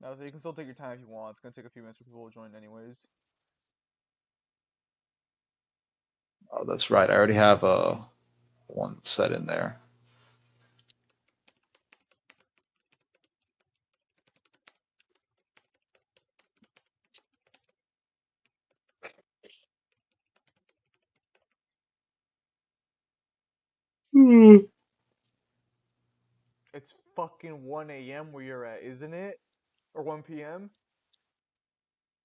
No, so you can still take your time if you want. It's gonna take a few minutes for people to join anyways. Oh, that's right. I already have one set in there. It's fucking 1 a.m. where you're at, isn't it? Or 1 p.m.?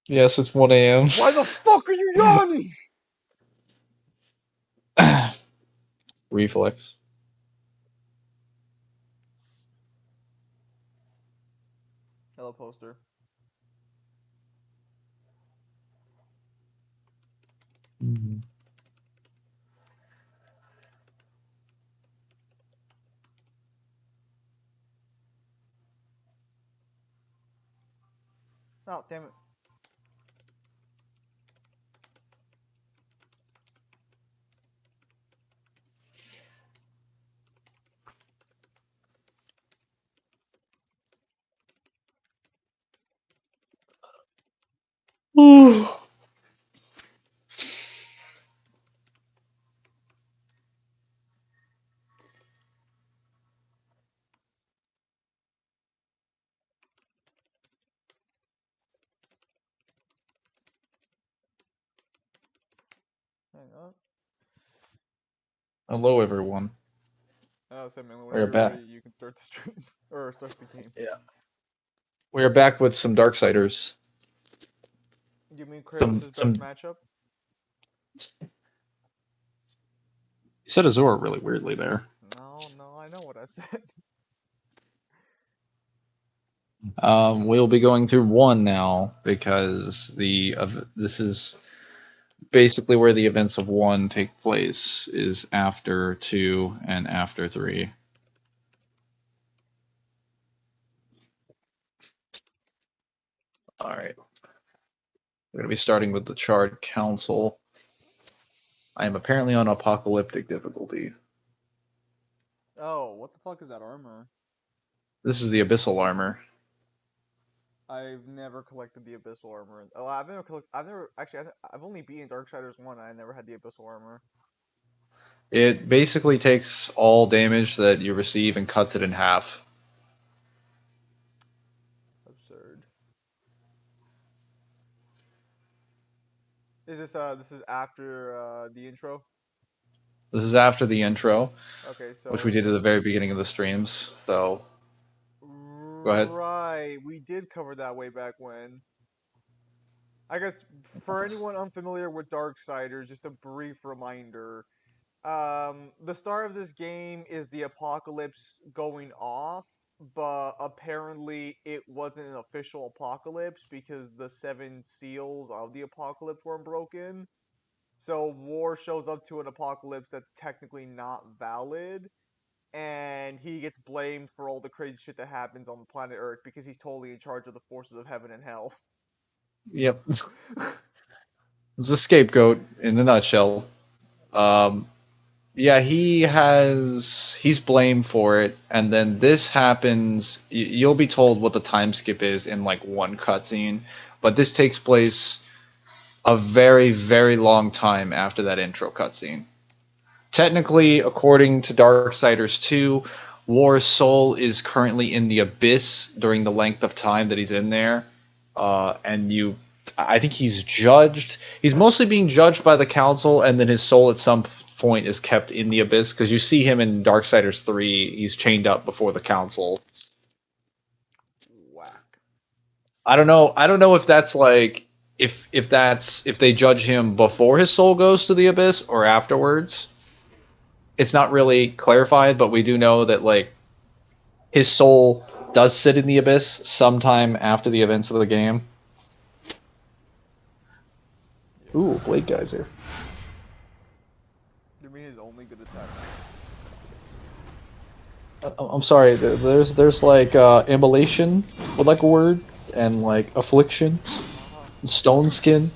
Yes, it's 1 a.m. Why the fuck are you yawning? Reflex. Hello, poster. Mhm. Oh, damn it. Hang on. Hello, everyone. Oh, so Mangler, We whenever are you're ready, back. you can start the stream. Or start the game. Yeah. We are back with some darksiders. You mean Some Kratos' best some. matchup? You said Azor really weirdly there. No, no, I know what I said. We'll be going through one now because this is basically where the events of one take place is after two and after three. All right, we're gonna be starting with the Charred Council. I am apparently on apocalyptic difficulty. Oh, what the fuck is that armor? This is the Abyssal armor. I've never collected the Abyssal armor. Oh, I've never actually. I've only beaten Darksiders 1. I never had the Abyssal armor. It basically takes all damage that you receive and cuts it in half. Absurd. This is after the intro? This is after the intro, Okay, which we so did at the very beginning of the streams. So go ahead. right, we did cover that way back when. I guess for anyone unfamiliar with Darksiders, just a brief reminder. The start of this game is the apocalypse going off, but apparently it wasn't an official apocalypse because the seven seals of the apocalypse weren't broken. So War shows up to an apocalypse that's technically not valid, and he gets blamed for all the crazy shit that happens on the planet Earth because he's totally in charge of the forces of heaven and hell. Yep, it's a scapegoat in a nutshell. Um, yeah, he's blamed for it, and then this happens. You'll be told what the time skip is in like one cutscene, but this takes place a very, very long time after that intro cutscene. Technically, according to Darksiders 2, War's soul is currently in the abyss during the length of time that he's in there. I think he's judged. He's mostly being judged by the council, and then his soul at some point is kept in the abyss because you see him in Darksiders 3. He's chained up before the council. Whack. I don't know. I don't know if that's like if they judge him before his soul goes to the abyss or afterwards. It's not really clarified, but we do know that like his soul does sit in the abyss sometime after the events of the game. Yeah. Ooh, Blade Geyser. You mean his only good attack? I'm sorry. There's like immolation would like a word, and like affliction, Uh-huh. stone skin.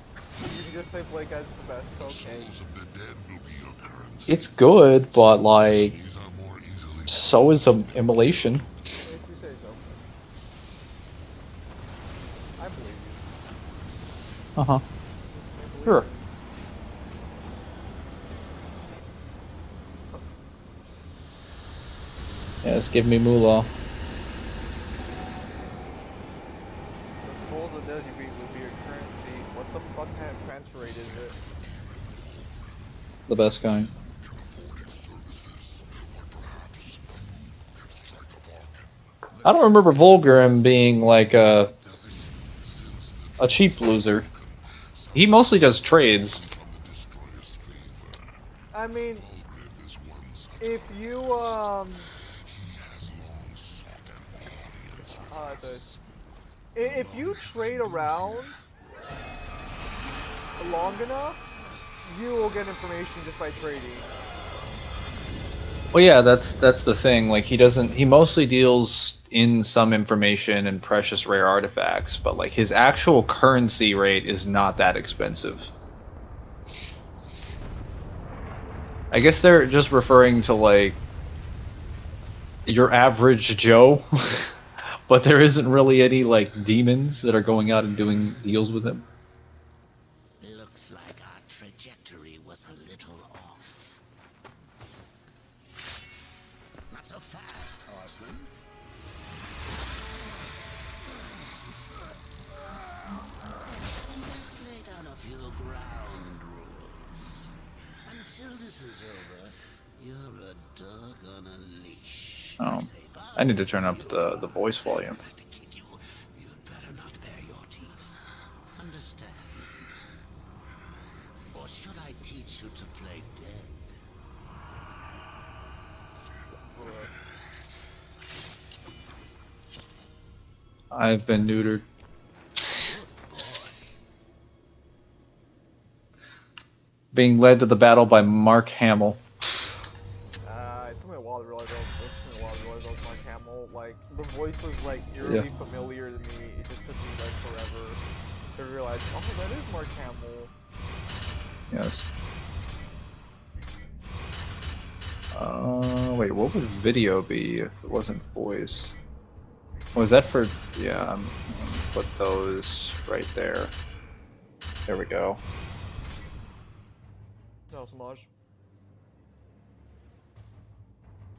You can just say Blake Eyes is the best. It's okay. It's good, but like so is immolation. If you say so. I believe you. Uh huh. I believe Sure. you. Yes, give me moolah. The souls of those you beat would be your currency. What the fuck kind of transfer rate is it? The best kind. I don't remember Volgrim being like a cheap loser. He mostly does trades. I mean, if you if you trade around long enough, you will get information just by trading. Well, yeah, that's the thing. Like he mostly deals in some information and precious rare artifacts, but like his actual currency rate is not that expensive. I guess they're just referring to like your average Joe, but there isn't really any like demons that are going out and doing deals with him. Looks like our trajectory was a little off. Not so fast, horseman. Let's lay down a few ground rules. Until this is over, you're a dog on a leash. Oh, I need to turn up the voice volume. If I have to kick you, you'd better not bare your teeth. Understand? Or should I teach you to play dead? I've been neutered. Being led to the battle by Mark Hamill. It took me a while to realize that was Mark Hamill. Like the voice was like eerily familiar to me. It just took me like forever to realize, oh, that is Mark Hamill. Yes. Wait, what would video be if it wasn't voice? Was that for? Yeah, I'm gonna put those right there. There we go. No, so much.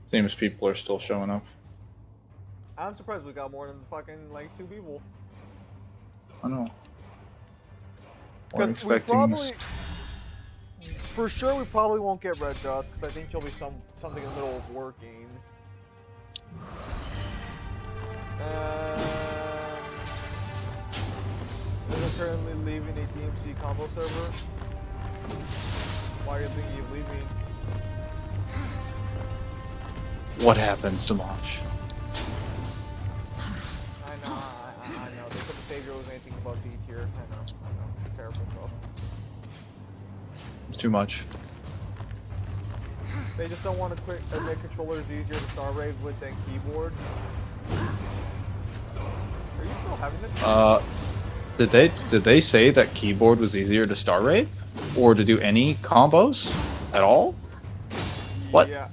Seems people are still showing up. I'm surprised we got more than fucking like 2 people. I know. Because we probably, for sure, we probably won't get Red Dust because I think she'll be something in the middle of working. Is currently leaving a DMC combo server. Why are you thinking of leaving? What happened, Samaj? I know. They said the Savior was anything above D tier. I know. Terrible stuff. Too much. They just don't want to make controllers easier to star raid with than keyboard. Are you still having this? Did they say that keyboard was easier to star rate? Or to do any combos at all? What? Yeah.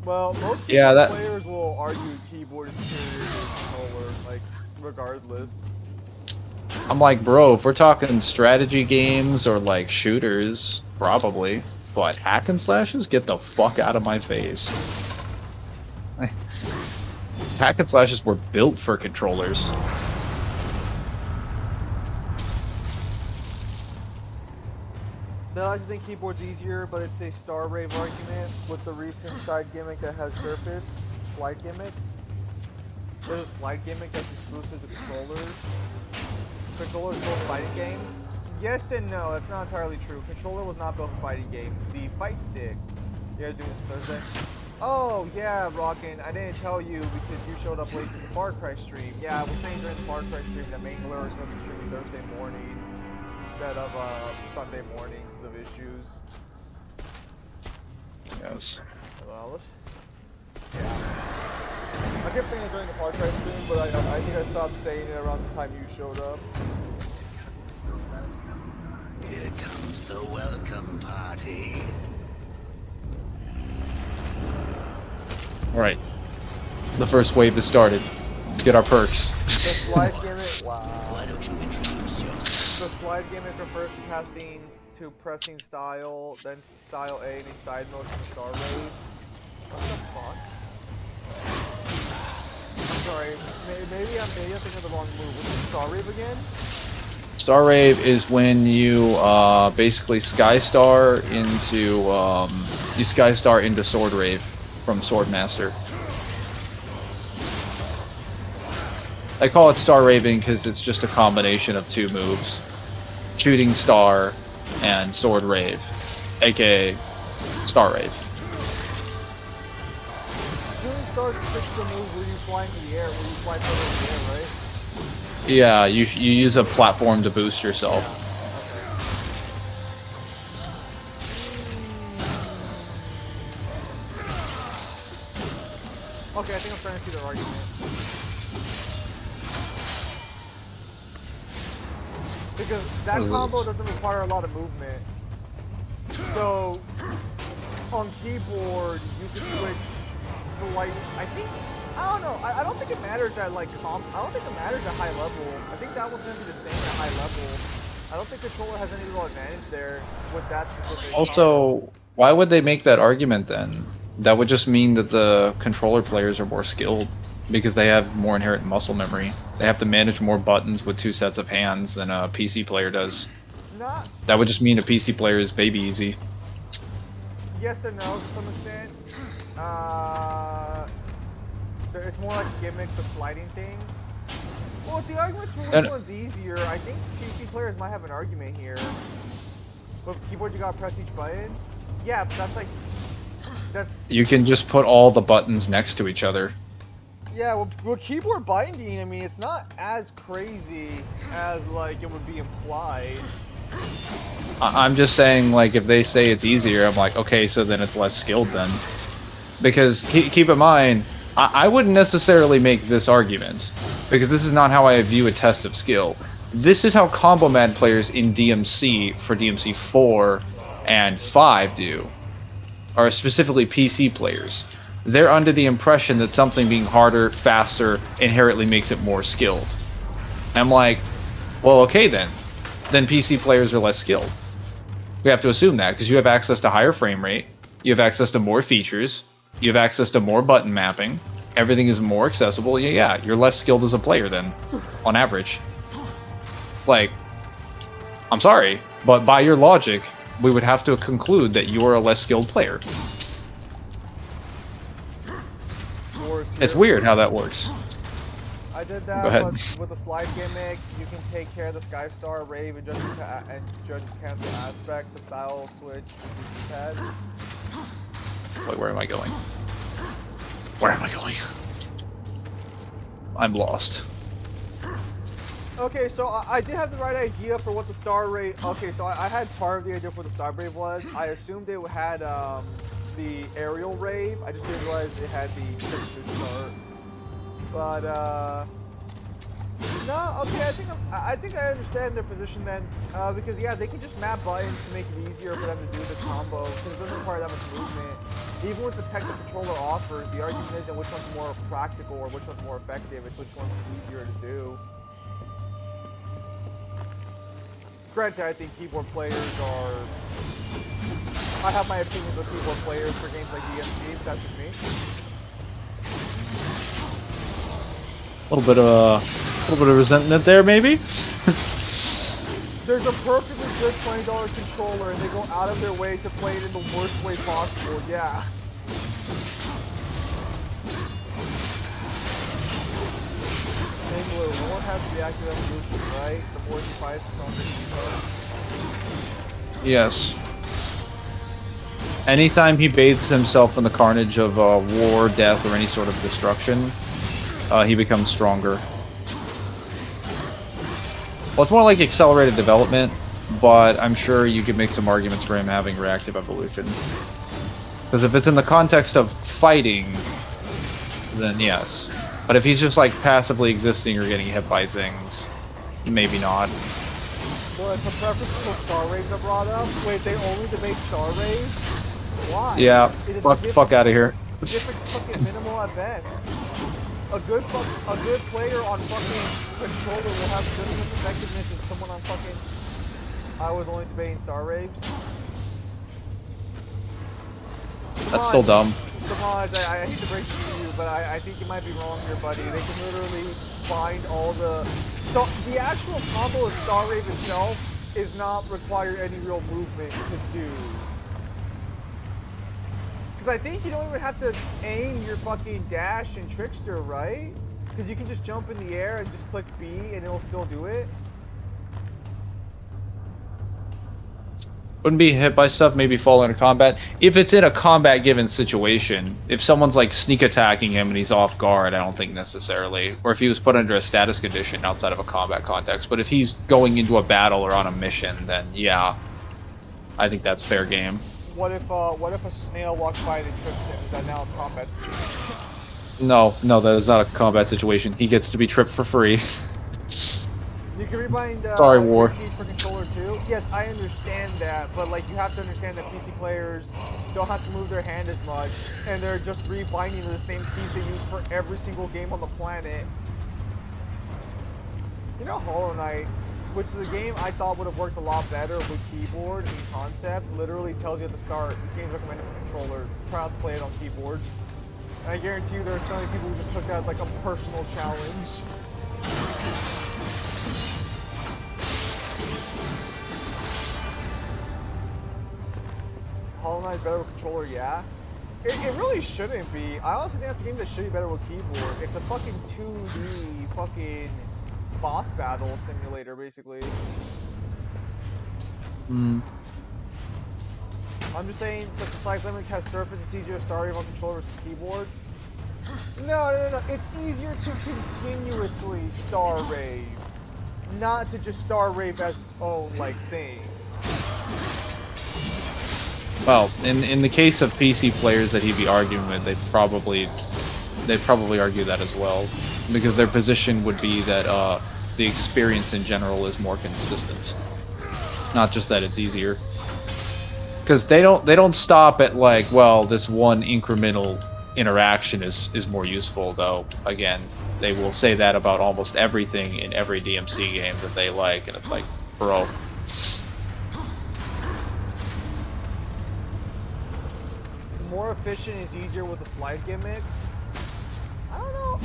Well, most players will argue keyboard is superior to controller, like, regardless. I'm like, bro, if we're talking strategy games or like shooters, probably. But hack and slashes, get the fuck out of my face. Hack and slashes were built for controllers. They like to think keyboard's easier, but it's a star rave argument with the recent side gimmick that has surface, slide gimmick. There's a slide gimmick that's exclusive to controllers. Controllers built fighting game? Yes and no, that's not entirely true. Controller was not built for fighting game. The fight stick. You guys doing this Thursday? Oh yeah, Rockin', I didn't tell you because you showed up late to the Far Cry stream. Yeah, I was saying during the Far Cry stream that Mangler is going to be streaming Thursday morning instead of Sunday morning because of issues. Yes. Well, yeah. I kept saying it during the Far Cry stream, but I think I stopped saying it around the time you showed up. Here comes the welcome party. Alright. The first wave has started. Let's get our perks. The slide gimmick, wow. Why don't you introduce yourself? The slide gimmick refers to pressing style, then style A, and then side motion star raid. What the fuck? I'm sorry, maybe I'm thinking of the wrong move. What's the star rave again? Star Rave is when you basically Skystar into Sword Rave from Swordmaster. I call it Star Raving because it's just a combination of two moves. Shooting Star and Sword Rave, aka Star Rave. Shooting Star is just the move where you fly into the air, where you fly further in the air, right? Yeah, you use a platform to boost yourself. Okay, I think I'm starting to see the argument. Because that combo doesn't require a lot of movement. So, on keyboard, you can switch slight. I don't know. I don't think it matters at like I don't think it matters at high level. I think that one's gonna be the same at high level. I don't think controller has any real advantage there with that specific. Also, why would they make that argument then? That would just mean that the controller players are more skilled because they have more inherent muscle memory. They have to manage more buttons with two sets of hands than a PC player does. Not. That would just mean a PC player is baby easy. Yes and no to some extent. It's more like gimmicks of sliding things. Well, if the argument's for which one's easier, I think PC players might have an argument here. But keyboard, you gotta press each button. Yeah, but that's You can just put all the buttons next to each other. yeah. Well, keyboard binding. I mean, it's not as crazy as like it would be implied. I'm just saying, like, if they say it's easier, I'm like, okay, so then it's less skilled then. Because keep in mind, I wouldn't necessarily make this argument, because this is not how I view a test of skill. This is how Combo Mad players in DMC for DMC 4 and 5 do, or specifically PC players. They're under the impression that something being harder, faster, inherently makes it more skilled. I'm like, well, okay then. Then PC players are less skilled. We have to assume that, because you have access to higher frame rate, you have access to more features, you have access to more button mapping, everything is more accessible. Yeah, you're less skilled as a player then, on average. Like, I'm sorry, but by your logic, we would have to conclude that you are a less skilled player. It's weird how that works. I did that with the slide gimmick. You can take care of the Skystar, Rave, and just cancel aspect, the style switch, the pad. Wait, where am I going? Where am I going? I'm lost. Okay, so I did have the right idea for what the Star Rave. Okay, so I had part of the idea for what the Star Rave was. I assumed it had the aerial rave. I just didn't realize it had the start. But no, okay. I think I understand their position then, because yeah, they can just map buttons to make it easier for them to do the combo, because it doesn't require that much movement. Even with the tech the controller offers, the argument isn't which one's more practical or which one's more effective. It's which one's easier to do. Granted, I think keyboard players are. I have my opinions of keyboard players for games like DMC, but that's just me. A little bit of resentment there, maybe. There's a perfectly good $20 controller, and they go out of their way to play it in the worst way possible. Yeah. Mangler, no one has the active evolution, right? The more you fight, the stronger you go. Yes. Anytime he bathes himself in the carnage of war, death, or any sort of destruction, he becomes stronger. Well, it's more like accelerated development, but I'm sure you could make some arguments for him having reactive evolution. Because if it's in the context of fighting, then yes. But if he's just like passively existing or getting hit by things, maybe not. Well, it's a preference for Star Rays are brought up. Wait, they only debate Star Rays? Why? Yeah, fuck out of here. Different fucking minimal at best. a good player on fucking controller will have just as much effectiveness as someone on fucking. I was only debating Star Raves. That's still dumb. Samaj, I hate to break it to you, but I think you might be wrong here, buddy. They can literally find all the... So, the actual combo of Star Rave itself is not require any real movement to do. Because I think you don't even have to aim your fucking dash and Trickster, right? Because you can just jump in the air and just click B and it'll still do it. Wouldn't be hit by stuff, maybe fall into combat. If it's in a combat given situation, if someone's like sneak attacking him and he's off guard, I don't think necessarily. Or if he was put under a status condition outside of a combat context. But if he's going into a battle or on a mission, then yeah, I think that's fair game. What if a snail walks by and it trips him? Is that now a combat situation? No, that is not a combat situation. He gets to be tripped for free. You can rebind Sorry, War. for controller too. Yes, I understand that, but like you have to understand that PC players don't have to move their hand as much, and they're just rebinding to the same keys they use for every single game on the planet. You know, Hollow Knight, which is a game I thought would have worked a lot better with keyboard and concept, literally tells you at the start, this game's recommended for controller. Try not to play it on keyboard. And I guarantee you there are so many people who just took that as like a personal challenge. Hollow Knight better with controller, yeah. It really shouldn't be. I honestly think that's a game that should be better with keyboard. It's a fucking 2D fucking boss battle simulator, basically. Hmm. I'm just saying, since the size limit has surface, it's easier to start on controller versus keyboard. No. It's easier to continuously Star Rave, not to just Star Rave as its own like thing. Well, in the case of PC players that he'd be arguing with, they'd probably argue that as well, because their position would be that the experience in general is more consistent, not just that it's easier. Because they don't stop at like, well, this one incremental interaction is more useful, though. Again, they will say that about almost everything in every DMC game that they like, and it's like, bro. More efficient is easier with the slide gimmick. I don't know.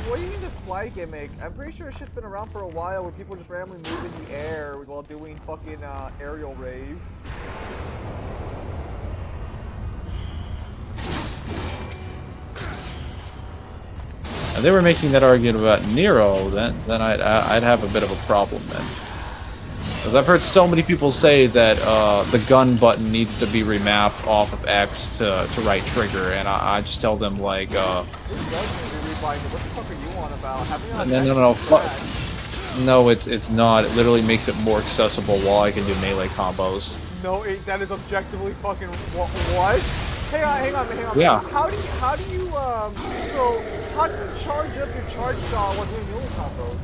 What do you mean the slide gimmick? I'm pretty sure shit's been around for a while where people just randomly move in the air while doing fucking aerial rave. If they were making that argument about Nero, then I'd have a bit of a problem then. Because I've heard so many people say that the gun button needs to be remapped off of X to right trigger, and I just tell them like, What the fuck are you on about? No, it's not. It literally makes it more accessible while I can do melee combos. No, that is objectively fucking what? Hang on. Yeah. How do you charge up your charge style while doing melee combos?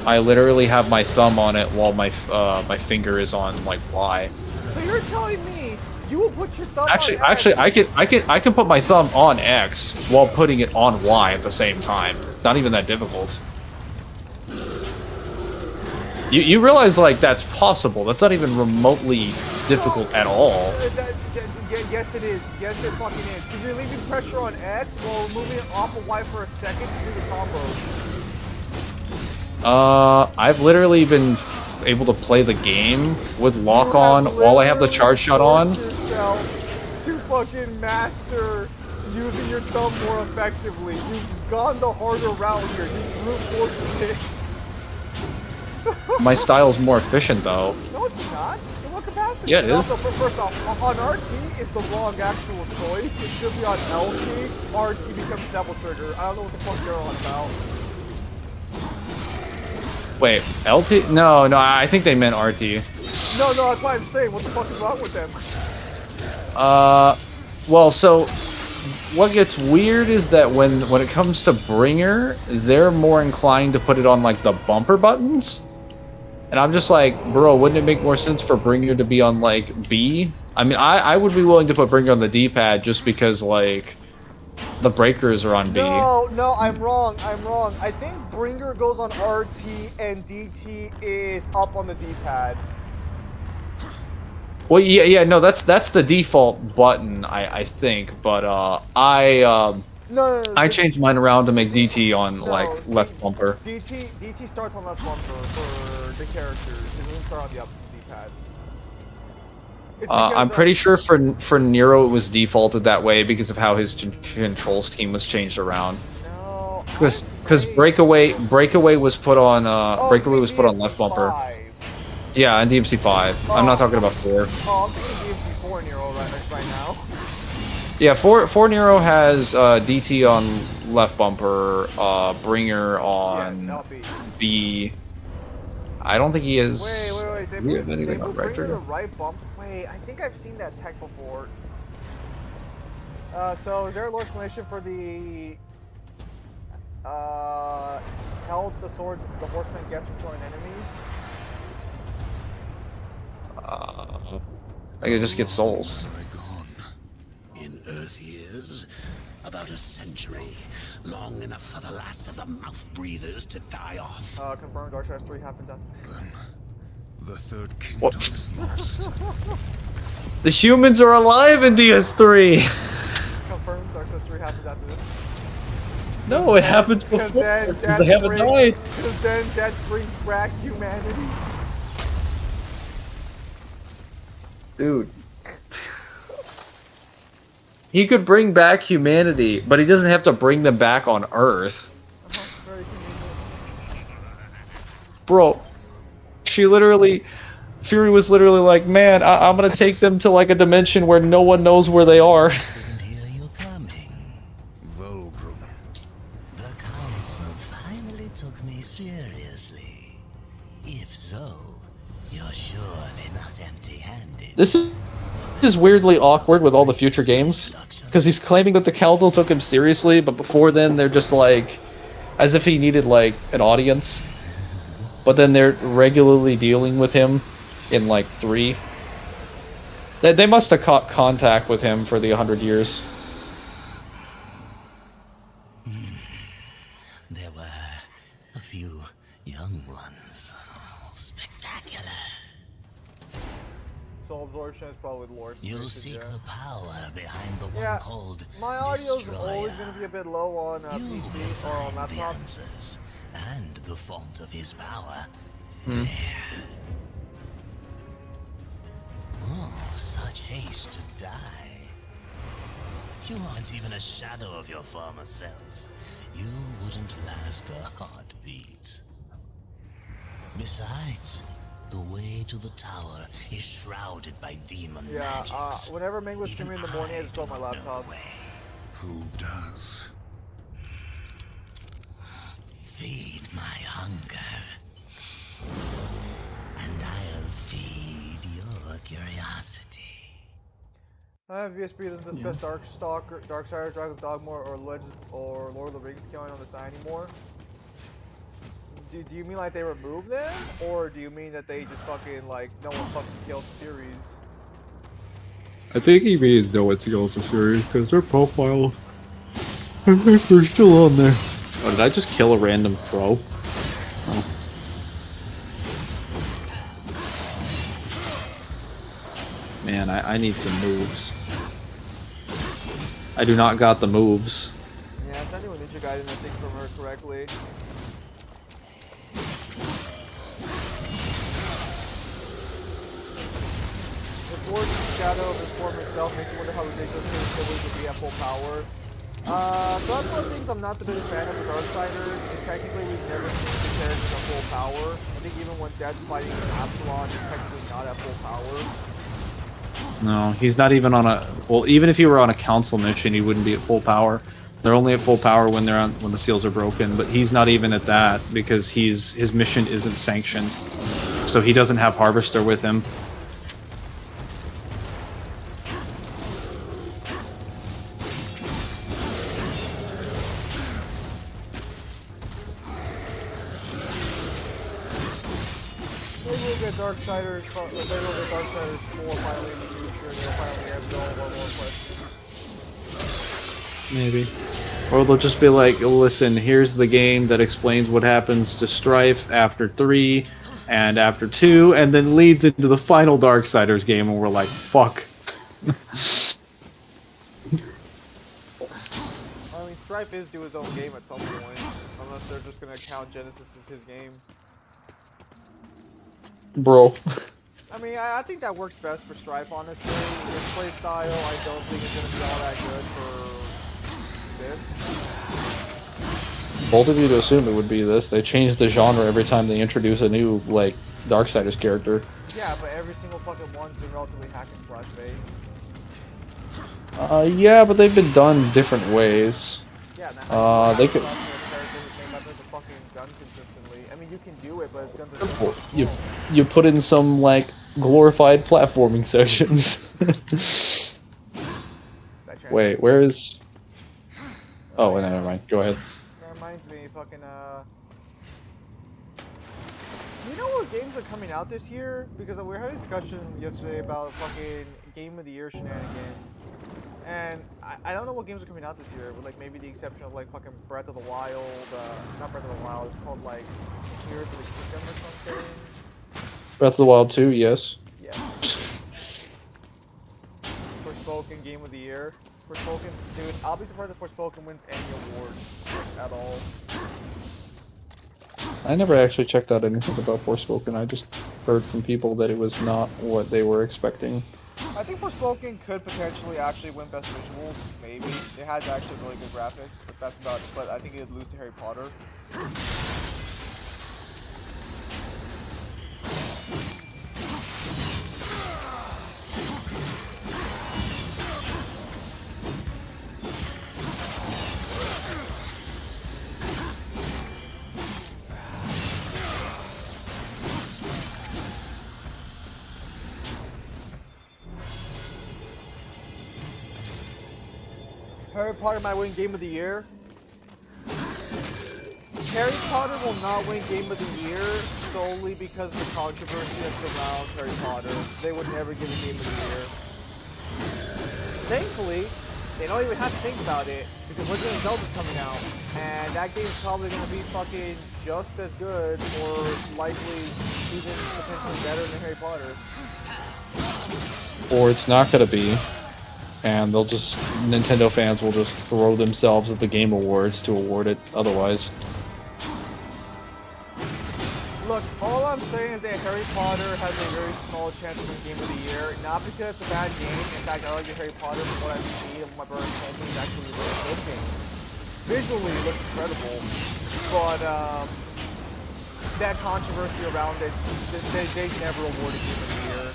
I literally have my thumb on it while my finger is on like Y. So you're telling me you will put your thumb Actually, on X? I can put my thumb on X while putting it on Y at the same time. It's not even that difficult. You realize like that's possible. That's not even remotely difficult at all. Yes, it is. Yes, it fucking is. Because you're leaving pressure on X while moving it off of Y for a second to do the combo. I've literally been able to play the game with lock on while I have the charge shot on. To fucking master using your thumb more effectively. You've gone the harder route here. You brute forced it. My style's more efficient though. No, it's not. In what capacity? Yeah, it is. Also, first off, on RT, it's the wrong actual choice. It should be on LT. RT becomes double trigger. I don't know what the fuck you're on about. Wait, LT? No, I think they meant RT. No, that's why I'm saying. What the fuck is wrong with them? Well, so what gets weird is that when it comes to Bringer, they're more inclined to put it on like the bumper buttons. And I'm just like, bro, wouldn't it make more sense for Bringer to be on like B? I mean, I would be willing to put Bringer on the D-pad just because like The breakers are on B. No, I'm wrong. I think Bringer goes on RT and DT is up on the D-pad. Well, yeah, no, that's the default button, I think, but I changed mine around to make DT on like left bumper. DT starts on left bumper for the characters. It doesn't start on the up D-pad. I'm pretty sure for Nero it was defaulted that way because of how his control scheme was changed around. No, because breakaway was put on breakaway was put on left bumper. 5. Yeah, and DMC5. I'm not talking about 4. Oh, I'm thinking DMC4 Nero right now. Yeah, 4 Nero has DT on left bumper, Bringer on B. I don't think he is. Wait. They move Bringer to right bump. Wait, I think I've seen that tech before. So is there a little explanation for the health the horseman gets from killing enemies? I could just get souls. In Earth years, about a century, long enough for the last of the mouth breathers to die off. Confirmed Darksiders 3 happens after. Then, the third kingdom is lost. The humans are alive in DS3. Confirmed Darksiders 3 happens after this. No, it happens before because they haven't died. Because then that brings back humanity. Dude. He could bring back humanity, but he doesn't have to bring them back on Earth. Very Bro, Fury was literally like, man, I'm gonna take them to like a dimension where no one knows where they are. Didn't hear you coming. Volgrim. The council finally took me seriously. If so, you're surely not empty-handed. This is weirdly awkward with all the future games, because he's claiming that the council took him seriously, but before then they're just like, as if he needed like an audience. But then they're regularly dealing with him in like 3. They must have caught contact with him for the 100 years. There were a few young ones. Spectacular. Soul absorption is probably the Lord. You'll seek the power behind the one Yeah, called my audio's Destroyer. always going to be a bit low on You will PC or on find the laptop. answers and the font of his power. Hmm. There. Oh, such haste to die. You aren't even a shadow of your former self. You wouldn't last a heartbeat. Besides, the way to the tower is shrouded by demon magics. Whenever Mangler's Even streaming in the morning, I just go on my don't know laptop. the way. Who does? Feed my hunger, and I'll feed your curiosity. VSP doesn't discuss Darksiders, Dragon's Dogma, or Legends or Lord of the Rings going on the side anymore. Do you mean like they removed them, or do you mean that they just fucking like no one fucking kills the series? I think he means no one kills the series because their profiles, I think they're still on there. Oh, did I just kill a random throw? Oh. Man, I need some moves. I do not got the moves. Yeah, if anyone Ninja Gaiden, I think from her correctly. The Force shadow of his form itself makes you wonder how ridiculous his ability to be at full power. So that's one of the things I'm not the biggest fan of the Darksiders, is technically we've never seen the characters at full power. I think even when Death's fighting Absalon, he's technically not at full power. No, he's not even on a. Well, even if he were on a council mission, he wouldn't be at full power. They're only at full power when they're on when the seals are broken. But he's not even at that because his mission isn't sanctioned, so he doesn't have Harvester with him. Maybe we'll get Darksiders, maybe we'll get Darksiders 4 finally in the future, and they'll finally answer all of our more questions. Maybe. Or they'll just be like, listen, here's the game that explains what happens to Strife after 3 and after 2, and then leads into the final Darksiders game, and we're like, fuck. I mean, Stripe is due his own game at some point, unless they're just gonna count Genesis as his game. Bro. I mean, I think that works best for Stripe, honestly. His play style, I don't think is gonna be all that good for this. Bold of you to assume it would be this. They change the genre every time they introduce a new, like, Darksiders character. Yeah, but every single fucking one's been relatively hack and slash based. Yeah, but they've been done different ways. Yeah, now they could. fucking gun consistently. I mean, you can do it, but it's gonna be so You, slow. you put in some, like, glorified platforming sections. Wait, where is... Oh, never mind. Go ahead. That reminds me, fucking, you know what games are coming out this year? Because we were having a discussion yesterday about fucking Game of the Year shenanigans. And I don't know what games are coming out this year, with like maybe the exception of like fucking Breath of the Wild, not Breath of the Wild, it's called like Tears of the Kingdom or something. Breath of the Wild 2, yes. Yeah. Forspoken Game of the Year. Forspoken, dude, I'll be surprised if Forspoken wins any award at all. I never actually checked out anything about Forspoken. I just heard from people that it was not what they were expecting. I think Forspoken could potentially actually win Best Visuals, maybe. It has actually really good graphics, but that's about it. But I think it'd lose to Harry Potter. Harry Potter might win Game of the Year. Harry Potter will not win Game of the Year solely because of the controversy that surrounds Harry Potter. They would never give a Game of the Year. Thankfully, they don't even have to think about it because Legend of Zelda's coming out, and that game's probably gonna be fucking just as good or likely even potentially better than Harry Potter. Or it's not gonna be, and they'll just Nintendo fans will just throw themselves at the Game Awards to award it otherwise. Look, all I'm saying is that Harry Potter has a very small chance of winning Game of the Year, not because it's a bad game. In fact, I like Harry Potter from what I've seen and what my brother told me. It's actually a really good game. Visually, it looks incredible, but that controversy around it, they never awarded Game of the Year.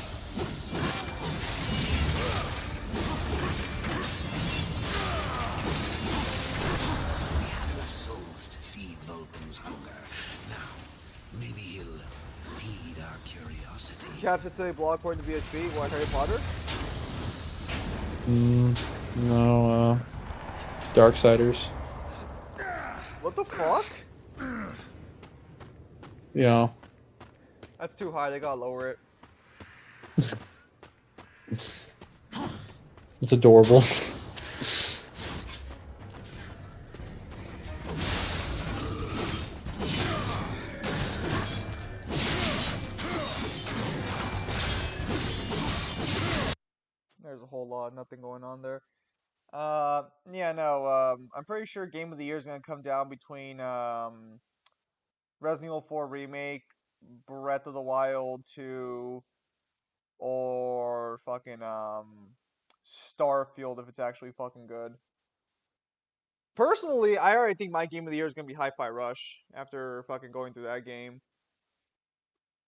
Souls to feed Vulcan's hunger. Now, maybe he'll feed our curiosity. Captain City blog according to VSB, what, Harry Potter? No, Darksiders. What the fuck? Yeah. That's too high, they gotta lower it. It's adorable. There's a whole lot, nothing going on there. Yeah, no, I'm pretty sure Game of the Year is gonna come down between, Resident Evil 4 Remake, Breath of the Wild 2, or fucking, Starfield if it's actually fucking good. Personally, I already think my Game of the Year is gonna be Hi-Fi Rush after fucking going through that game.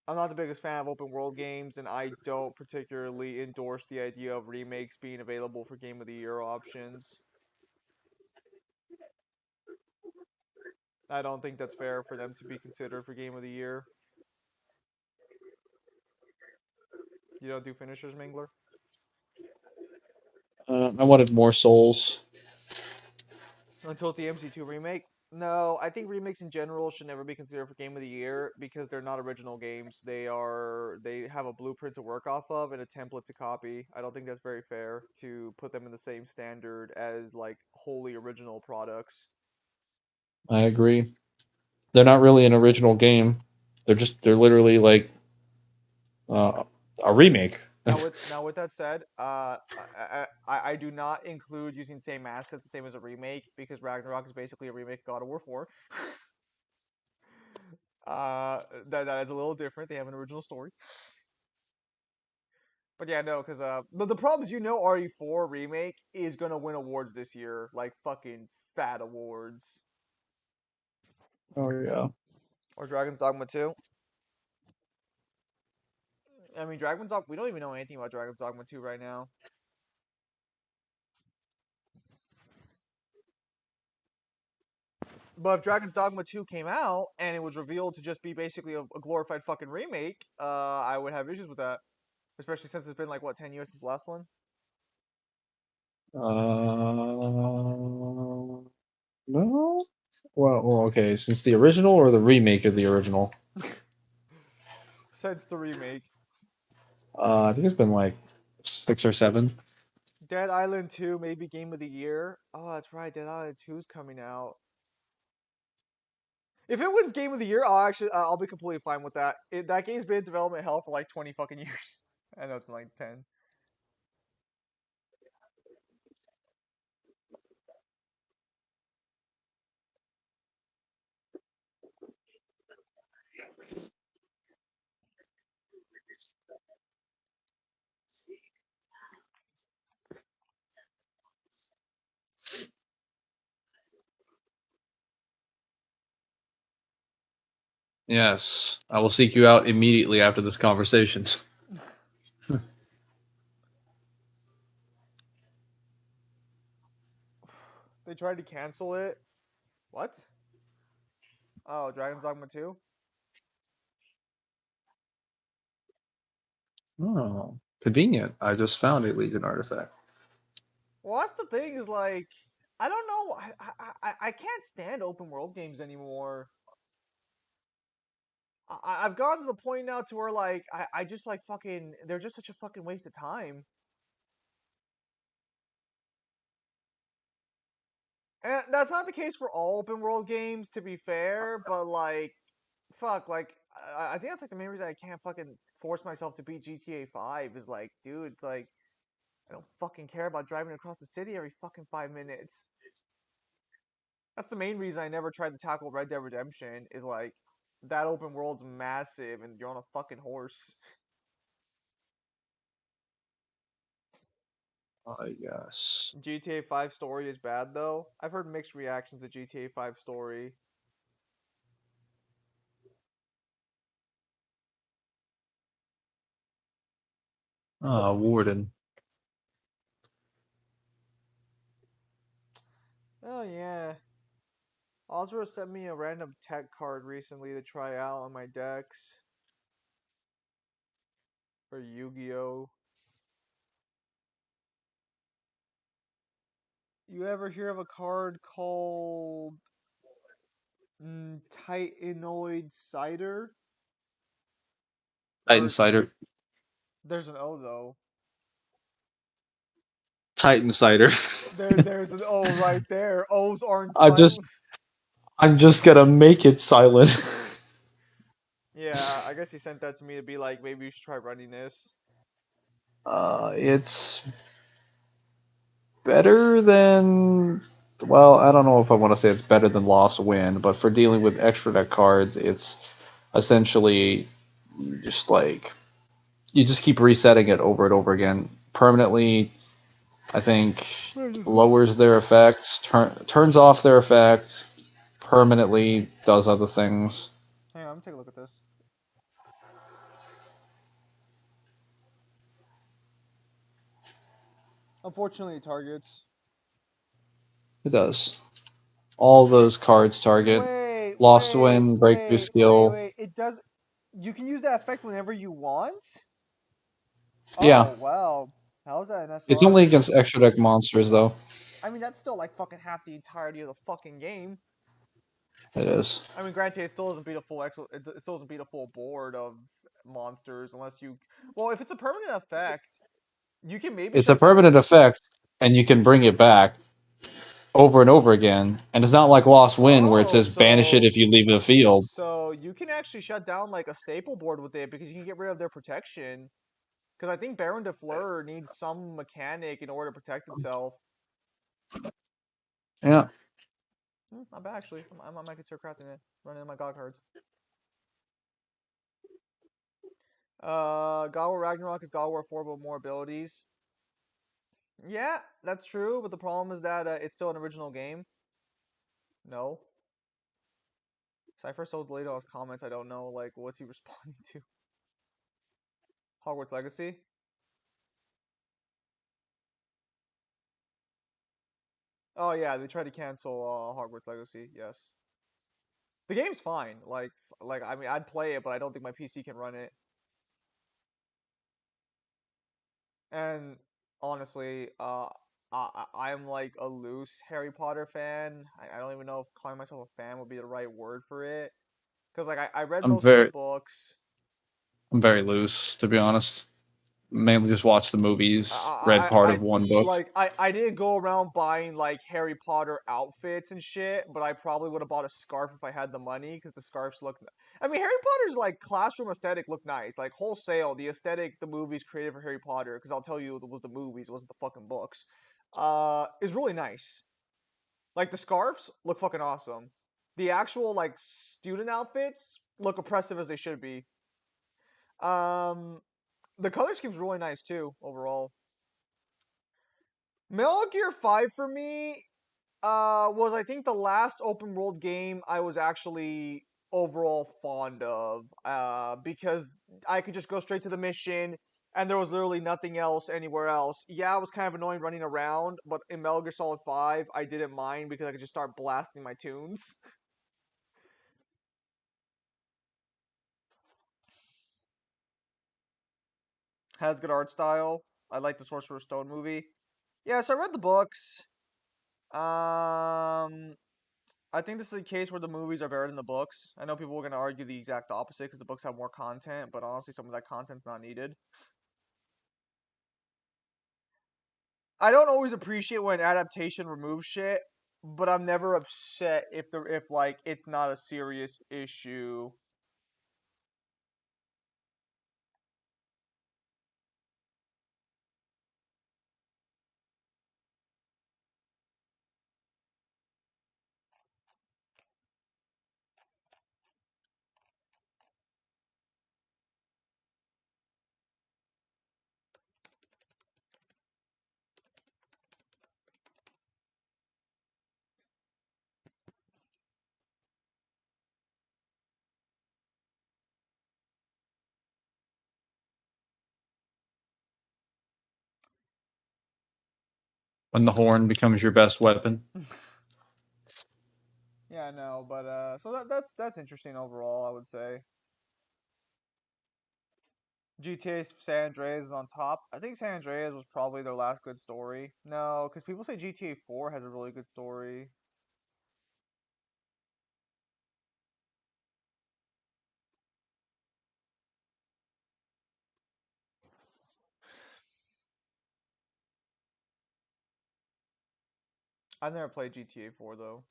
I'm not the biggest fan of open world games, and I don't particularly endorse the idea of remakes being available for Game of the Year options. I don't think that's fair for them to be considered for Game of the Year. You don't do finishers, Mangler? I wanted more souls. Until the MC2 remake? No, I think remakes in general should never be considered for game of the year because they're not original games. They have a blueprint to work off of and a template to copy. I don't think that's very fair to put them in the same standard as like wholly original products. I agree. They're not really an original game. They're literally like uh, a remake. Now with that said, I do not include using same assets the same as a remake because Ragnarok is basically a remake of God of War 4. That is a little different. They have an original story. But yeah, no, because the problem is RE4 remake is gonna win awards this year, like fucking fat awards. Oh yeah. Or Dragon's Dogma 2. I mean, Dragon's Dogma. We don't even know anything about Dragon's Dogma 2 right now. But if Dragon's Dogma 2 came out and it was revealed to just be basically a glorified fucking remake, I would have issues with that. Especially since it's been like what 10 years since the last one. No. Well, okay. Since the original or the remake of the original? Since the remake. I think it's been like 6 or 7. Dead Island 2 maybe game of the year. Oh, that's right. Dead Island 2 is coming out. If it wins game of the year, I'll be completely fine with that. That game's been in development hell for like 20 fucking years. I know it's been like 10. Yes, I will seek you out immediately after this conversation. They tried to cancel it. What? Oh, Dragon's Dogma 2? Oh, convenient. I just found a Legion artifact. Well, that's the thing is like, I don't know. I can't stand open world games anymore. I've gotten to the point now to where like I just like fucking they're just such a fucking waste of time. And that's not the case for all open world games, to be fair. But like, fuck, like I think that's like the main reason I can't fucking force myself to beat GTA 5 is like, dude, it's like I don't fucking care about driving across the city every fucking 5 minutes. That's the main reason I never tried to tackle Red Dead Redemption. Is like that open world's massive and you're on a fucking horse. I guess. GTA 5 story is bad though. I've heard mixed reactions to GTA 5 story. Ah, Warden. Oh yeah. Ozra sent me a random tech card recently to try out on my decks for Yu-Gi-Oh. You ever hear of a card called Titanoid Cider? Titan Or Cider. there's an O though. Titan Cider. There's an O right there. O's aren't I silent. just I'm just gonna make it silent. Yeah, I guess he sent that to me to be like, maybe you should try running this. It's better than. Well, I don't know if I want to say it's better than Lost Wind, but for dealing with extra deck cards, it's essentially just like you just keep resetting it over and over again. Permanently, I think lowers their effects, turns off their effect, permanently does other things. Hang on, I'm take a look at this. Unfortunately, it targets. It does. All those cards target. Wait, Lost wait, Wind, Breakthrough wait, wait, Skill. wait. It does. You can use that effect whenever you want. Yeah, Oh wow, how is that an it's SR? only against extra deck monsters though. I mean, that's still like fucking half the entirety of the fucking game. It is. I mean, granted, it still doesn't beat a full it still doesn't beat a full board of monsters unless you. Well, if it's a permanent effect, you can maybe It's a shut down. permanent effect, and you can bring it back over and over again. And it's not like Lost Wind where it Oh, says banish it if you leave the field. so you can actually shut down like a staple board with it because you can get rid of their protection. Because I think Baron de Fleur needs some mechanic in order to protect itself. Yeah. Not bad actually. I might consider crafting it, running in my god cards. God of War Ragnarok is God of War 4 with more abilities. Yeah, that's true, but the problem is that it's still an original game. No. Cypher so delayed all his comments, I don't know, like, what's he responding to? Hogwarts Legacy? Oh yeah, they tried to cancel Hogwarts Legacy, yes. The game's fine, like, I mean, I'd play it, but I don't think my PC can run it. And, honestly, I'm like a loose Harry Potter fan. I don't even know if calling myself a fan would be the right word for it. Because, like, I read I'm most of the very books. I'm very loose, to be honest. Mainly just watched the movies, read part of one book. I didn't go around buying like Harry Potter outfits and shit, but I probably would have bought a scarf if I had the money because the scarves look. I mean, Harry Potter's like classroom aesthetic look nice, like wholesale. The aesthetic the movies created for Harry Potter, because I'll tell you, it was the movies, it wasn't the fucking books. Is really nice. Like the scarves look fucking awesome. The actual like student outfits look oppressive as they should be. Um, the color scheme's really nice too overall. Metal Gear 5 for me was I think the last open world game I was actually overall fond of because I could just go straight to the mission and there was literally nothing else anywhere else. Yeah, it was kind of annoying running around, but in Metal Gear Solid 5 I didn't mind because I could just start blasting my tunes. Has good art style. I like the Sorcerer's Stone movie. Yeah, so I read the books. Um I think this is a case where the movies are better than the books. I know people are going to argue the exact opposite because the books have more content, but honestly, some of that content's not needed. I don't always appreciate when adaptation removes shit, but I'm never upset if like it's not a serious issue. When the horn becomes your best weapon. Yeah, no, but so that's interesting overall, I would say. GTA San Andreas is on top. I think San Andreas was probably their last good story. No, because people say GTA 4 has a really good story. I've never played GTA 4 though.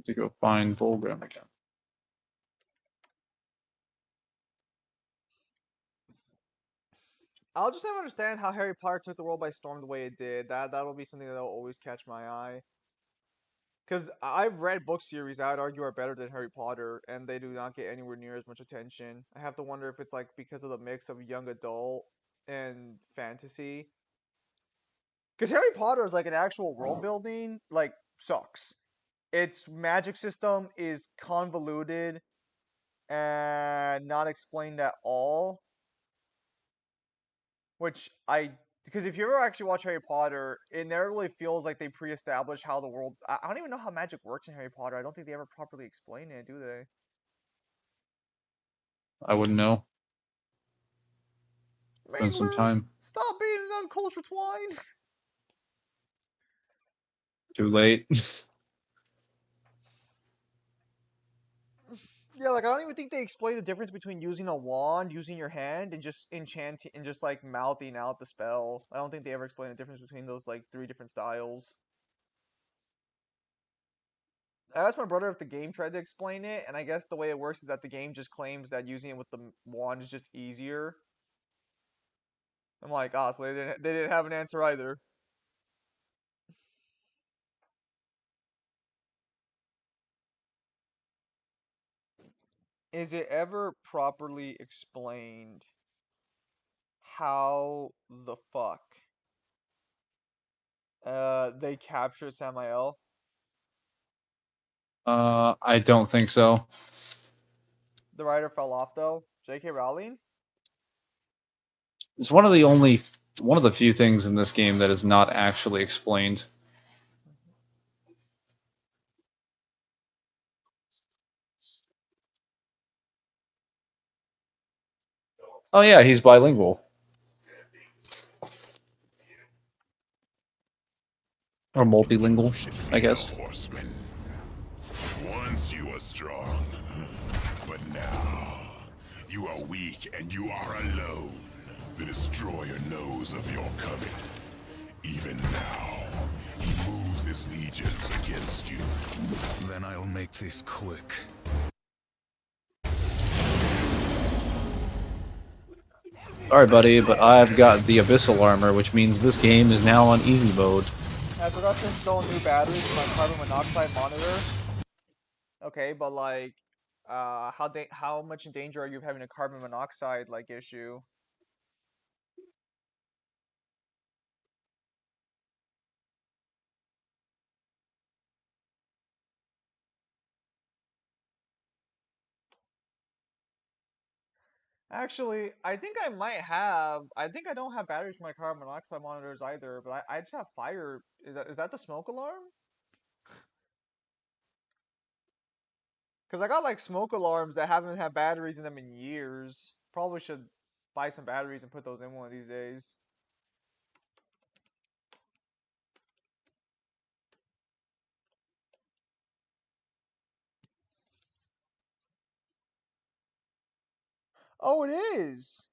To go find Volgrim again. I'll just never understand how Harry Potter took the world by storm the way it did. That'll be something that'll always catch my eye. Because I've read book series that I'd argue are better than Harry Potter, and they do not get anywhere near as much attention. I have to wonder if it's like because of the mix of young adult and fantasy. Because Harry Potter is like an actual world building. Like sucks. Its magic system is convoluted and not explained at all. Which I, because if you ever actually watch Harry Potter, it never really feels like they pre-established how the world. I don't even know how magic works in Harry Potter. I don't think they ever properly explain it, do they? I wouldn't know. Spend some Mangler, time. stop being an uncultured swine. Too late. Yeah, like I don't even think they explain the difference between using a wand, using your hand, and just enchanting and just like mouthing out the spell. I don't think they ever explain the difference between those like three different styles. I asked my brother if the game tried to explain it, and I guess the way it works is that the game just claims that using it with the wand is just easier. I'm like, ah, so they didn't have an answer either. Is it ever properly explained how the fuck they capture Samael? I don't think so. The writer fell off though. J.K. Rowling? It's one of the few things in this game that is not actually explained. Oh yeah, he's bilingual or You multilingual, should I fear, guess. horseman. Once you were strong, but now you are weak and you are alone. The destroyer knows of your coming. Even now, he moves his legions against you. Then I'll make this quick. Sorry, buddy, but I've got the Abyssal armor, which means this game is now on easy mode. I forgot to install new batteries for my carbon monoxide monitor. Okay, but like, how much in danger are you of having a carbon monoxide like issue? Actually, I think I might have. I think I don't have batteries for my carbon monoxide monitors either, but I just have fire. Is that the smoke alarm? Because I got like smoke alarms that haven't had batteries in them in years. Probably should buy some batteries and put those in one of these days. Oh, it is.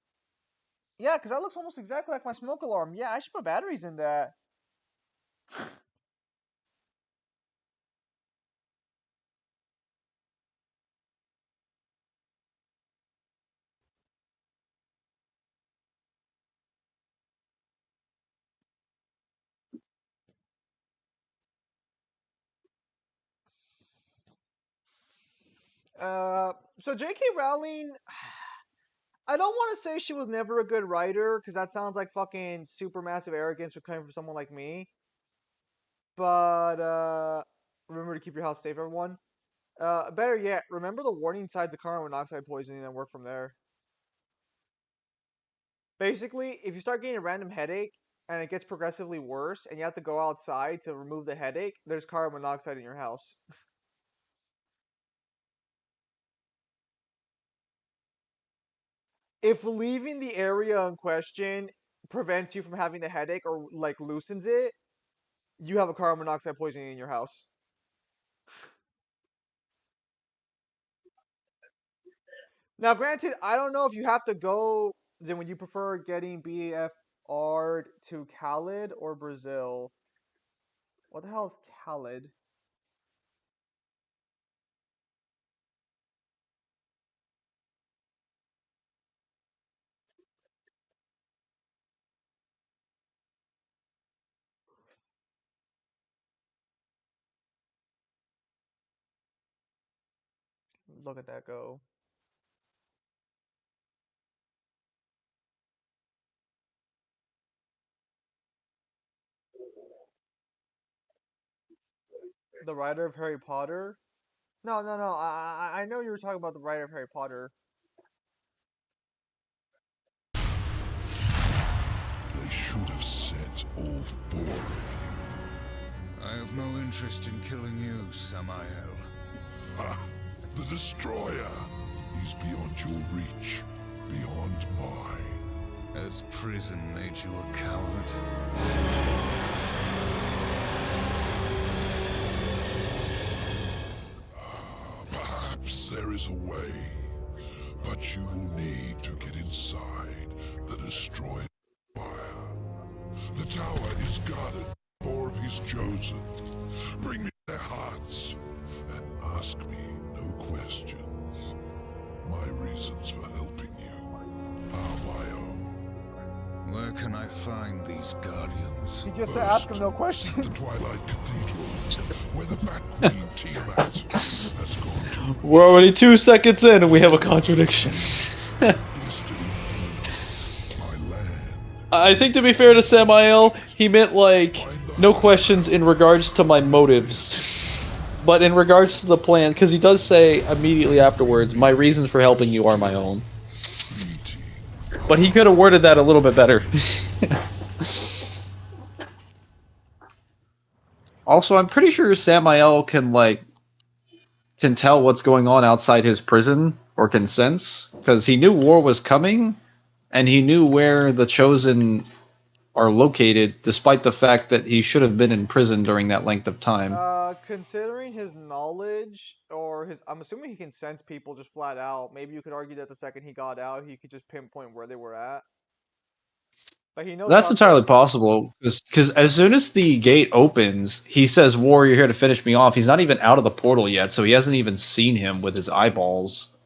Yeah, because that looks almost exactly like my smoke alarm. Yeah, I should put batteries in that. Uh, so J.K. Rowling, I don't want to say she was never a good writer because that sounds like fucking super massive arrogance for coming from someone like me. But remember to keep your house safe, everyone. Better yet, remember the warning signs of carbon monoxide poisoning and work from there. Basically, if you start getting a random headache and it gets progressively worse, and you have to go outside to remove the headache, there's carbon monoxide in your house. If leaving the area in question prevents you from having the headache or like loosens it, you have a carbon monoxide poisoning in your house. Now, granted, I don't know if you have to go. Then, would you prefer getting BFR'd to Khalid or Brazil? What the hell is Khalid? Look at that go. The writer of Harry Potter? No, no, no. I know you were talking about the writer of Harry Potter. I should have sent all four of you. I have no interest in killing you, Samael. Ah, the Destroyer. He's beyond your reach, beyond mine. Has prison made you a coward? Perhaps there is a way, but you will need to get inside the Destroyer fire. The tower is guarded by four of his chosen. Bring me their hearts and ask me no questions. My reasons for helping you are my own. Where can I find these guardians? He just said ask him no questions. The Twilight Cathedral, where the Bat Queen Tiamat has gone to We're already 2 seconds in and we have a contradiction. blistered my land. I think to be fair to Samael, he meant like no questions in regards to my motives. But in regards to the plan, because he does say immediately afterwards, my reasons for helping you are my own. But he could have worded that a little bit better. Also, I'm pretty sure Samael can tell what's going on outside his prison, or can sense, because he knew war was coming, and he knew where the Chosen are located, despite the fact that he should have been in prison during that length of time. Considering his knowledge, or his, I'm assuming he can sense people just flat out. Maybe you could argue that the second he got out, he could just pinpoint where they were at. But he knows That's about entirely the- possible, because as soon as the gate opens, he says, "War, you're here to finish me off." He's not even out of the portal yet, so he hasn't even seen him with his eyeballs.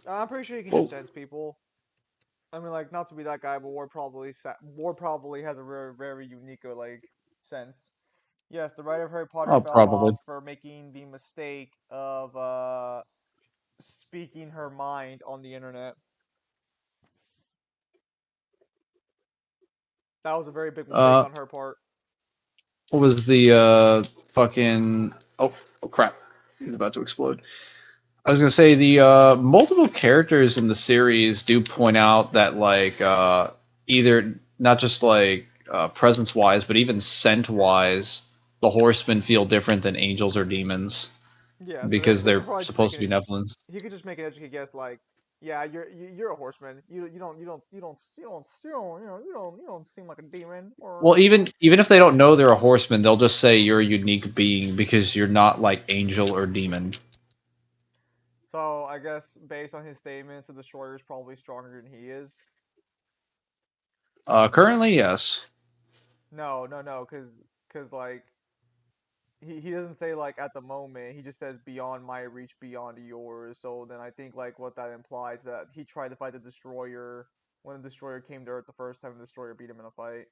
I'm pretty sure he can Well- just sense people. I mean, like, not to be that guy, but War probably has a very, very unique sense. Yes, the writer of Harry Potter Oh, fell probably. off for making the mistake of speaking her mind on the internet. That was a very big mistake on her part. What was the fucking... Oh crap. He's about to explode. I was going to say, the multiple characters in the series do point out that, either not just, presence-wise, but even scent-wise, the horsemen feel different than angels or demons. Yeah, so Because they they're could probably just supposed to make be it- Nephilims. He could just make an educated guess, like, yeah, you're a horseman. You don't seem like a demon. Or Well, even if they don't know they're a horseman, they'll just say you're a unique being because you're not like angel or demon. so I guess based on his statements, the destroyer is probably stronger than he is. Currently, yes. No, because like he doesn't say like at the moment. He just says beyond my reach, beyond yours. So then I think like what that implies that he tried to fight the destroyer when the destroyer came to Earth the first time. The destroyer beat him in a fight.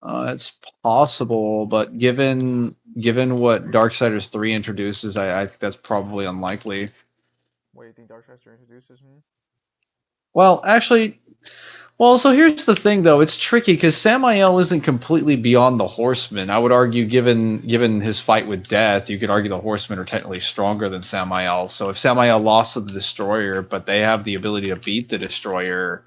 It's possible, but given what Darksiders 3 introduces, I think that's probably unlikely. What do you think Darksiders introduces him? Well, actually, so here's the thing, though. It's tricky because Samael isn't completely beyond the Horsemen. I would argue, given his fight with Death, you could argue the Horsemen are technically stronger than Samael. So if Samael lost to the Destroyer, but they have the ability to beat the Destroyer,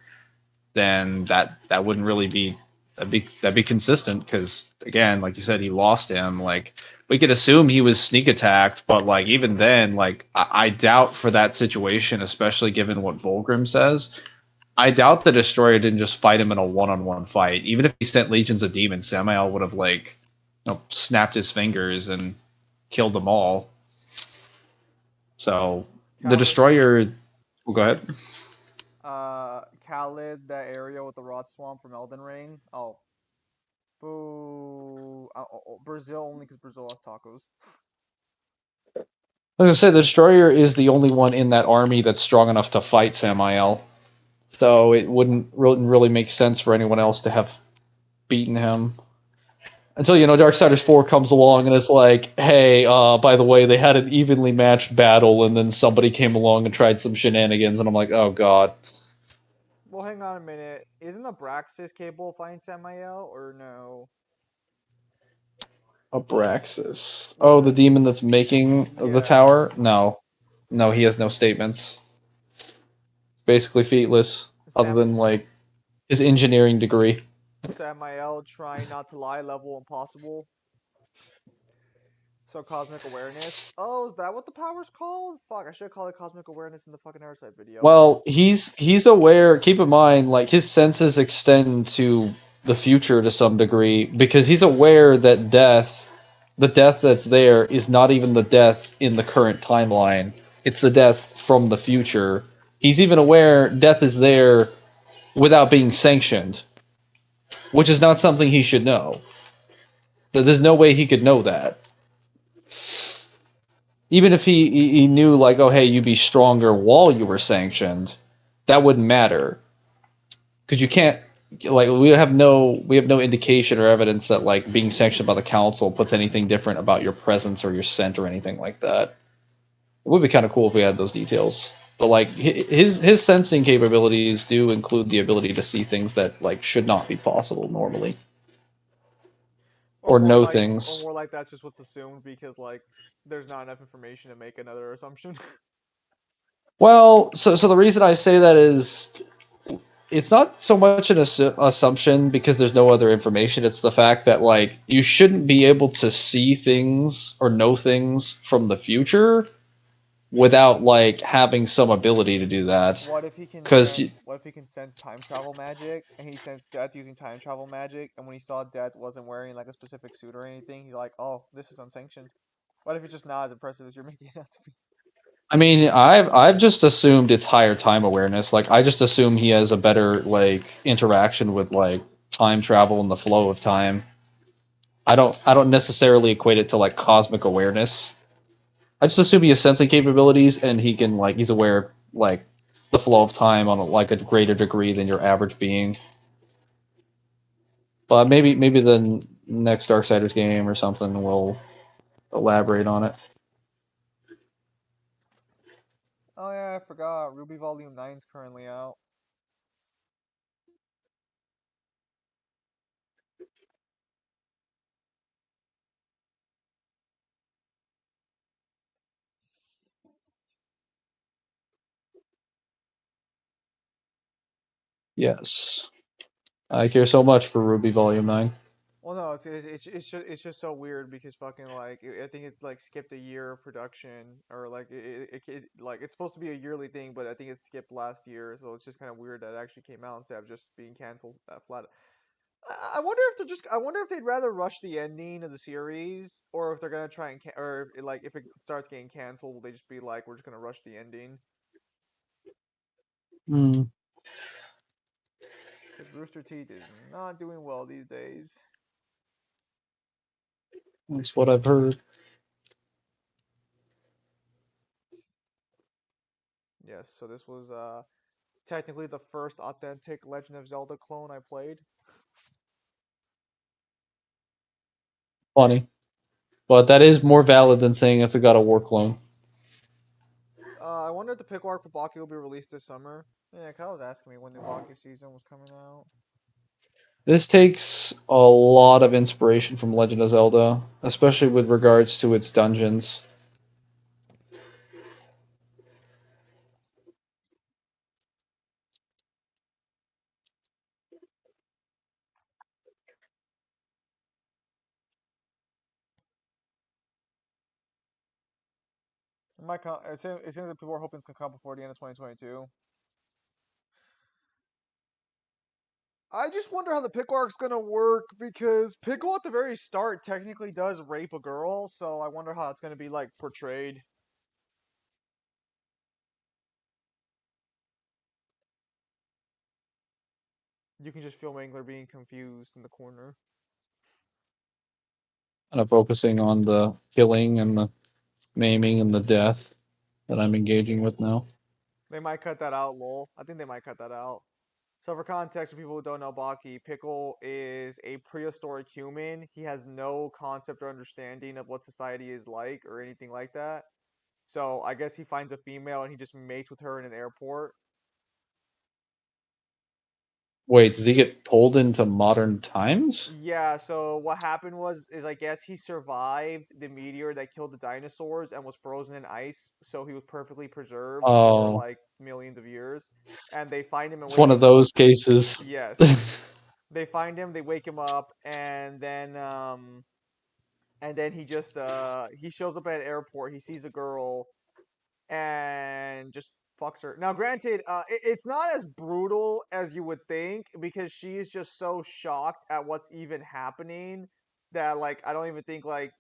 then that wouldn't really be that'd be consistent. Because again, like you said, he lost him. Like we could assume he was sneak attacked, but like even then, like I doubt for that situation, especially given what Volgrim says. I doubt the Destroyer didn't just fight him in a one-on-one fight. Even if he sent legions of demons, Samael would have snapped his fingers and killed them all. So the Destroyer. Well, go ahead. Khalid, that area with the Rot Swamp from Elden Ring. Oh, boo! Brazil only because Brazil has tacos. I was gonna say the Destroyer is the only one in that army that's strong enough to fight Samael. So it wouldn't really make sense for anyone else to have beaten him. Until, Darksiders 4 comes along and it's like, hey, by the way, they had an evenly matched battle and then somebody came along and tried some shenanigans, and I'm like, oh god. Well, hang on a minute. Isn't the Abraxas capable of fighting Samael, or no? Abraxas. Oh, the demon that's making the Yeah. tower? No. No, he has no statements. Basically featless, other Sam than like his engineering degree. Samael trying not to lie level impossible. So cosmic awareness. Oh, is that what the power's called? Fuck, I should have called it cosmic awareness in the fucking Airsight video. Well, he's aware. Keep in mind, like his senses extend to the future to some degree because he's aware that the death that's there, is not even the death in the current timeline. It's the death from the future. He's even aware death is there without being sanctioned, which is not something he should know. There's no way he could know that. Even if he knew, like, oh hey, you'd be stronger while you were sanctioned, that wouldn't matter because you can't, like, we have no indication or evidence that like being sanctioned by the council puts anything different about your presence or your scent or anything like that. It would be kind of cool if we had those details. But like his sensing capabilities do include the ability to see things that like should not be possible normally, or know Or things. more like that's just what's assumed because like there's not enough information to make another assumption. Well, so the reason I say that is it's not so much an assumption because there's no other information. It's the fact that like you shouldn't be able to see things or know things from the future without like having some ability to do that. Because What if he can sense time travel magic and he sensed death using time travel magic and when he saw death wasn't wearing like a specific suit or anything, he's like, "Oh, this is unsanctioned." What if it's just not as impressive as you're making it out to be? I mean, I've just assumed it's higher time awareness. Like I just assume he has a better like interaction with like time travel and the flow of time. I don't necessarily equate it to like cosmic awareness. I just assume he has sensing capabilities and he can like he's aware of, like the flow of time on like a greater degree than your average being. But maybe the next Darksiders game or something will elaborate on it. Oh yeah, I forgot. Ruby Volume 9 is currently out. Yes, I care so much for Ruby Volume 9. Well, no, it's just so weird because fucking like I think it like skipped a year of production or like like it's supposed to be a yearly thing, but I think it skipped last year, so it's just kind of weird that it actually came out instead of just being canceled that flat. I wonder if they're just I wonder if they'd rather rush the ending of the series or if they're gonna try and or if, like if it starts getting canceled, will they just be like we're just gonna rush the ending? Hmm, Because Rooster Teeth is not doing well these days. that's what I've heard. Yes, so this was technically the first authentic Legend of Zelda clone I played. Funny, but that is more valid than saying it's a God of War clone. I wonder if the Pickle Arc for Baki will be released this summer. Yeah, Kyle was asking me when the Baki season was coming out. This takes a lot of inspiration from Legend of Zelda, especially with regards to its dungeons. It might come. It seems that people are hoping it's gonna come before the end of 2022. I just wonder how the Pickle Arc's gonna work because Pickle at the very start technically does rape a girl, so I wonder how it's gonna be like portrayed. You can just feel Mangler being confused in the corner. Kind of focusing on the killing and the maiming and the death that I'm engaging with now. They might cut that out, lol. I think they might cut that out. So for context, for people who don't know Baki, Pickle is a prehistoric human. He has no concept or understanding of what society is like or anything like that. So I guess he finds a female and he just mates with her in an airport. Wait, does he get pulled into modern times? Yeah, so what happened is I guess he survived the meteor that killed the dinosaurs and was frozen in ice, so he was perfectly preserved for Oh, like millions of years. And they find him and it's wake one him. of those cases. Yes, they find him, they wake him up, and then he shows up at an airport. He sees a girl and just fucks her. Now, granted, it's not as brutal as you would think because she's just so shocked at what's even happening that like I don't even think like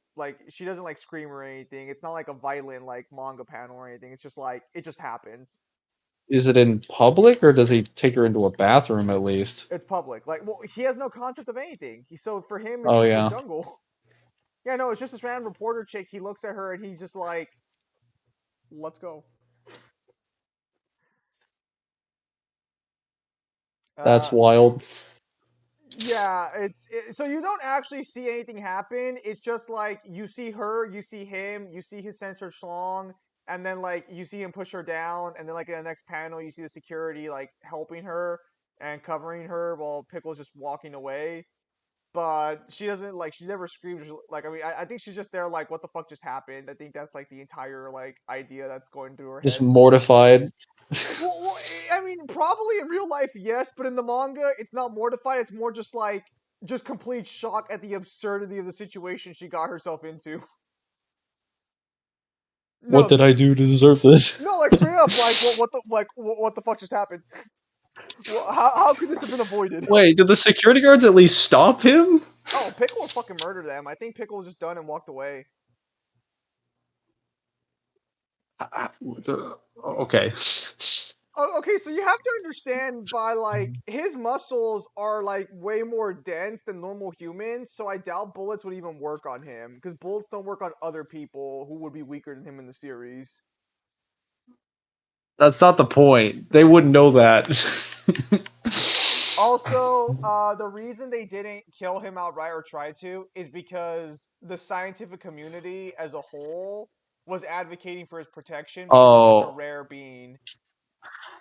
she doesn't like scream or anything. It's not like a violent like manga panel or anything. It's just like it just happens. Is it in public or does he take her into a bathroom at least? It's public. Like, well, he has no concept of anything. So for him, it's Oh just the yeah, jungle. Yeah, no, it's just this random reporter chick. He looks at her and he's just like, "Let's go." that's Uh, wild. Yeah, so you don't actually see anything happen. It's just like you see her, you see him, you see his sensor schlong, and then like you see him push her down, and then like in the next panel you see the security like helping her and covering her while Pickle's just walking away. But she doesn't like she never screams like I mean I think she's just there like what the fuck just happened. I think that's like the entire like idea that's going through her Just head. mortified. I mean, probably in real life, yes, but in the manga, it's not mortified. It's more just like just complete shock at the absurdity of the situation she got herself into. What No, did I do to deserve this? no, like straight up, like what the fuck just happened? Well, how could this have been avoided? Wait, did the security guards at least stop him? Oh, Piccolo fucking murdered them. I think Piccolo was just done and walked away. Okay. Oh, okay, so you have to understand by like his muscles are like way more dense than normal humans, so I doubt bullets would even work on him because bullets don't work on other people who would be weaker than him in the series. That's not the point. They wouldn't know that. Also, the reason they didn't kill him outright or try to is because the scientific community as a whole was advocating for his protection because he's such a Oh, rare being.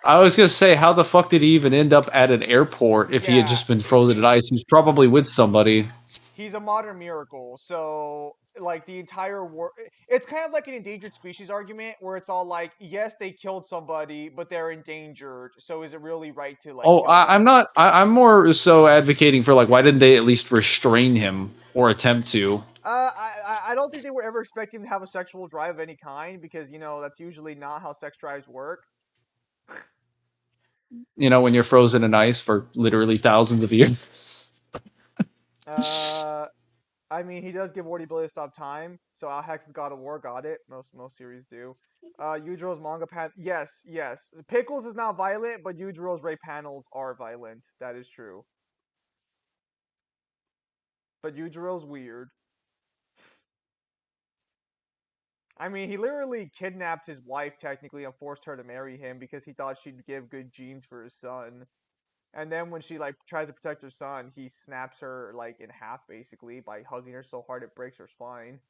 I was gonna say, how the fuck did he even end up at an airport if he had Yeah, just been frozen in ice? He's probably with somebody. he's a modern miracle. So like the entire war, it's kind of like an endangered species argument where it's all like, yes, they killed somebody, but they're endangered. So is it really right to like Oh, kill I'm them? not. I'm more so advocating for like, why didn't they at least restrain him or attempt to? I don't think they were ever expecting to have a sexual drive of any kind because that's usually not how sex drives work. You know, when you're frozen in ice for literally thousands of years. Uh, I mean, he does give Ward the ability to stop time, so Al Hex's God of War got it. Most series do. Yujiro's manga pan. Yes, yes. Pickles is not violent, but Yujiro's Ray panels are violent. That is true. But Yujiro's weird. I mean, he literally kidnapped his wife technically and forced her to marry him because he thought she'd give good genes for his son. And then when she like tries to protect her son, he snaps her like in half basically by hugging her so hard it breaks her spine.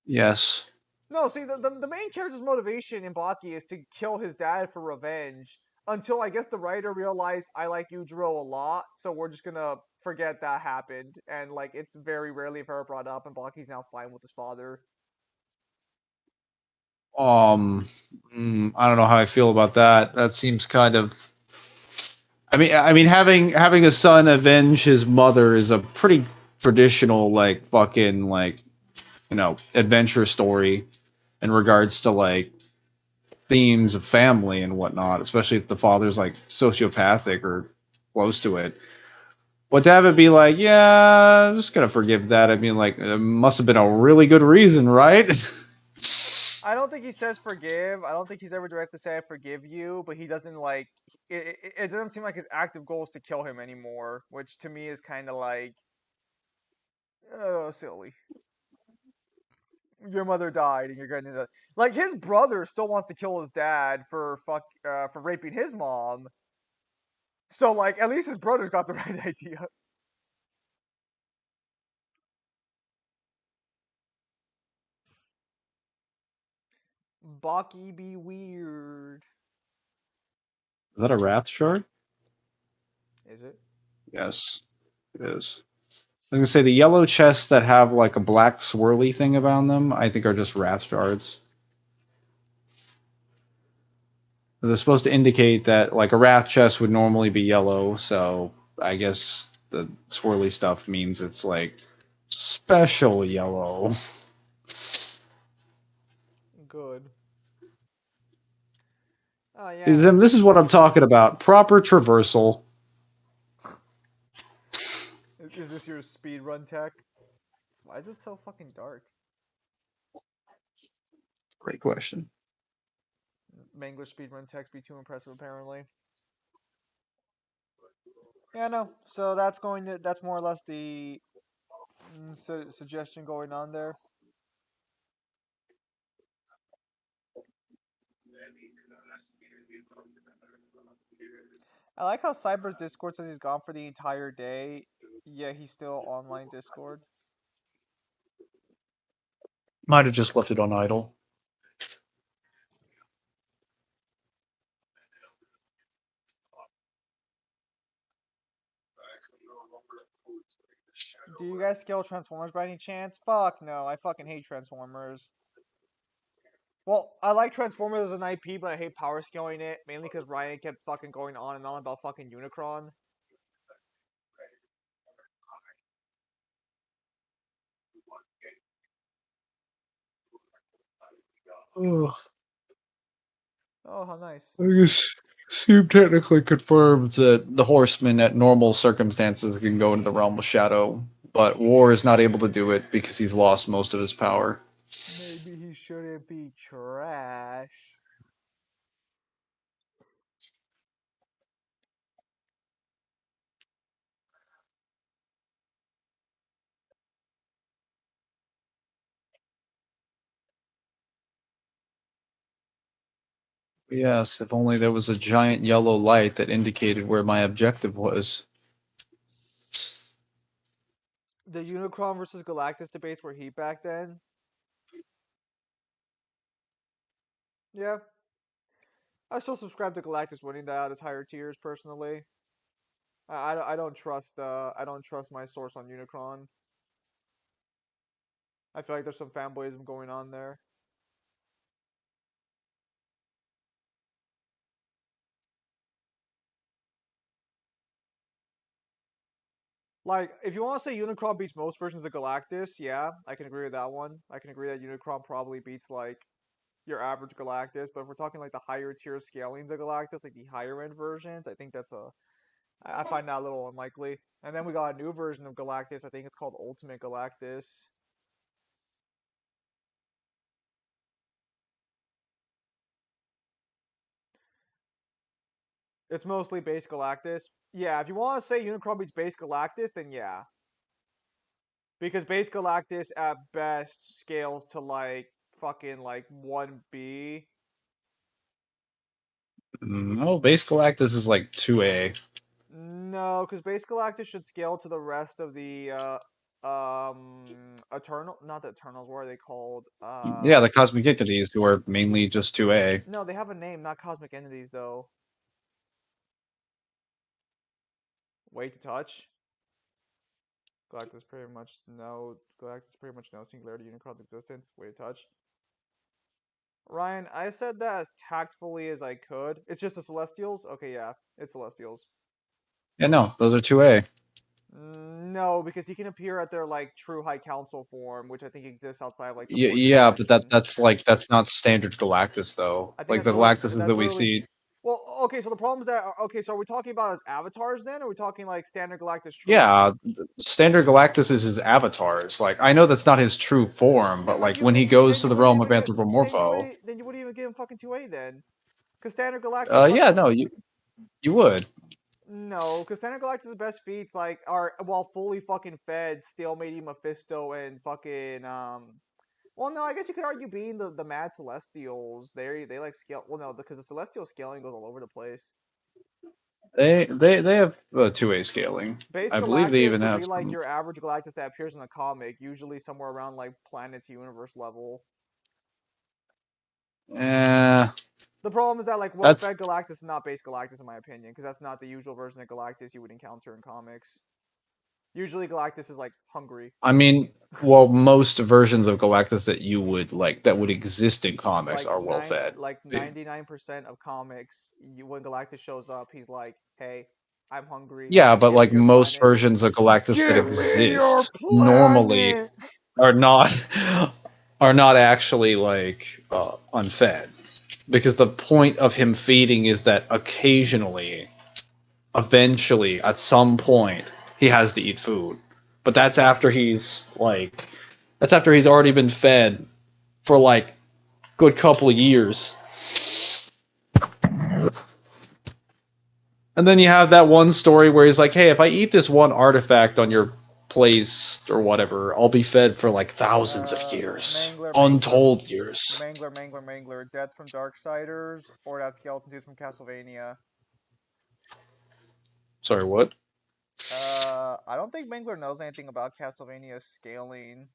Yes. No, see, the main character's motivation in Baki is to kill his dad for revenge. Until I guess the writer realized I like Yujiro a lot, so we're just gonna forget that happened. And like, it's very rarely if ever brought up, and Baki's now fine with his father. Um. I don't know how I feel about that. That seems kind of. I mean, having a son avenge his mother is a pretty traditional, like fucking like adventure story in regards to like themes of family and whatnot, especially if the father's like sociopathic or close to it. But to have it be like, yeah, I'm just gonna forgive that. I mean, like, it must have been a really good reason, right? I don't think he says forgive. I don't think he's ever directly said I forgive you, but he doesn't like. It doesn't seem like his active goal is to kill him anymore, which to me is kind of like, oh, silly. Your mother died, and you're gonna like his brother still wants to kill his dad for raping his mom. So like at least his brother's got the right idea. Baki be weird. Is that a Wrath Shard? Is it? Yes, it is. I was gonna say the yellow chests that have like a black swirly thing around them, I think are just wrath shards. They're supposed to indicate that like a wrath chest would normally be yellow, so I guess the swirly stuff means it's like special yellow. Good. Oh yeah. This is what I'm talking about. Proper traversal. Is this your speed run tech? Why is it so fucking dark? Great question. Mangler speedrun text be too impressive apparently. Yeah, no. So that's more or less the suggestion going on there. I like how Cyber's Discord says he's gone for the entire day. Yeah, he's still online Discord. Might have just left it on idle. Do you guys scale Transformers by any chance? Fuck no, I fucking hate Transformers. Well, I like Transformers as an IP, but I hate power scaling it, mainly because Ryan kept fucking going on and on about fucking Unicron. Ugh. Oh, how nice. I guess Steam technically confirms that the Horseman at normal circumstances can go into the realm of shadow, but War is not able to do it because he's lost most of his power. Maybe he shouldn't be trash. Yes, if only there was a giant yellow light that indicated where my objective was. The Unicron versus Galactus debates were heat back then. Yeah. I still subscribe to Galactus winning that out as higher tiers personally. I don't trust I don't trust my source on Unicron. I feel like there's some fanboyism going on there. Like, if you want to say Unicron beats most versions of Galactus, yeah, I can agree with that one. I can agree that Unicron probably beats like your average Galactus, but if we're talking like the higher tier scalings of Galactus, like the higher end versions, I think that's a I find that a little unlikely. And then we got a new version of Galactus. I think it's called Ultimate Galactus. It's mostly base Galactus. Yeah, if you want to say Unicron beats base Galactus, then yeah. Because base Galactus at best scales to like fucking like 1B. No, base Galactus is like 2A. No, because base Galactus should scale to the rest of the Eternal, not the Eternals, what are they called? Yeah, the Cosmic Entities, who are mainly just 2A. No, they have a name, not cosmic entities though. Way to touch. Galactus pretty much knows Singularity Unicron's existence. Way to touch. Ryan, I said that as tactfully as I could. It's just the Celestials? Okay, yeah, it's Celestials. Yeah, no, those are 2A. No, because he can appear at their like true High Council form, which I think exists outside of like the Yeah, but dimension. that's not standard Galactus though. I think Like that's the literally Galactuses that we see. Well, okay, so the problem is that okay, so are we talking about as avatars then, or are we talking like standard Galactus true? Yeah, standard Galactus is his avatars. Like I know that's not his true form, but like when he goes to the realm of Anthropomorpho. Then you wouldn't even give him fucking 2A then. Because standard Galactus Yeah, no, you would. No, because Standard Galactus' best feats like are while fully fucking fed, still made Mephisto and fucking Well, no, I guess you could argue being the Mad Celestials. They like scale. Well, no, because the Celestial scaling goes all over the place. They have 2A scaling. Base I believe they Galactus even would have be like some. your average Galactus that appears in the comic, usually somewhere around like planet to universe level. Eh, The problem is that like That's well-fed Galactus is not base Galactus in my opinion, because that's not the usual version of Galactus you would encounter in comics. Usually Galactus is like hungry. I mean, well, most versions of Galactus that you would like that would exist in comics Like are well fed. 99% of comics, when Galactus shows up, he's like, "Hey, I'm hungry. Yeah, but Give me like your most planet. versions of Galactus that Give me your exist normally planet." are not are not actually like unfed, because the point of him feeding is that occasionally, eventually, at some point, he has to eat food, but that's after he's already been fed for like good couple of years. And then you have that one story where he's like, "Hey, if I eat this one artifact on your place or whatever, I'll be fed for like thousands of years, untold years." Mangler. Death from Darksiders or that skeleton tooth from Castlevania. Sorry, what? I don't think Mangler knows anything about Castlevania scaling.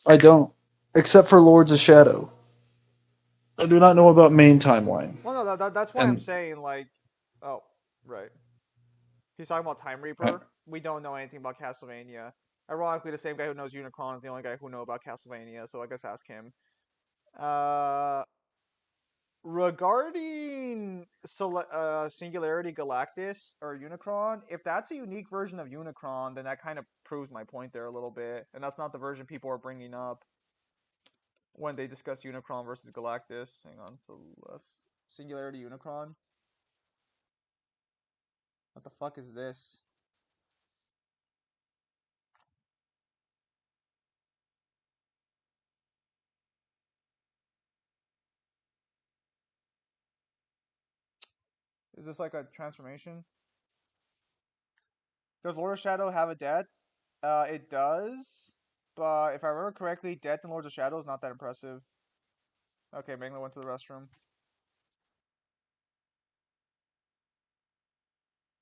I don't, except for Lords of Shadow. I do not know about main timeline. Well, no, that's why I'm And saying like, oh, right. He's talking about Time Reaper. We don't know anything about Castlevania. Ironically, the same guy who knows Unicron is the only guy who knows about Castlevania, so I guess ask him. Regarding Singularity Galactus or Unicron, if that's a unique version of Unicron, then that kind of proves my point there a little bit, and that's not the version people are bringing up when they discuss Unicron versus Galactus. Hang on, so Singularity Unicron. What the fuck is this? Is this like a transformation? Does Lord of Shadow have a death? It does, but if I remember correctly, death in Lords of Shadow is not that impressive. Okay, Mangler went to the restroom.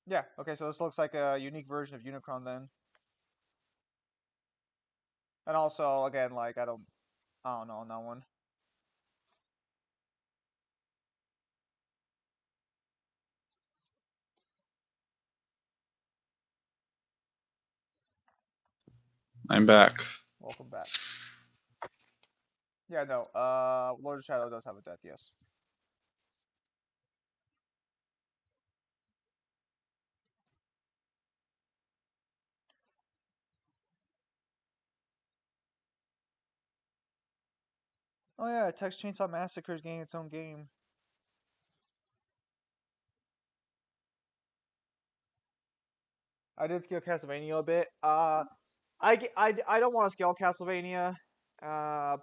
Yeah, okay, so this looks like a unique version of Unicron then. And also, again, like, I don't know on that one. I'm back. Welcome back. Yeah, no, Lord of Shadow does have a death, yes. Oh yeah, Texas Chainsaw Massacre is getting its own game. I did scale Castlevania a bit. I don't want to scale Castlevania,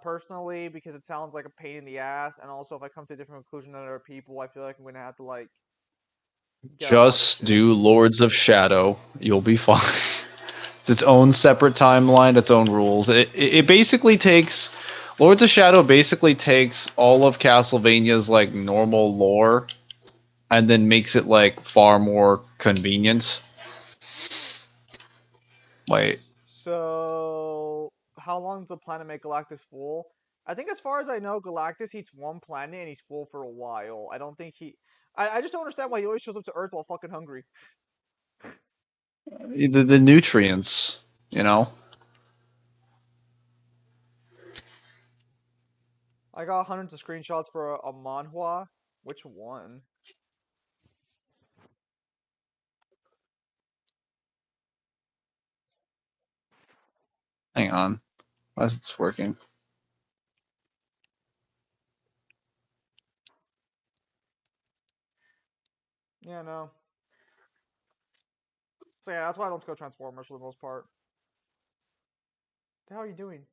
personally, because it sounds like a pain in the ass, and also if I come to a different conclusion than other people, I feel like I'm gonna have to like get a lot of Just shit. do Lords of Shadow. You'll be fine. It's its own separate timeline, its own rules. It basically takes Lords of Shadow basically takes all of Castlevania's like normal lore and then makes it like far more convenient. Like, So, how long does the planet make Galactus full? I think, as far as I know, Galactus eats one planet and he's full for a while. I don't think he. I just don't understand why he always shows up to Earth while fucking hungry. the nutrients, you know. I got hundreds of screenshots for a manhwa. Which one? Hang on, why is it working? Yeah, no. So yeah, that's why I don't scale Transformers for the most part. What the hell are you doing?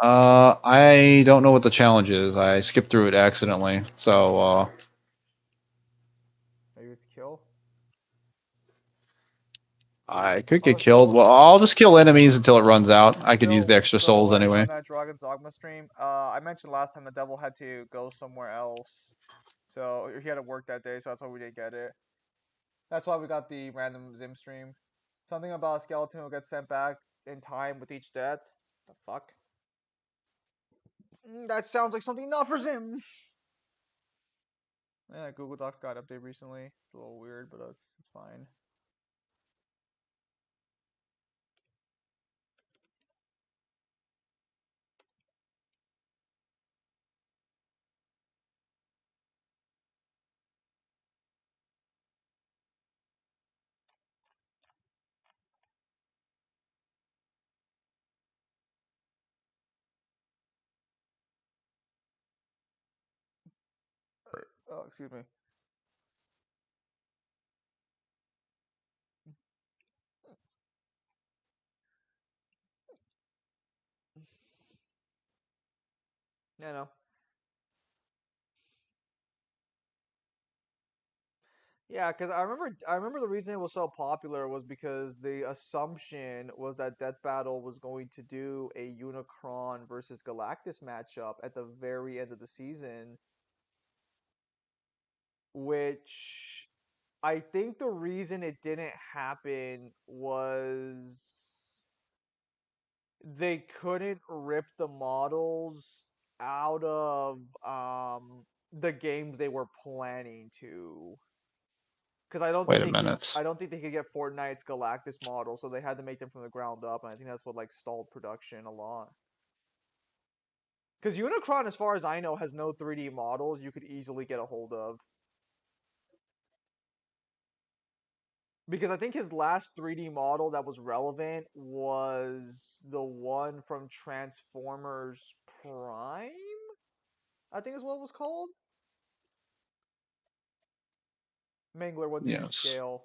I don't know what the challenge is. I skipped through it accidentally, so Maybe it's kill. I could Oh, get killed. Well, I'll just kill enemies until it runs out. I could use the extra so souls what anyway. on that Dragon's Dogma stream? I mentioned last time the devil had to go somewhere else, so he had to work that day, so that's why we didn't get it. That's why we got the random Zim stream. Something about a skeleton will get sent back in time with each death. The fuck? That sounds like something not for Zim. Yeah, Google Docs got updated recently. It's a little weird, but it's fine. Oh, excuse me. Yeah, no. Yeah, because I remember the reason it was so popular was because the assumption was that Death Battle was going to do a Unicron versus Galactus matchup at the very end of the season, which I think the reason it didn't happen was they couldn't rip the models out of the games they were planning to. Because Wait a minute. I don't think they could get Fortnite's Galactus model, so they had to make them from the ground up, and I think that's what like stalled production a lot. Because Unicron, as far as I know, has no 3D models you could easily get a hold of. Because I think his last 3D model that was relevant was the one from Transformers Prime, I think is what it was called. Mangler, what do you Yes. scale?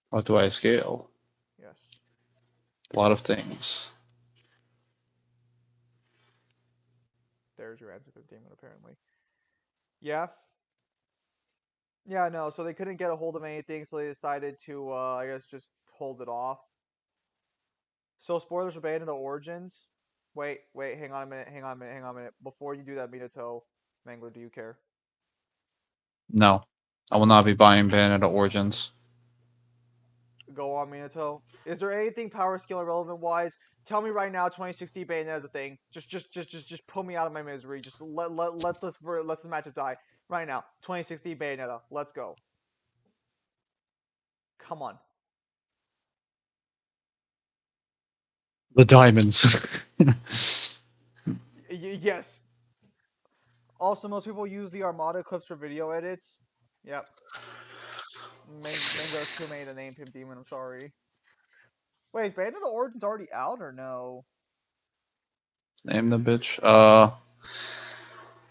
What do I scale? Yes. A lot of things. There's your answer to the demon, apparently. Yeah. Yeah, no, so they couldn't get a hold of anything, so they decided to, I guess, just hold it off. So, spoilers for Bayonetta Origins. Wait, hang on a minute, hang on a minute, hang on a minute. Before you do that, Minato, Mangler, do you care? No. I will not be buying Bayonetta Origins. Go on, Minato. Is there anything power skill and relevant wise? Tell me right now, 2060 Bayonetta is a thing. Just pull me out of my misery. Just let this matchup die right now. 2060 Bayonetta. Let's go. Come on. The diamonds. Yes. Also, most people use the Armada clips for video edits. Yep. Mango's too many to name Pimp Demon. I'm sorry. Wait, is Bayonetta Origins already out or no? Name the bitch.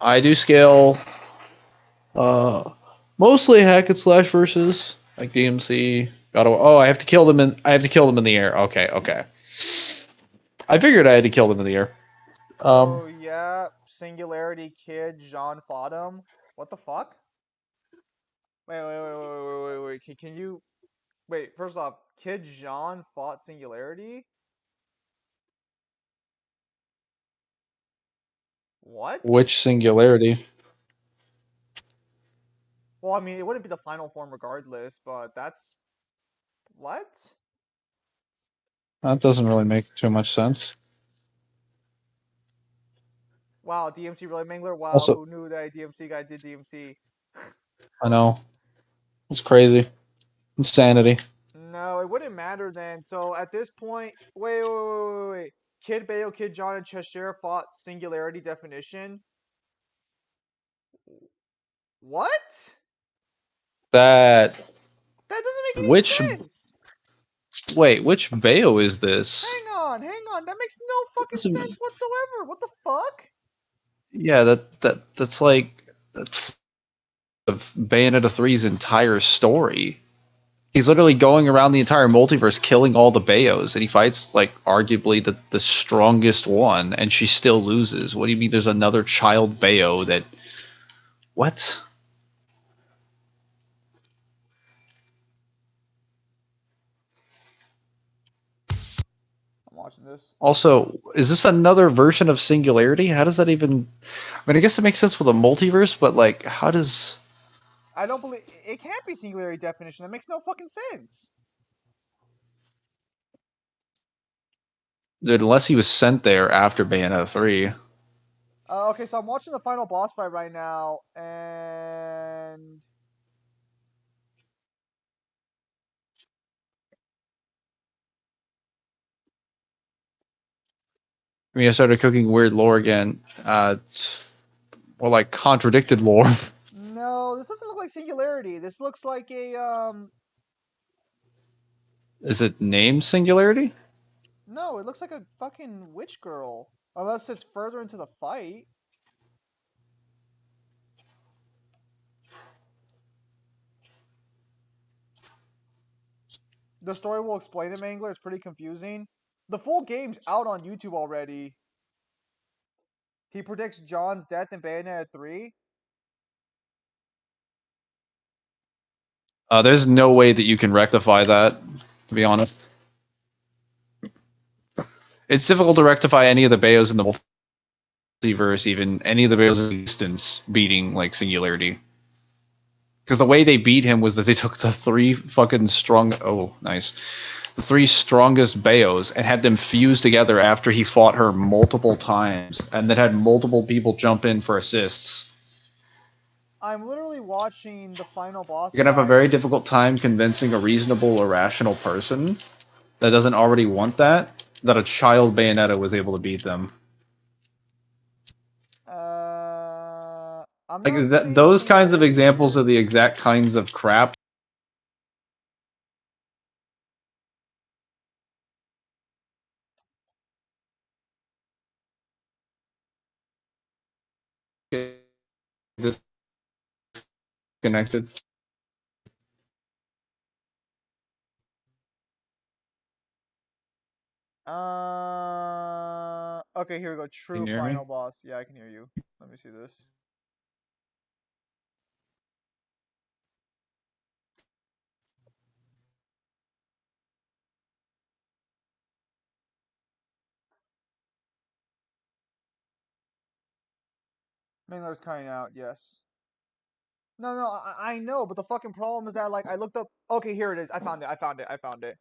I do scale uh mostly hack and slash versus like DMC. Oh, I have to kill them in the air. Okay, okay. I figured I had to kill them in the air. Um Oh yeah, Singularity Kid Jean Fodem. What the fuck? Wait. Can you wait? First off, Kid Jean fought Singularity. What? which singularity? Well, I mean, it wouldn't be the final form regardless, but that's what? That doesn't really make too much sense. Wow, DMC really Mangler. Wow, Also, who knew that DMC guy did DMC? I know it's crazy. Insanity. No, it wouldn't matter then. So at this point, wait. Kid Bayo, Kid John, and Cheshire fought Singularity definition. What? That That doesn't make any which sense. wait, which Bayo is this? Hang on. That makes no fucking Doesn't- sense whatsoever. What the fuck? Yeah, that's like that's of Bayonetta 3's entire story. He's literally going around the entire multiverse killing all the Bayos, and he fights like arguably the strongest one, and she still loses. What do you mean there's another child Bayo that what? I'm watching this. Also, is this another version of Singularity? How does that even I mean I guess it makes sense with a multiverse, but like how does I don't believe it can't be Singularity definition. That makes no fucking sense. unless he was sent there after Bayonetta 3. Okay, so I'm watching the final boss fight right now, and I mean, I started cooking weird lore again. It's more like contradicted lore. no, this doesn't look like Singularity. This looks like a Is it named Singularity? no, it looks like a fucking witch girl. Unless it's further into the fight. The story will explain it, Mangler. It's pretty confusing. The full game's out on YouTube already. He predicts John's death in Bayonetta 3. There's no way that you can rectify that, to be honest. It's difficult to rectify any of the Bayos in the multiverse, even any of the Bayos in existence beating like Singularity. Because the way they beat him was that they took the three fucking strong. Oh, nice. The three strongest Bayos and had them fuse together after he fought her multiple times, and then had multiple people jump in for assists. I'm literally watching the final boss You're gonna have a fight. very difficult time convincing a reasonable or rational person that doesn't already want that a child Bayonetta was able to beat them. I'm Like not those seeing kinds of evidence of examples it. are the exact kinds of crap disconnected. Okay, here we go. Can True you hear me? final boss. Yeah, I can hear you. Let me see this. Mangler's cutting out. Yes. No, no, I know, but the fucking problem is that like I looked up. Okay, here it is. I found it. I found it. I found it.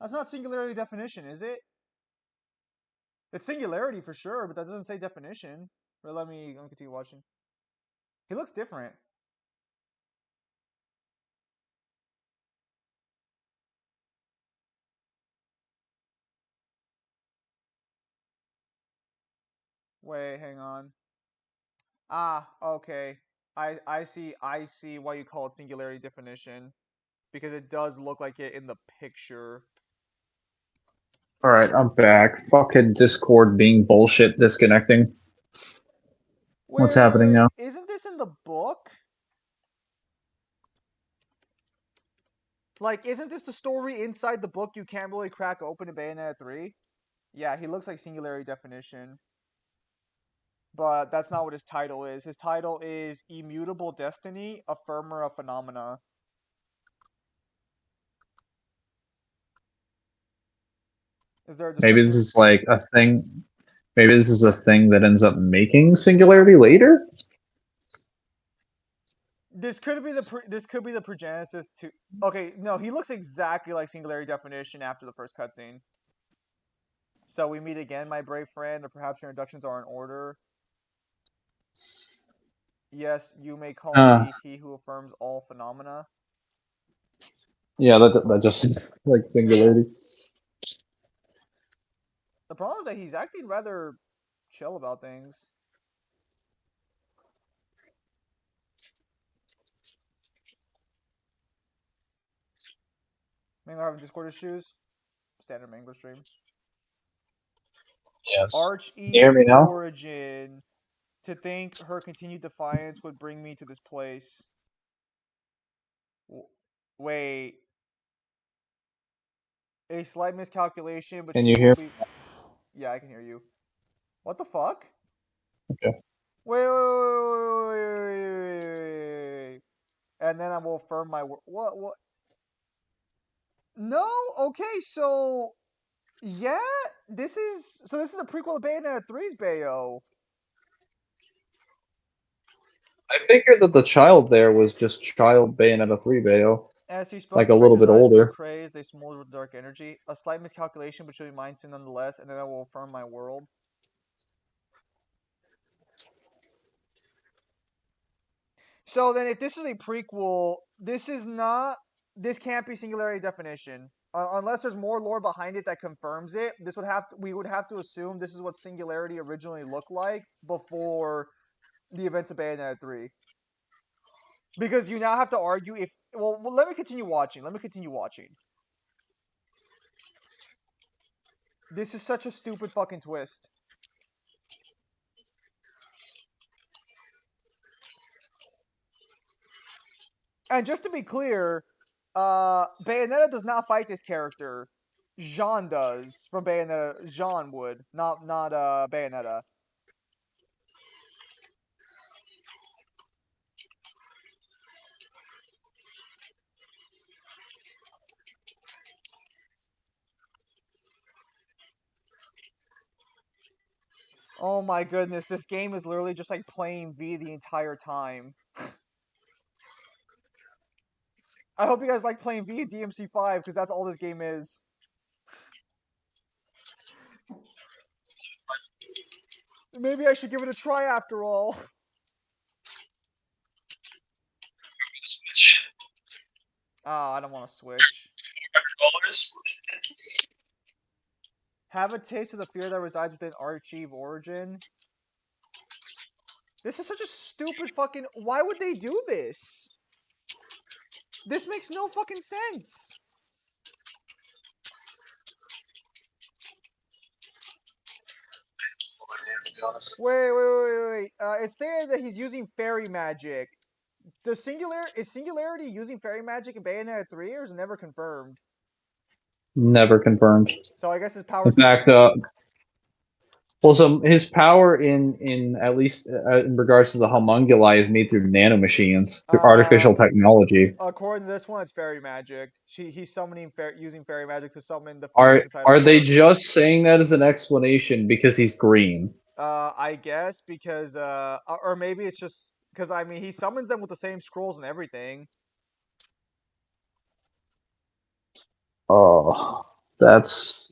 That's not singularity definition, is it? It's singularity for sure, but that doesn't say definition. But let me continue watching. He looks different. Wait, hang on. Ah, okay. I see why you call it singularity definition because it does look like it in the picture. All right, I'm back. Fucking Discord being bullshit, disconnecting. What's happening Wait. now? Isn't this in the book? Like, isn't this the story inside the book you can't really crack open in Bayonetta 3? Yeah, he looks like singularity definition. But that's not what his title is. His title is Immutable Destiny, Ephemera Phenomena. Is there a Maybe this description? is like a thing. Maybe this is a thing that ends up making Singularity later. This could be the progenesis to. Okay, no, he looks exactly like singularity definition after the first cutscene. So we meet again, my brave friend, or perhaps your introductions are in order. Yes, you may call Uh, me he who affirms all phenomena. yeah, that just like Singularity. The problem is that he's acting rather chill about things. Mangler having Discord issues. Standard Mangler stream. Yes. Arch Can you hear Eve me now? origin. To think her continued defiance would bring me to this place. Wait. A slight miscalculation, but Can she you will hear? be. Yeah, I can hear you. What the fuck? Okay. Wait. And then I will affirm my word. What? No? Okay, so. Yeah? This is. So this is a prequel to Bayonetta 3's Bayo. I figured that the child there was just child Bayonetta 3 Bayo. As he spoke, Like the a little specter's bit eyes grew older. crazed. They smoldered with dark energy. A slight miscalculation, but should be mine soon nonetheless, and then I will affirm my world. So then, if this is a prequel, this is not. This can't be singularity definition, unless there's more lore behind it that confirms it. This would have to, we would have to assume this is what singularity originally looked like before the events of Bayonetta 3. Because you now have to argue if. Well, let me continue watching. This is such a stupid fucking twist. And just to be clear, Bayonetta does not fight this character. Jean does from Bayonetta. Jean would, not Bayonetta. Oh my goodness, this game is literally just like playing V the entire time. I hope you guys like playing V in DMC5 because that's all this game is. Maybe I should give it a try after all. Switch. I don't want to switch. $400. Have a taste of the fear that resides within Archive Origin. This is such a stupid fucking. Why would they do this? This makes no fucking sense. Wait. It's saying that he's using fairy magic. Is Singularity using fairy magic in Bayonetta 3, or is it never confirmed? Never confirmed. So I guess his power. In fact, well, so his power in at least in regards to the homunculi is made through nanomachines, through artificial technology. According to this one, it's fairy magic. He's summoning using fairy magic to summon the Are fairies inside are the they heart. just saying that as an explanation because he's green? I guess because or maybe it's just because I mean he summons them with the same scrolls and everything. Oh, that's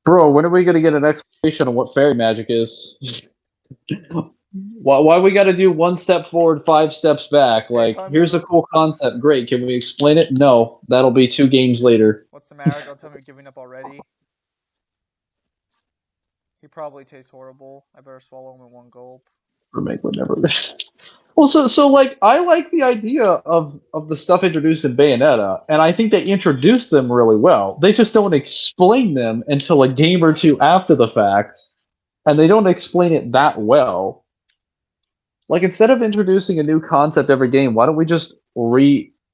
bro. When are we gonna get an explanation on what fairy magic is? Why we got to do one step forward, 5 steps back? Like, here's a cool concept. Great. Can we explain it? No. That'll be 2 games later. What's the matter? Don't tell me you're giving up already. He probably tastes horrible. I better swallow him in one gulp. Well, so like I like the idea of the stuff introduced in Bayonetta, and I think they introduced them really well. They just don't explain them until a game or two after the fact, and they don't explain it that well. Like instead of introducing a new concept every game, why don't we just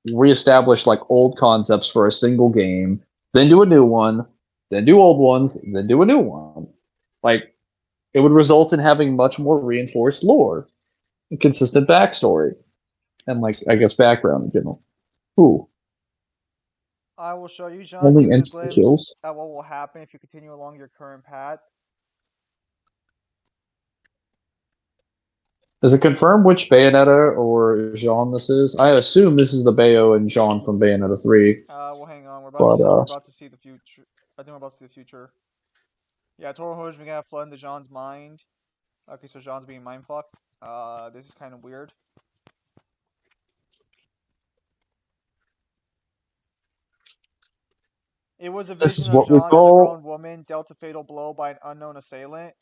reestablish like old concepts for a single game, then do a new one, then do old ones, then do a new one. Like it would result in having much more reinforced lore, and consistent backstory, and like I guess background in general. Ooh. I will show you, John. Only Give me a instant glimpse kills. at what will happen if you continue along your current path. Does it confirm which Bayonetta or Jean this is? I assume this is the Bayo and Jean from Bayonetta 3. Well, hang on. We're about to see the future. I think we're about to see the future. Yeah, Toroho's began to flood into Jean's mind. Okay, so Jean's being mindfucked. This is kind of weird. It was a vision of Jean as a grown woman dealt a fatal blow by an unknown assailant.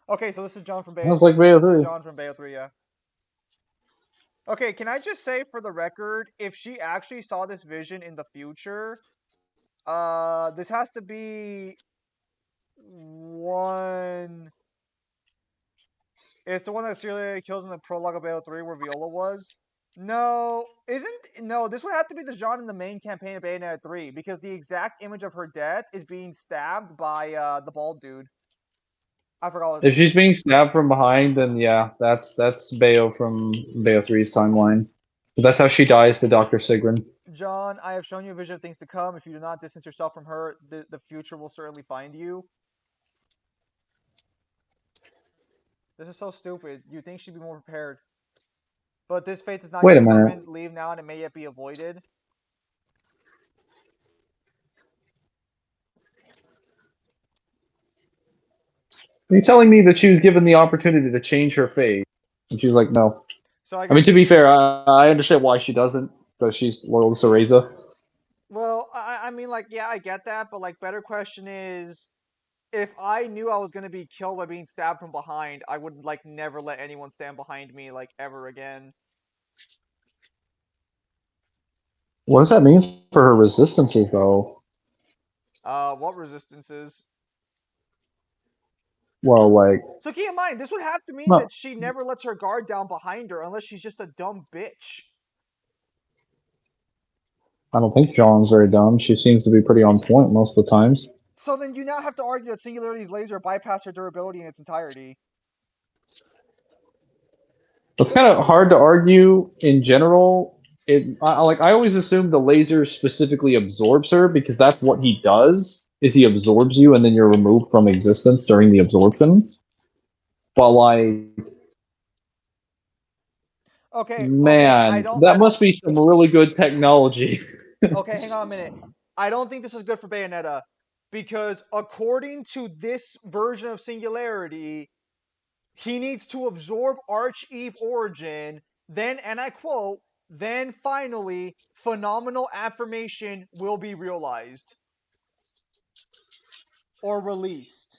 Okay, so this is John from Bayo. Sounds like Bayo 3. John from Bayo 3, yeah. Okay, can I just say for the record, if she actually saw this vision in the future, this has to be one. It's the one that serially kills in the prologue of Bayo 3 where Viola was. No, this would have to be the Jean in the main campaign of Bayonetta 3 because the exact image of her death is being stabbed by the bald dude. I forgot what his If she's being stabbed from behind, then yeah, that's Bayo from Bayo 3's timeline. That's how she dies to Dr. Sigrun. John, I have shown you a vision of things to come. If you do not distance yourself from her, the future will certainly find you. This is so stupid. You think she'd be more prepared. But this fate does not Wait yet a minute. determined. Leave now and it may yet be avoided. Are you telling me that she was given the opportunity to change her fate? And she's like, no. So I I mean, guess. to be fair, I understand why she doesn't, because she's loyal to Cereza. Well, I mean, like, yeah, I get that, but like, better question is, if I knew I was gonna be killed by being stabbed from behind, I would like never let anyone stand behind me like ever again. What does that mean for her resistances, though? What resistances? Well, like, So keep in mind, this would have to mean no, that she never lets her guard down behind her unless she's just a dumb bitch. I don't think Zhong's very dumb. She seems to be pretty on point most of the times. So then you now have to argue that Singularity's laser bypassed her durability in its entirety. It's kind of hard to argue in general. I always assume the laser specifically absorbs her because that's what he does. Is he absorbs you and then you're removed from existence during the absorption. But like, Okay, man, I that don't. must be some really good technology. Okay, hang on a minute. I don't think this is good for Bayonetta because according to this version of Singularity, he needs to absorb Arch-Eve origin, then, and I quote, then finally, phenomenal affirmation will be realized. Or released.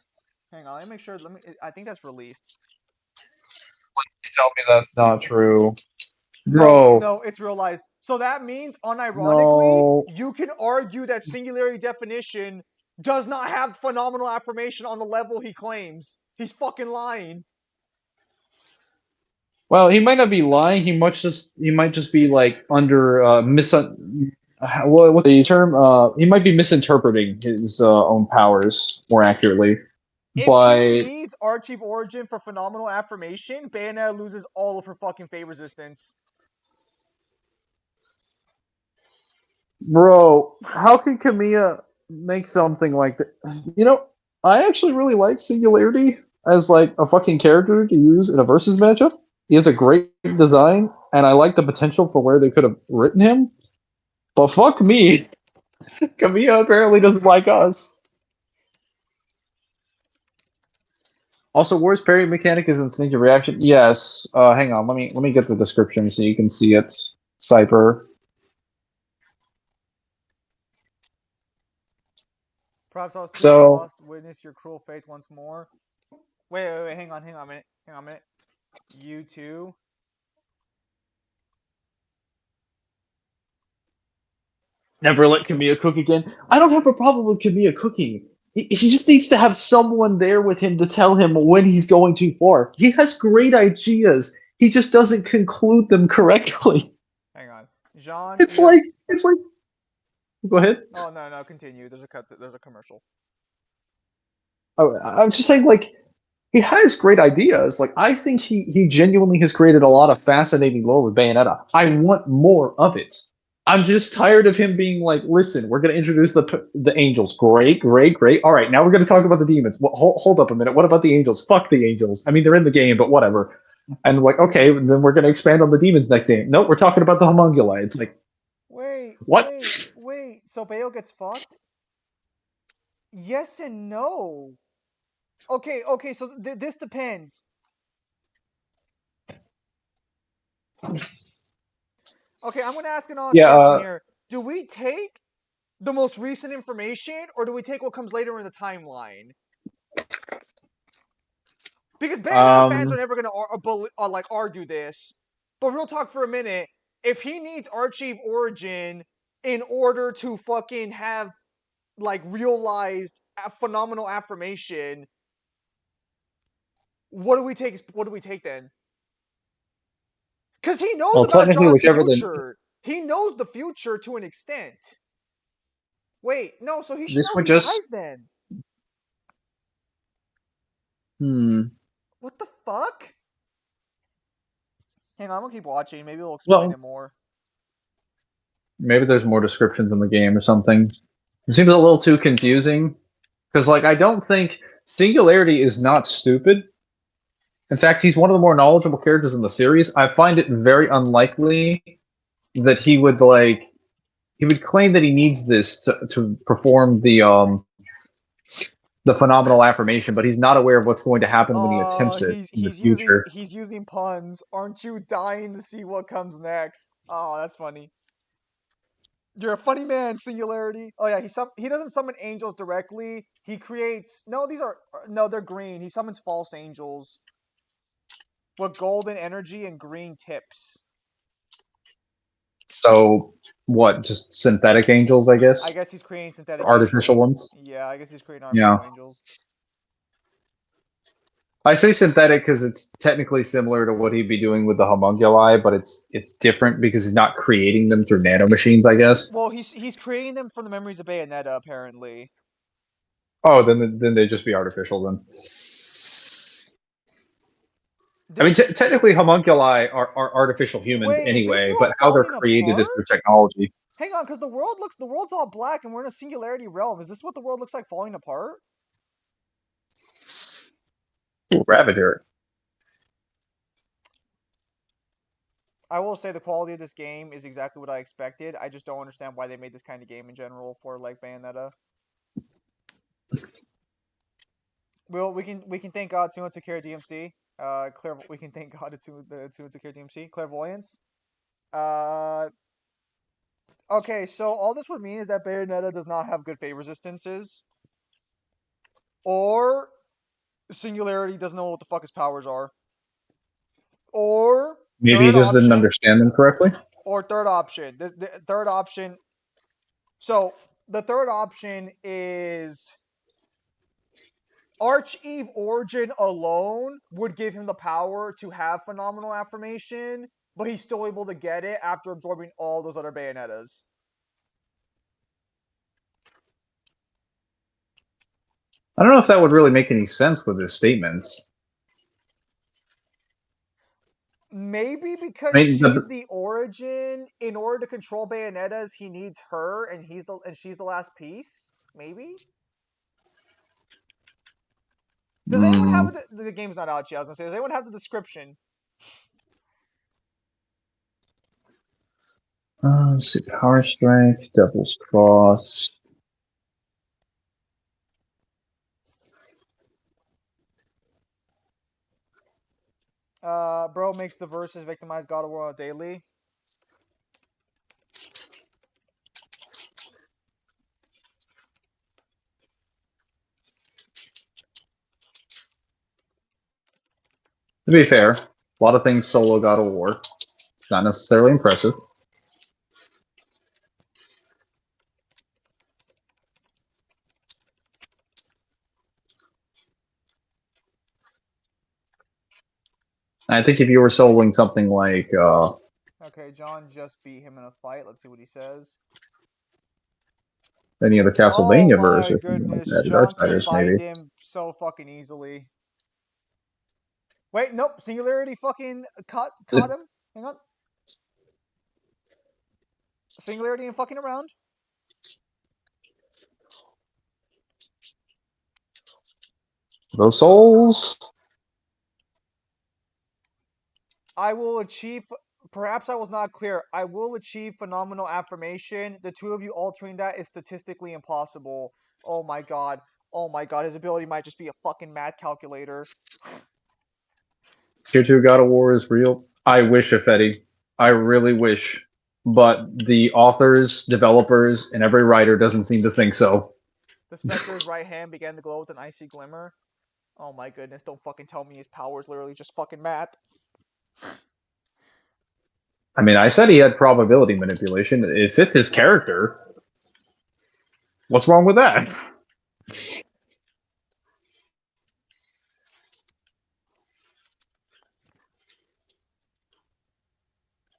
Hang on, let me make sure, I think that's released. Please tell me that's not true. Bro. No, it's realized. So that means, unironically, No. you can argue that Singularity definition does not have phenomenal affirmation on the level he claims. He's fucking lying. Well, he might not be lying. He might just be like under what's the term? He might be misinterpreting his own powers more accurately. If But he needs Archie Origin for phenomenal affirmation, Bayonetta loses all of her fucking fate resistance. bro, how can Kamiya make something like that? You know, I actually really like Singularity as like a fucking character to use in a versus matchup. He has a great design, and I like the potential for where they could have written him. But fuck me, Kamiya apparently doesn't like us. Also, worst parry mechanic is instinctive reaction. Yes. Hang on. Let me get the description so you can see it. Cypher. Perhaps I was too So- lost to witness your cruel fate once more. Wait, hang on a minute. You too? Never let Kamiya cook again. I don't have a problem with Kamiya cooking. He just needs to have someone there with him to tell him when he's going too far. He has great ideas. He just doesn't conclude them correctly. Hang on. Jean. It's like. Go ahead. Oh no, continue. There's a commercial. Oh, I'm just saying, like, he has great ideas. Like, I think he genuinely has created a lot of fascinating lore with Bayonetta. I want more of it. I'm just tired of him being like, listen, we're going to introduce the angels. Great. All right, now we're going to talk about the demons. Well, hold up a minute. What about the angels? Fuck the angels. I mean, they're in the game, but whatever. And like, okay, then we're going to expand on the demons next game. Nope, we're talking about the homunculi. It's like, Wait. what? Wait. So Bayo gets fucked? Yes and no. Okay. So this depends. Okay, I'm gonna ask an honest question here. Do we take the most recent information, or do we take what comes later in the timeline? Because Bayonetta fans are never gonna like argue this. But real talk for a minute, if he needs Archie Origin in order to fucking have like realized phenomenal affirmation, what do we take? What do we take then? Because he knows about John's future. He knows the future to an extent. Wait, no, so he should know he dies then. What the fuck? Hang on, I'm gonna keep watching. Maybe we'll explain it more. Maybe there's more descriptions in the game or something. It seems a little too confusing. Because, like, I don't think Singularity is not stupid. In fact, he's one of the more knowledgeable characters in the series. I find it very unlikely that he would claim that he needs this to perform the phenomenal affirmation, but he's not aware of what's going to happen when he attempts it in the future. He's using puns. Aren't you dying to see what comes next? Oh, that's funny. You're a funny man, Singularity. Oh yeah, he doesn't summon angels directly. He creates they're green. He summons false angels with golden energy and green tips. So what? Just synthetic angels, I guess. I guess he's creating synthetic Artificial angels. ones. Yeah, I guess he's creating artificial angels. I say synthetic because it's technically similar to what he'd be doing with the homunculi, but it's different because he's not creating them through nanomachines, I guess. Well, he's creating them from the memories of Bayonetta, apparently. Oh, then they'd just be artificial then. I mean, technically, homunculi are artificial humans anyway, but how they're created is through technology. Hang on, because the world's all black and we're in a singularity realm. Is this what the world looks like falling apart? Ooh, Ravager. I will say the quality of this game is exactly what I expected. I just don't understand why they made this kind of game in general for like Bayonetta. Well, we can thank God Tsuno took care of DMC. We can thank God Tsuno took care of DMC. Clairvoyance. Okay, so all this would mean is that Bayonetta does not have good fate resistances. Or Singularity doesn't know what the fuck his powers are. Or maybe he just didn't understand them correctly. Or third option. The third option. So the third option is Archeve Origin alone would give him the power to have phenomenal affirmation, but he's still able to get it after absorbing all those other Bayonettas. I don't know if that would really make any sense with his statements. Maybe because she's the origin. In order to control Bayonettas, he needs her, and she's the last piece. Maybe. Does anyone have the game's not out yet? I was gonna say, does anyone have the description? Let's see, Power Strike, Devil's Cross. Bro makes the verses victimize God of War on a daily. To be fair, a lot of things solo God of War. It's not necessarily impressive. I think if you were soloing something like okay, John just beat him in a fight. Let's see what he says. Any of the Castlevania version, goodness, like Darksiders maybe. Him so fucking easily. Wait, nope. Singularity fucking caught him. Hang on. Singularity and fucking around. Those souls. I will achieve. Perhaps I was not clear. I will achieve phenomenal affirmation. The two of you altering that is statistically impossible. Oh my god. Oh my god. His ability might just be a fucking math calculator. Tier 2 God of War is real. I wish, Ifedi. I really wish. But the authors, developers, and every writer doesn't seem to think so. The Spectre's right hand began to glow with an icy glimmer. Oh my goodness. Don't fucking tell me his power is literally just fucking math. I mean, I said he had probability manipulation. It fits his character. What's wrong with that?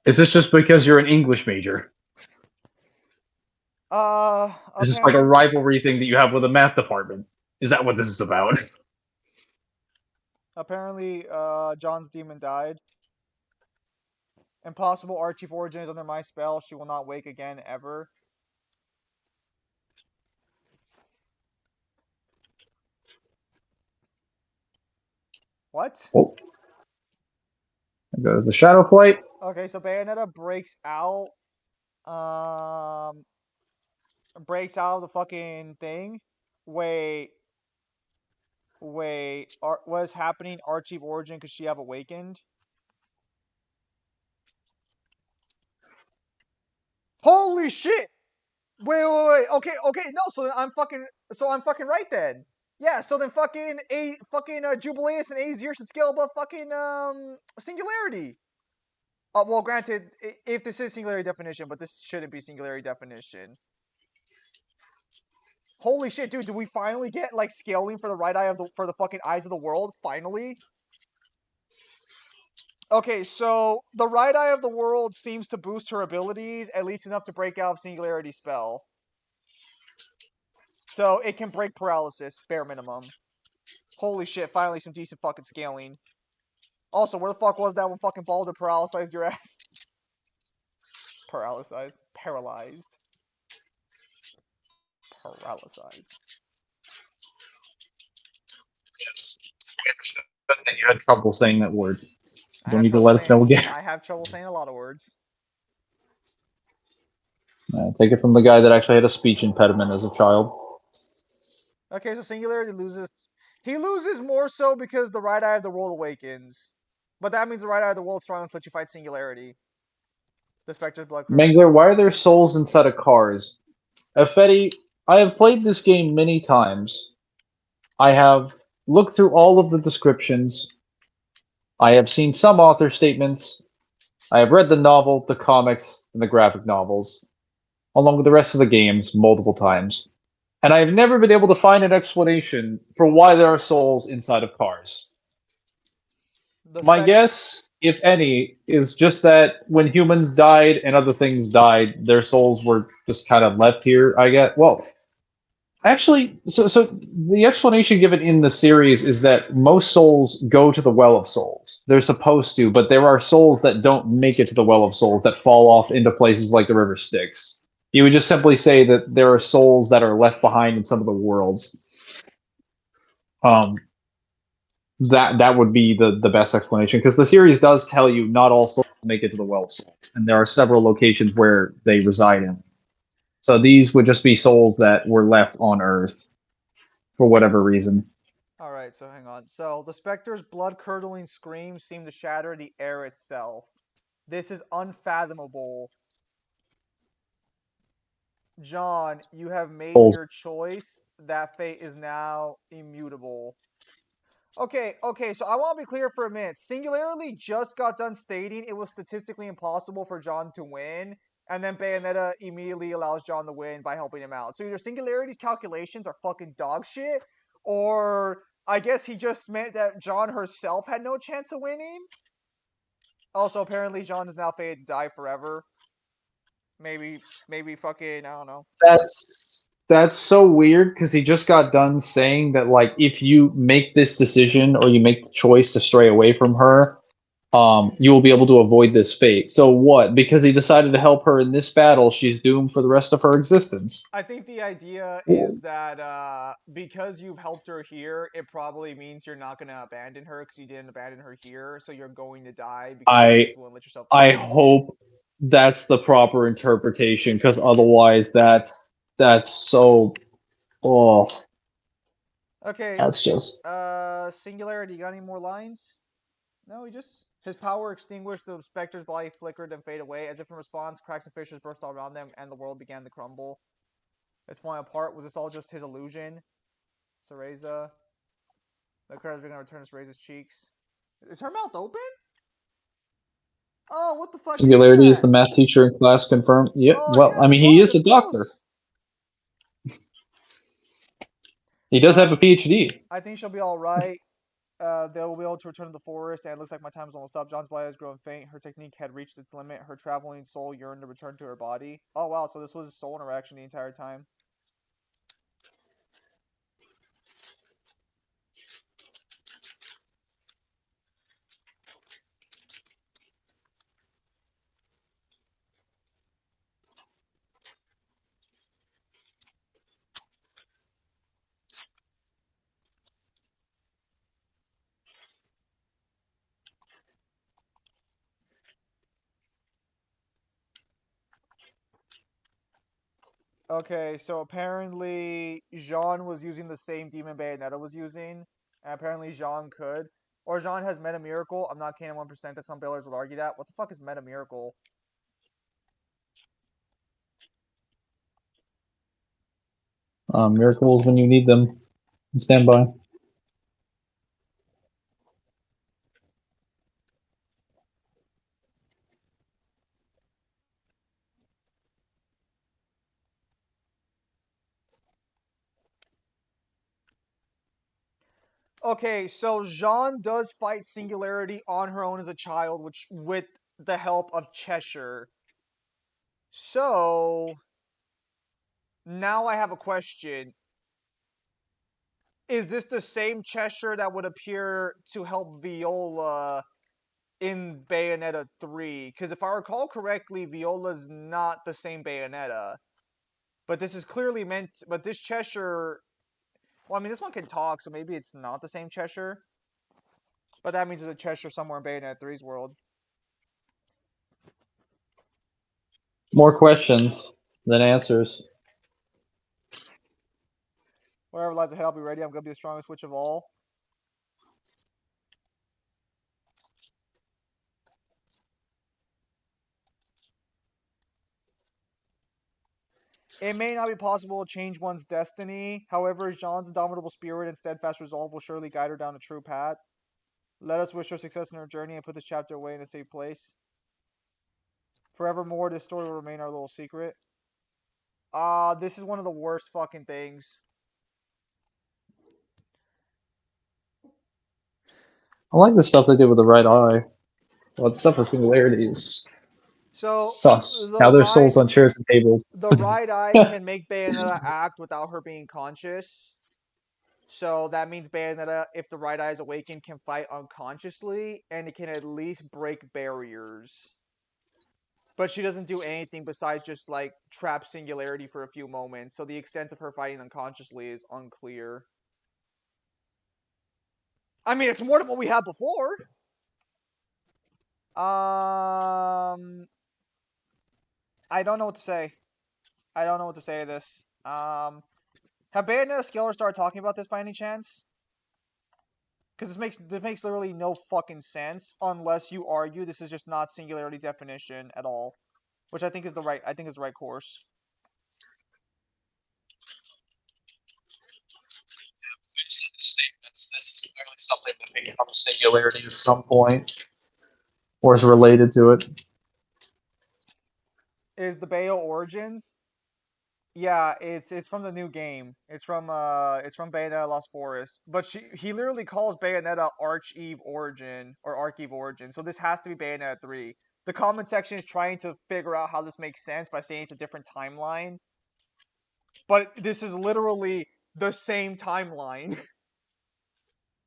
Is this just because you're an English major? Is this like a rivalry thing that you have with the math department? Is that what this is about? Apparently, John's demon died. Impossible Archie Origin is under my spell. She will not wake again, ever. What? Oh. There goes the Shadow Flight. Okay, so Bayonetta um, breaks out of the fucking thing. Wait, what is happening? Archie origin, because she have awakened. Holy shit! Wait. Okay. No, so I'm fucking right then. Yeah, so then Jubileus and Azir should scale above fucking Singularity. Well, granted, if this is Singularity definition, but this shouldn't be Singularity definition. Holy shit, dude! Do we finally get like scaling for the right eye for the fucking eyes of the world? Finally. Okay, so the right eye of the world seems to boost her abilities at least enough to break out of Singularity spell. So it can break paralysis, bare minimum. Holy shit, finally some decent fucking scaling. Also, where the fuck was that when fucking Baldur paralyzed your ass? Paralyzed. Paralyzed. Paralyzed. You had trouble saying that word. I Don't have need to trouble let us saying know again. I have trouble saying a lot of words. Take it from the guy that actually had a speech impediment as a child. Okay, so Singularity loses. He loses more so because the right eye of the world awakens. But that means the right eye of the world is strong enough to let you fight Singularity. The Spectre's Blood Curse. Mangler, why are there souls inside of cars? Fetty, I have played this game many times. I have looked through all of the descriptions. I have seen some author statements. I have read the novel, the comics, and the graphic novels, along with the rest of the games multiple times. And I have never been able to find an explanation for why there are souls inside of cars. My guess, if any, is just that when humans died and other things died, their souls were just kind of left here, I guess. Well, actually, so the explanation given in the series is that most souls go to the Well of Souls. They're supposed to, but there are souls that don't make it to the Well of Souls that fall off into places like the River Styx. You would just simply say that there are souls that are left behind in some of the worlds. Um, that would be the best explanation, because the series does tell you not all souls make it to the Well of Souls, and there are several locations where they reside in. So these would just be souls that were left on Earth for whatever reason. Alright, so hang on. So, the Spectre's blood-curdling screams seem to shatter the air itself. This is unfathomable. John, you have made Souls. your choice. That fate is now immutable. Okay, so I want to be clear for a minute. Singularity just got done stating it was statistically impossible for John to win, and then Bayonetta immediately allows John to win by helping him out. So either Singularity's calculations are fucking dog shit, or I guess he just meant that John herself had no chance of winning. Also, apparently John is now fated to die forever. Maybe fucking, I don't know. That's so weird, because he just got done saying that, like, if you make this decision or you make the choice to stray away from her, you will be able to avoid this fate. So what? Because he decided to help her in this battle, she's doomed for the rest of her existence. I think the idea is that because you've helped her here, it probably means you're not going to abandon her because you didn't abandon her here, so you're going to die because you just won't let yourself die. I hope that's the proper interpretation, because otherwise that's so Okay. that's just Singularity, you got any more lines? No, he just his power extinguished, the Spectre's body flickered and faded away. As if in response, cracks and fissures burst all around them, and the world began to crumble. It's falling apart. Was this all just his illusion? Cereza. The crowd is going to return to Cereza's cheeks. Is her mouth open? Oh, what the fuck Singularity is that? the math teacher in class confirmed. Yeah, Oh, well, yeah, I mean, he is a doctor. He does have a PhD. I think she'll be all right. They will be able to return to the forest, and it looks like my time is almost up. John's body has grown faint. Her technique had reached its limit. Her traveling soul yearned to return to her body. Oh, wow, so this was a soul interaction the entire time. Okay, so apparently Jean was using the same demon Bayonetta was using, and apparently Jean could. Or Jean has Meta Miracle. I'm not kidding 1% that some bailers would argue that. What the fuck is Meta Miracle? Miracles when you need them. Stand by. Okay, so Jean does fight Singularity on her own as a child, which with the help of Cheshire. So now I have a question. Is this the same Cheshire that would appear to help Viola in Bayonetta 3? Because if I recall correctly, Viola's not the same Bayonetta. But this is clearly meant. But this Cheshire. Well, I mean, this one can talk, so maybe it's not the same Cheshire. But that means there's a Cheshire somewhere in Bayonetta 3's world. More questions than answers. Whatever lies ahead, I'll be ready. I'm gonna be the strongest witch of all. It may not be possible to change one's destiny. However, Jean's indomitable spirit and steadfast resolve will surely guide her down a true path. Let us wish her success in her journey and put this chapter away in a safe place. Forevermore, this story will remain our little secret. This is one of the worst fucking things. I like the stuff they did with the right eye. Well, the stuff with singularities. So Sus. Now there's souls on chairs and tables. the right eye can make Bayonetta act without her being conscious. So that means Bayonetta, if the right eye is awakened, can fight unconsciously, and it can at least break barriers. But she doesn't do anything besides just like trap Singularity for a few moments. So the extent of her fighting unconsciously is unclear. I mean, it's more than what we had before. I don't know what to say. I don't know what to say to this. Have Bayonetta and Skeller started talking about this by any chance? Because this makes literally no fucking sense unless you argue this is just not Singularity definition at all, which I think is the right course. Statements. This is clearly something that becomes singularity at some point, or is related to it. Is the Bayo Origins? Yeah, it's from the new game. It's from Bayonetta Lost Forest. But he literally calls Bayonetta Archeve Origin or Archive Origin. So this has to be Bayonetta 3. The comment section is trying to figure out how this makes sense by saying it's a different timeline. But this is literally the same timeline.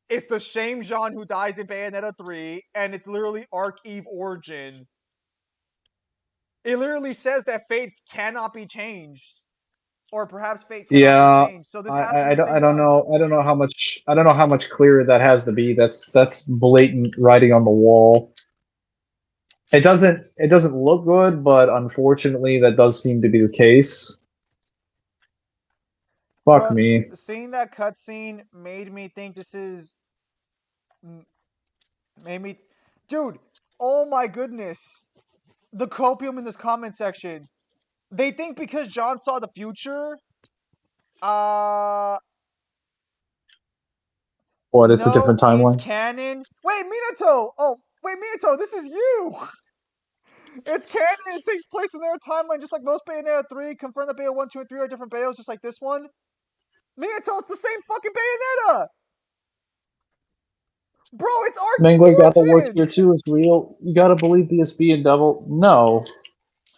It's the same Jean who dies in Bayonetta 3, and it's literally Archive Origin. It literally says that fate cannot be changed. Or perhaps fate cannot be Yeah, changed. So this has to be the I same don't one. know. I don't know how much clearer that has to be. That's blatant writing on the wall. It doesn't look good, but unfortunately, that does seem to be the case. Fuck But me. seeing that cutscene made me think this is made me, dude. Oh my goodness, the copium in this comment section. They think because John saw the future. Uh, What? It's a no, different it's timeline. canon. Wait, Minato. Oh, wait, Minato. This is you. It's canon. It takes place in their timeline, just like most Bayonetta 3. Confirm that Bayo 1, 2, and 3 are different Bayos, just like this one. Minato, it's the same fucking Bayonetta. Bro, it's Archie Mangler got the works Origin! here too is real. You gotta believe BSB and Devil. No,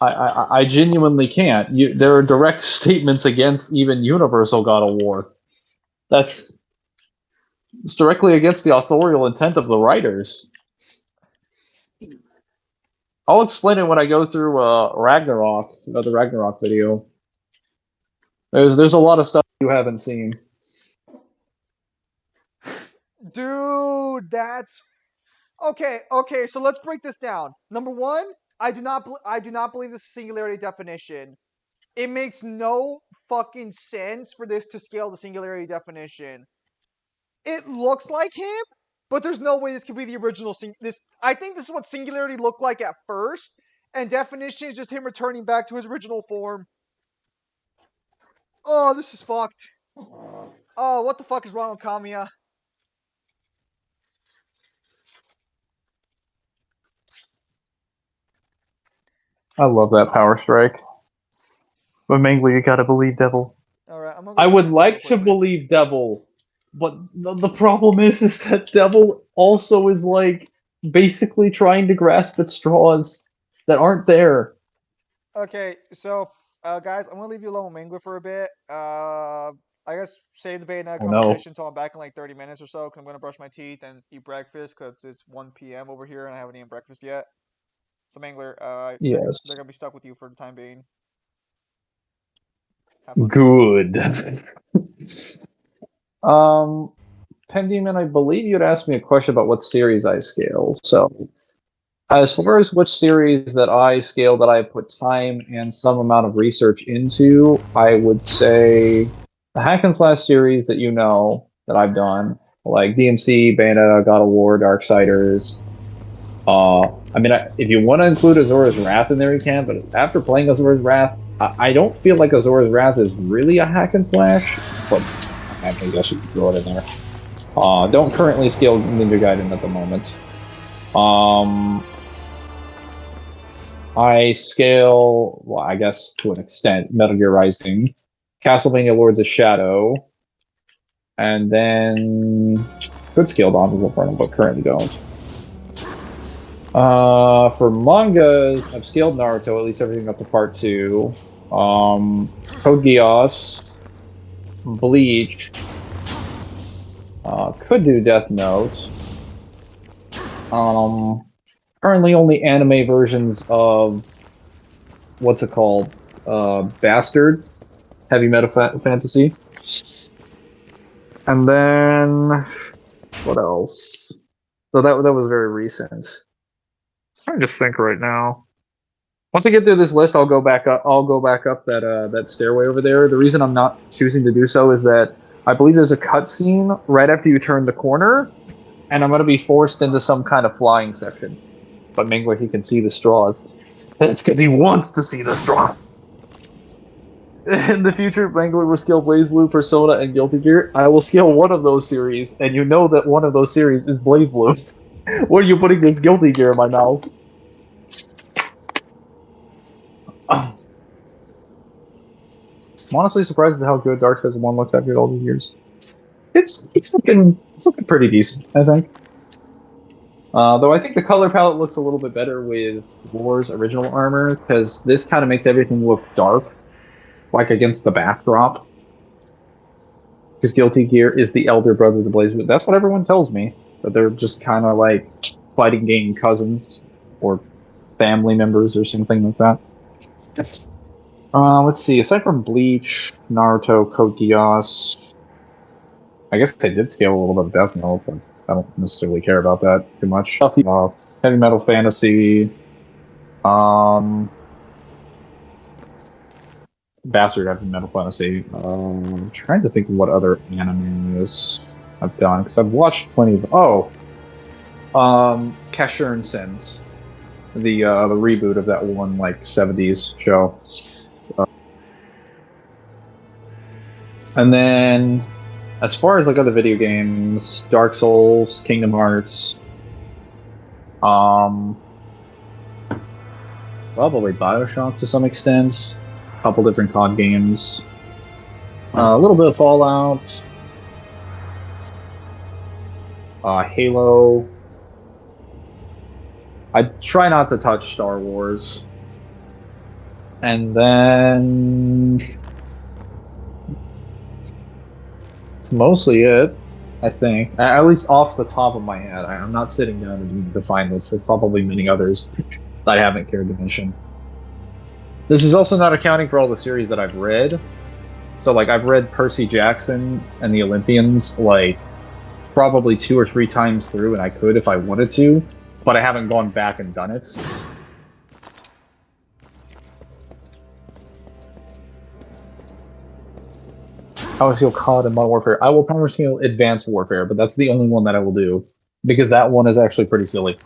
I genuinely can't. There are direct statements against even Universal God of War. It's directly against the authorial intent of the writers. I'll explain it when I go through Ragnarok, the Ragnarok video. There's a lot of stuff you haven't seen. Dude, that's okay. Okay, so let's break this down. Number one, I do not believe this is singularity definition. It makes no fucking sense for this to scale to singularity definition. It looks like him, but there's no way this could be the original. I think this is what singularity looked like at first, and definition is just him returning back to his original form. Oh, this is fucked. Oh, what the fuck is wrong with Kamiya? I love that power strike. But Mangler, you gotta believe Devil. Alright, I'm gonna I go would real like to quickly. believe Devil, but the problem is that Devil also is like basically trying to grasp at straws that aren't there. Okay, so guys, I'm gonna leave you alone with Mangler for a bit. I guess save the Bayonetta Oh, no. conversation until I'm back in like 30 minutes or so, because I'm gonna brush my teeth and eat breakfast, because it's 1 p.m. over here and I haven't eaten breakfast yet. So Mangler, Yes. they're gonna be stuck with you for the time being. Have fun. Good. Pendemon, I believe you'd asked me a question about what series I scale. So, as far as which series that I scale that I put time and some amount of research into, I would say the hack and slash series that you know that I've done, like DMC, Bayonetta, God of War, Darksiders. I mean, if you want to include Azora's Wrath in there, you can. But after playing Azora's Wrath, I don't feel like Azora's Wrath is really a hack and slash. But I think I should throw it in there. Don't currently scale Ninja Gaiden at the moment. I scale, well, I guess to an extent, Metal Gear Rising, Castlevania Lords of Shadow, and then could scale Dawn of Inferno, but currently don't. For mangas, I've scaled Naruto, at least everything up to part 2. Code Geass, Bleach, could do Death Note. Currently only anime versions of what's it called? Bastard, Heavy Metal Fantasy. And then what else? So that was very recent. I'm trying to think right now. Once I get through this list, I'll go back up. I'll go back up that stairway over there. The reason I'm not choosing to do so is that I believe there's a cutscene right after you turn the corner, and I'm going to be forced into some kind of flying section. But Mangler, he can see the straws. It's because he wants to see the straws. In the future, Mangler will scale BlazBlue, Persona, and Guilty Gear. I will scale one of those series, and you know that one of those series is BlazBlue. What are you putting in Guilty Gear in my mouth? I'm honestly surprised at how good Darksiders 1 looks after all these years. It's looking pretty decent, I think. Though I think the color palette looks a little bit better with War's original armor, because this kind of makes everything look dark, like against the backdrop. Because Guilty Gear is the elder brother to BlazBlue. That's what everyone tells me. That they're just kind of like fighting game cousins or family members or something like that. Let's see. Aside from Bleach, Naruto, Code Geass, I guess I did scale a little bit of Death Note, but I don't necessarily care about that too much. Heavy Metal Fantasy, Bastard Heavy Metal Fantasy. I'm trying to think of what other animes I've done, because I've watched plenty of... Casshern Sins. The reboot of that one, like, 70s show. And then, as far as, like, other video games, Dark Souls, Kingdom Hearts, probably Bioshock to some extent, a couple different COD games, a little bit of Fallout, Halo. I try not to touch Star Wars. And then... It's mostly it, I think. At least off the top of my head. I'm not sitting down to find this. There's probably many others that I haven't cared to mention. This is also not accounting for all the series that I've read. So, like, I've read Percy Jackson and the Olympians, like, probably 2 or 3 times through, and I could if I wanted to, but I haven't gone back and done it. power scale COD and Modern Warfare. I will power scale Advanced Warfare, but that's the only one that I will do because that one is actually pretty silly.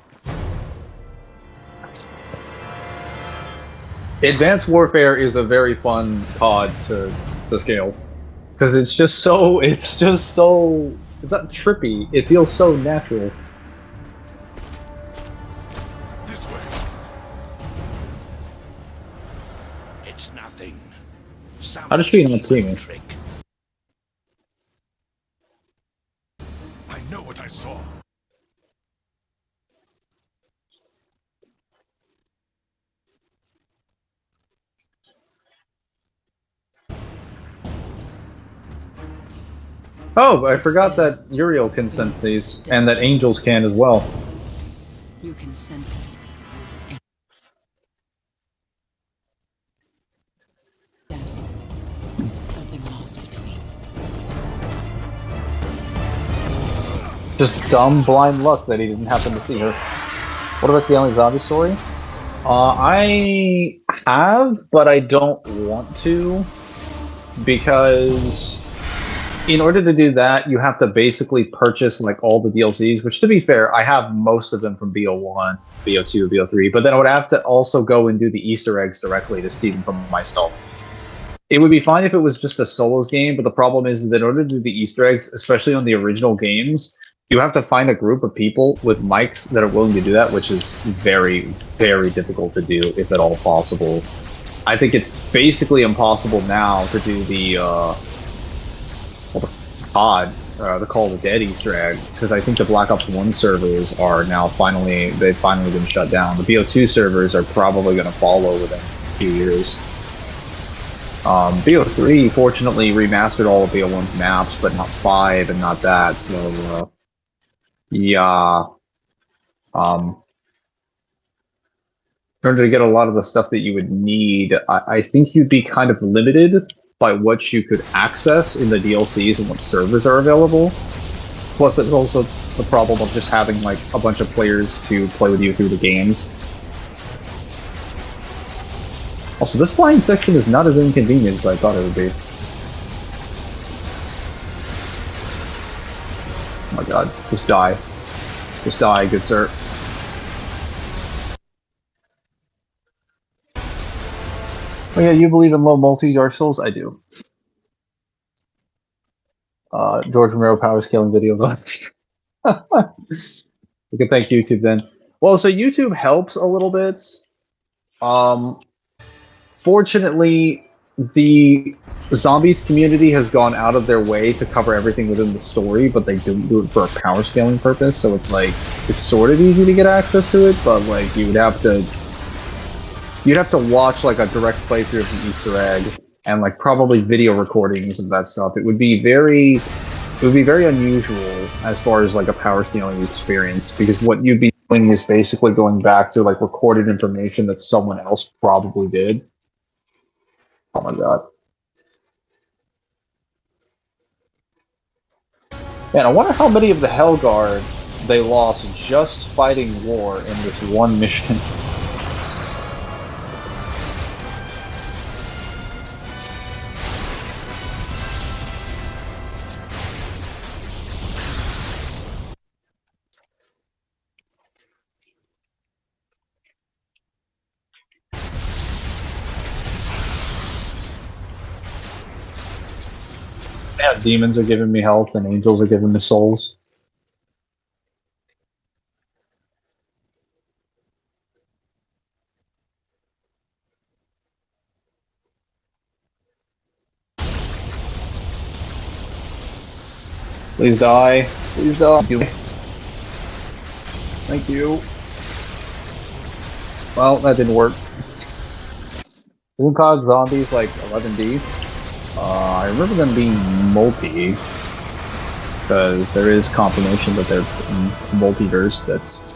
Advanced Warfare is a very fun COD to scale because it's not trippy. It feels so natural. This way. It's nothing. How does she not see me? Trick. I know what I saw. Oh, I forgot that Uriel can sense these, and that angels can as well. You can sense it. Steps. Something lost between. Just dumb, blind luck that he didn't happen to see her. What about the only zombie story? I have, but I don't want to, because in order to do that, you have to basically purchase like all the DLCs, which to be fair, I have most of them from BO1, BO2, BO3, but then I would have to also go and do the Easter eggs directly to see them for myself. It would be fine if it was just a solos game, but the problem is that in order to do the Easter eggs, especially on the original games, you have to find a group of people with mics that are willing to do that, which is very, very difficult to do, if at all possible. I think it's basically impossible now to do the the Call of the Dead Easter egg, because I think the Black Ops 1 servers are now they've finally been shut down. The BO2 servers are probably going to follow within a few years. BO3 fortunately remastered all of BO1's maps, but not 5 and not that, so yeah. In order to get a lot of the stuff that you would need, I think you'd be kind of limited by what you could access in the DLCs and what servers are available. Plus, it's also the problem of just having like a bunch of players to play with you through the games. Also, this flying section is not as inconvenient as I thought it would be. Oh my god, just die. Just die, good sir. Oh yeah, you believe in low multi Dark Souls? I do. George Romero power scaling video though. We can thank YouTube then. Well, so YouTube helps a little bit. Fortunately, the zombies community has gone out of their way to cover everything within the story, but they don't do it for a power scaling purpose, so it's like, it's sort of easy to get access to it, but like, you'd have to watch like a direct playthrough of the Easter egg, and like probably video recordings of that stuff. It would be very unusual as far as like a power scaling experience, because what you'd be doing is basically going back to like recorded information that someone else probably did. Oh my god. Man, I wonder how many of the Hellguard they lost just fighting war in this one mission. Yeah, demons are giving me health and angels are giving me souls. Please die. Please die. Thank you. Well, that didn't work. Isn't COD Zombies like 11D? I remember them being multi, because there is confirmation that they're multiverse that's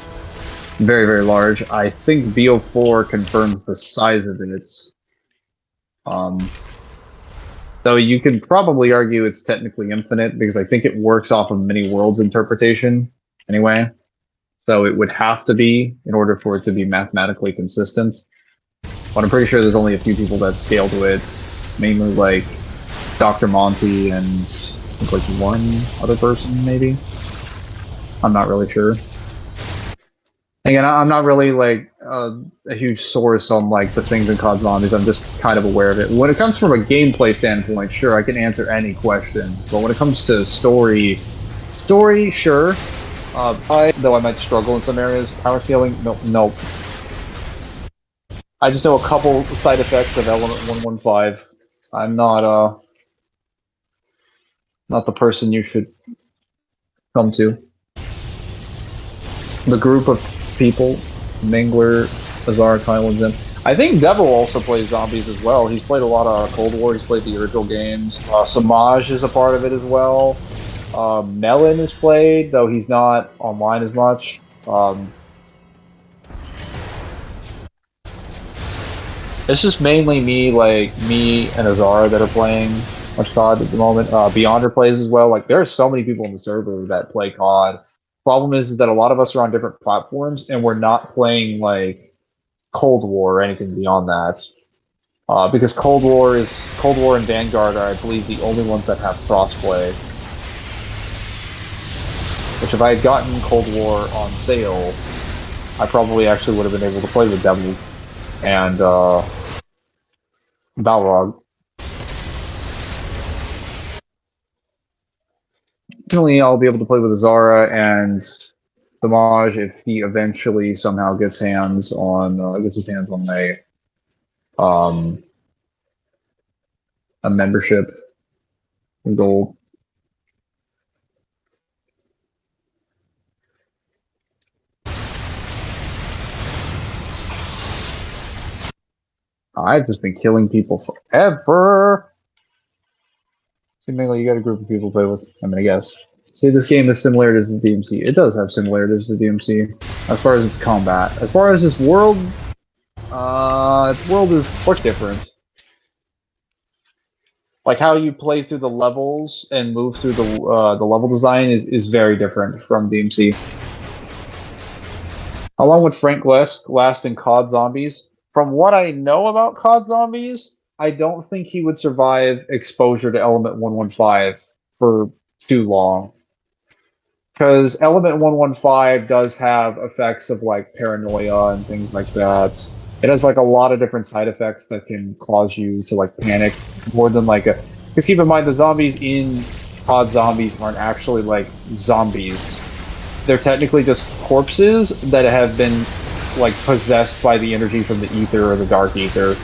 very, very large. I think BO4 confirms the size of it. Though you could probably argue it's technically infinite, because I think it works off of many worlds interpretation anyway. So it would have to be, in order for it to be mathematically consistent. But I'm pretty sure there's only a few people that scale to it, mainly like Dr. Monty and I think like one other person maybe. I'm not really sure. Again, I'm not really like a huge source on like the things in COD Zombies. I'm just kind of aware of it. When it comes from a gameplay standpoint, sure, I can answer any question. But when it comes to story, sure. Though I might struggle in some areas. Power scaling, no. I just know a couple side effects of Element 115. I'm not the person you should come to. The group of people, Mangler, Azar, Kyle, and Zim. I think Devil also plays zombies as well. He's played a lot of Cold War. He's played the original games. Samaj is a part of it as well. Melon is played, though he's not online as much. It's just mainly me and Azara that are playing much COD at the moment. Beyonder plays as well. Like, there are so many people in the server that play COD. Problem is that a lot of us are on different platforms, and we're not playing, like, Cold War or anything beyond that. Because Cold War and Vanguard are, I believe, the only ones that have crossplay. Which, if I had gotten Cold War on sale, I probably actually would have been able to play with Devil and Balrog. Definitely, I'll be able to play with Azara and Samaj if he eventually somehow gets his hands on a membership in gold. I've just been killing people forever. Seemingly, you got a group of people to play with. I mean, I guess. See, this game has similarities to DMC. It does have similarities to DMC as far as its combat. As far as its world is quite different. Like how you play through the levels and move through the level design is very different from DMC. How long would Frank last in COD Zombies? From what I know about COD Zombies, I don't think he would survive exposure to Element 115 for too long. Because Element 115 does have effects of like paranoia and things like that. It has like a lot of different side effects that can cause you to like panic more than like a... Because keep in mind, the zombies in COD Zombies aren't actually like zombies. They're technically just corpses that have been like possessed by the energy from the ether or the dark ether.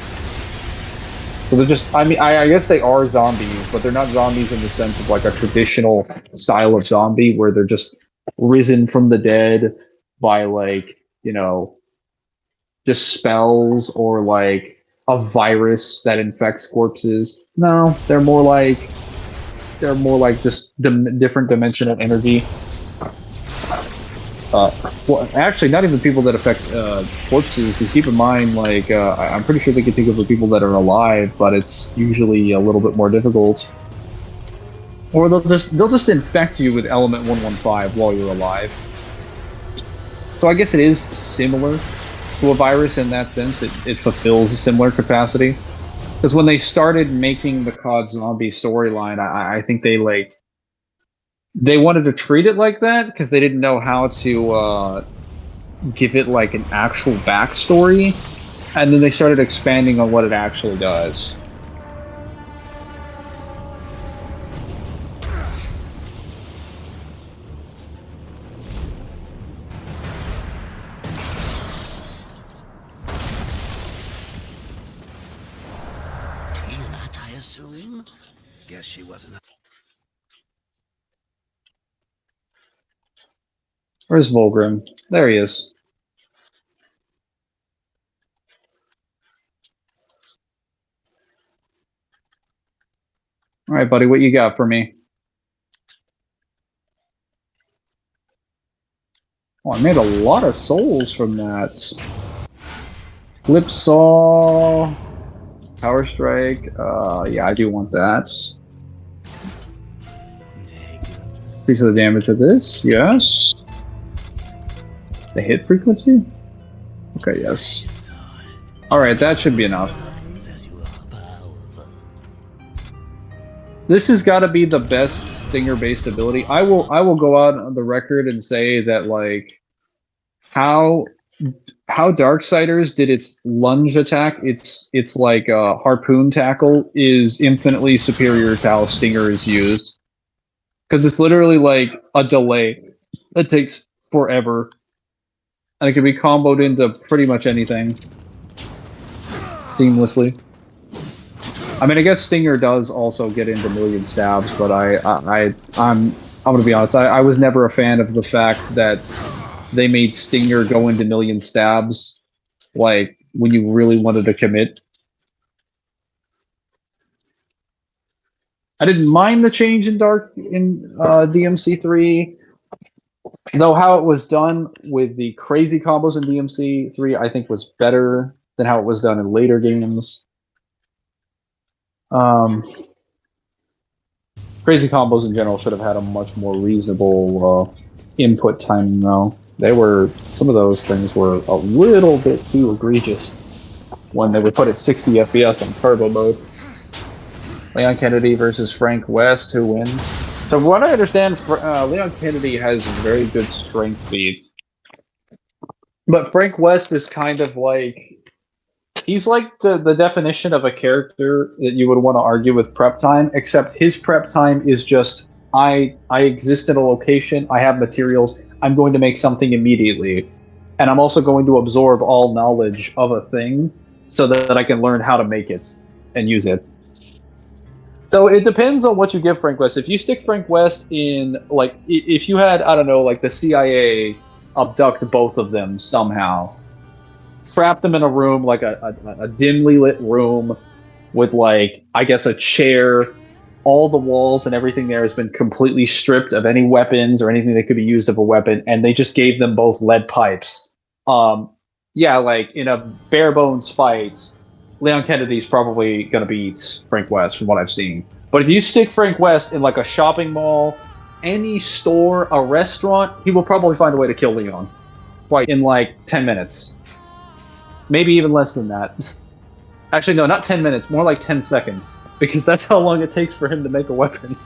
So they're just, I mean, I guess they are zombies, but they're not zombies in the sense of like a traditional style of zombie where they're just risen from the dead by like, you know, just spells or like a virus that infects corpses. No, they're more like just different dimensional energy. Well, actually, not even people that affect corpses, because keep in mind, like, I'm pretty sure they can think of the people that are alive, but it's usually a little bit more difficult. Or they'll just infect you with Element 115 while you're alive. So I guess it is similar to a virus in that sense. It fulfills a similar capacity. Because when they started making the COD Zombie storyline, I think they wanted to treat it like that because they didn't know how to give it like an actual backstory, and then they started expanding on what it actually does. Tiamat, I assume? Guess she wasn't. Where's Volgrim? There he is. All right, buddy, what you got for me? Oh, I made a lot of souls from that. Flipsaw, Power Strike. Yeah, I do want that. Increase the damage of this, yes. The hit frequency? Okay, yes. Alright, that should be enough. This has got to be the best Stinger-based ability. I will go out on the record and say that like how Darksiders did its lunge attack, its like harpoon tackle is infinitely superior to how Stinger is used. Because it's literally like a delay that takes forever. And it can be comboed into pretty much anything seamlessly. I mean, I guess Stinger does also get into million stabs, but I'm gonna be honest. I was never a fan of the fact that they made Stinger go into million stabs, like when you really wanted to commit. I didn't mind the change in DMC3, though how it was done with the crazy combos in DMC3, I think was better than how it was done in later games. Crazy combos in general should have had a much more reasonable input time, though. Some of those things were a little bit too egregious when they were put at 60 FPS on turbo mode. Leon Kennedy versus Frank West, who wins? So from what I understand, Leon Kennedy has very good strength speed. But Frank West is kind of like... He's like the definition of a character that you would want to argue with prep time, except his prep time is just, I exist in a location, I have materials, I'm going to make something immediately. And I'm also going to absorb all knowledge of a thing so that I can learn how to make it and use it. So it depends on what you give Frank West. If you stick Frank West in, like, if you had, I don't know, like the CIA abduct both of them somehow, trap them in a room, like a dimly lit room with, like, I guess a chair. All the walls and everything there has been completely stripped of any weapons or anything that could be used of a weapon, and they just gave them both lead pipes. Yeah, like in a bare bones fight, Leon Kennedy's probably going to beat Frank West from what I've seen. But if you stick Frank West in like a shopping mall, any store, a restaurant, he will probably find a way to kill Leon. Like in like 10 minutes. Maybe even less than that. Actually, no, not 10 minutes, more like 10 seconds. Because that's how long it takes for him to make a weapon.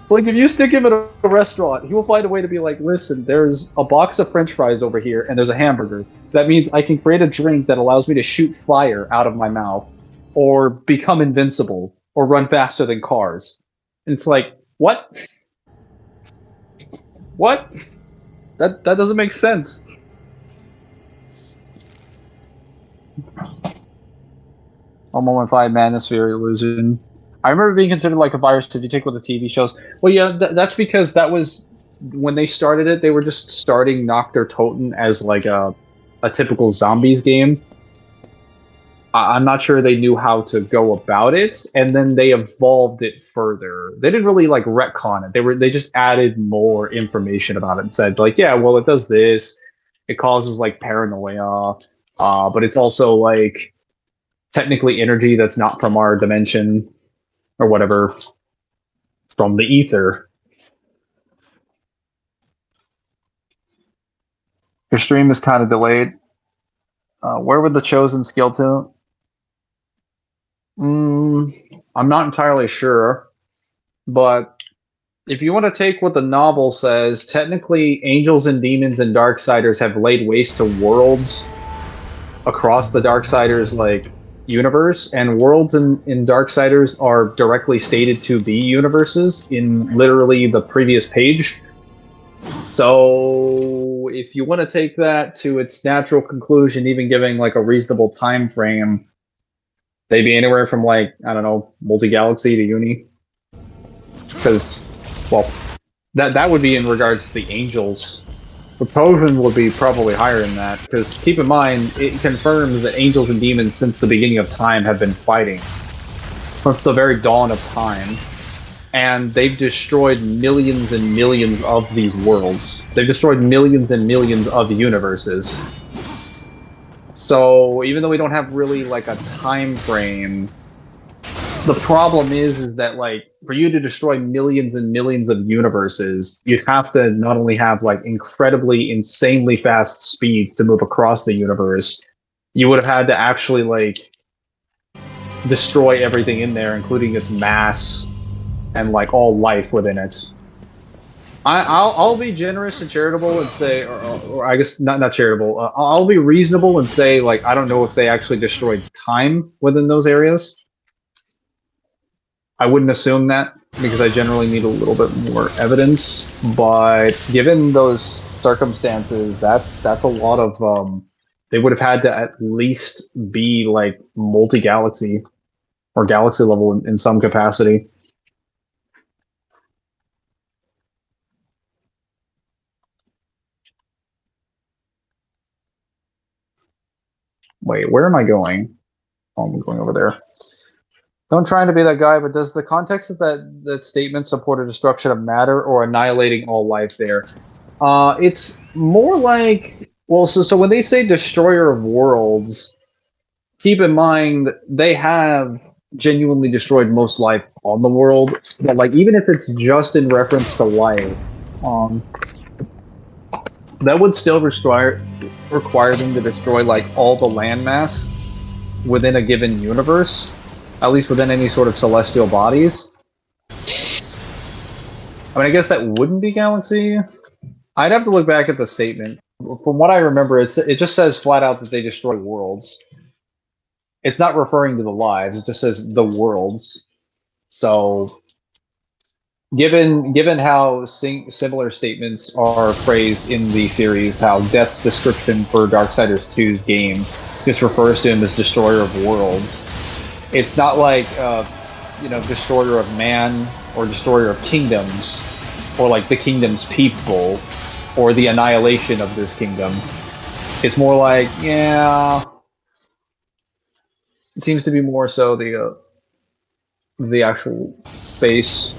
Like, if you stick him in a restaurant, he will find a way to be like, listen, there's a box of french fries over here, and there's a hamburger. That means I can create a drink that allows me to shoot fire out of my mouth, or become invincible, or run faster than cars. And it's like, what? What? That doesn't make sense. Moment 5 Manosphere illusion. I remember being considered like a virus if you take with the TV shows. Well, yeah, that's because that was when they started it. They were just starting Noctur Toten as like a typical zombies game. I'm not sure they knew how to go about it, and then they evolved it further. They didn't really like retcon it. They just added more information about it and said like, yeah, well, it does this. It causes like paranoia, but it's also like technically energy that's not from our dimension or whatever, from the ether. Your stream is kind of delayed. Where would the chosen skill to? I'm not entirely sure, but if you want to take what the novel says, technically angels and demons and darksiders have laid waste to worlds across the darksiders like universe, and worlds in darksiders are directly stated to be universes in literally the previous page. So if you want to take that to its natural conclusion, even giving like a reasonable time frame, they'd be anywhere from like, I don't know, multi-galaxy to uni. Because, well, that would be in regards to the angels. Proposing would be probably higher than that, because keep in mind, it confirms that angels and demons since the beginning of time have been fighting. Since the very dawn of time. And they've destroyed millions and millions of these worlds. They've destroyed millions and millions of universes. So, even though we don't have really like a time frame, the problem is that like for you to destroy millions and millions of universes, you'd have to not only have like incredibly insanely fast speeds to move across the universe, you would have had to actually like destroy everything in there, including its mass and like all life within it. I'll be generous and charitable and say, or I guess not charitable. I'll be reasonable and say, like, I don't know if they actually destroyed time within those areas. I wouldn't assume that because I generally need a little bit more evidence. But given those circumstances, that's a lot of. They would have had to at least be like multi-galaxy or galaxy level in some capacity. Wait, where am I going? Oh, I'm going over there. Don't try to be that guy, but does the context of that statement support a destruction of matter or annihilating all life there? It's more like, well, so when they say destroyer of worlds, keep in mind they have genuinely destroyed most life on the world. But like, even if it's just in reference to life, that would still require them to destroy like all the landmass within a given universe, at least within any sort of celestial bodies. I mean, I guess that wouldn't be galaxy. I'd have to look back at the statement. From what I remember, it just says flat out that they destroy worlds. It's not referring to the lives. It just says the worlds. So, given how similar statements are phrased in the series, how Death's description for Darksiders 2's game just refers to him as destroyer of worlds. It's not like, destroyer of man or destroyer of kingdoms, or like the kingdom's people, or the annihilation of this kingdom. It's more like, yeah, it seems to be more so the actual space,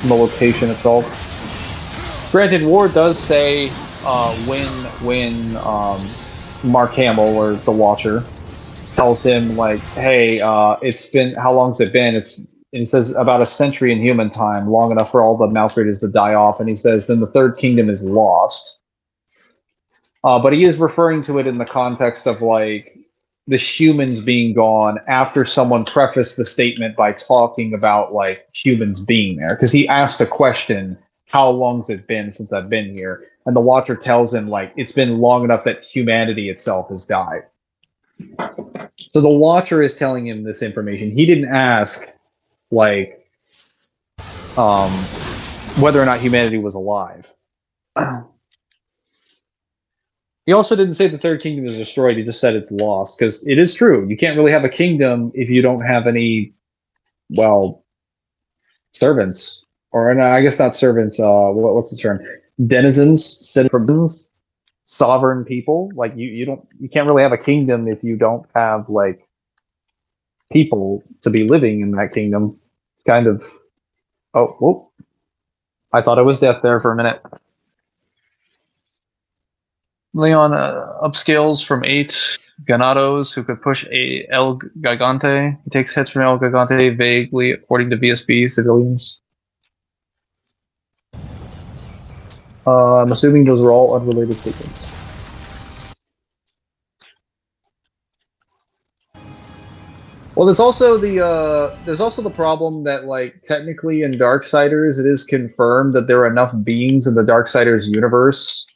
the location itself. Granted, Ward does say when Mark Hamill, or the Watcher, tells him like, hey, it's been, how long's it been? And he says about a century in human time, long enough for all the Malfritas to die off. And he says, then the third kingdom is lost. But he is referring to it in the context of like the humans being gone after someone prefaced the statement by talking about like humans being there. Because he asked a question, how long's it been since I've been here? And the Watcher tells him like, it's been long enough that humanity itself has died. So the Watcher is telling him this information. He didn't ask like whether or not humanity was alive. He also didn't say the third kingdom is destroyed. He just said it's lost, because it is true. You can't really have a kingdom if you don't have any, well, servants, or no, I guess not servants. What's the term? Denizens, citizens, sovereign people. Like you can't really have a kingdom if you don't have like people to be living in that kingdom. Kind of. Oh, whoop. I thought it was death there for a minute. Leon upscales from 8 Ganados who could push a El Gigante. He takes hits from El Gigante vaguely, according to VSB civilians. I'm assuming those were all unrelated statements. Well, there's also the problem that, like, technically in Darksiders, it is confirmed that there are enough beings in the Darksiders universe,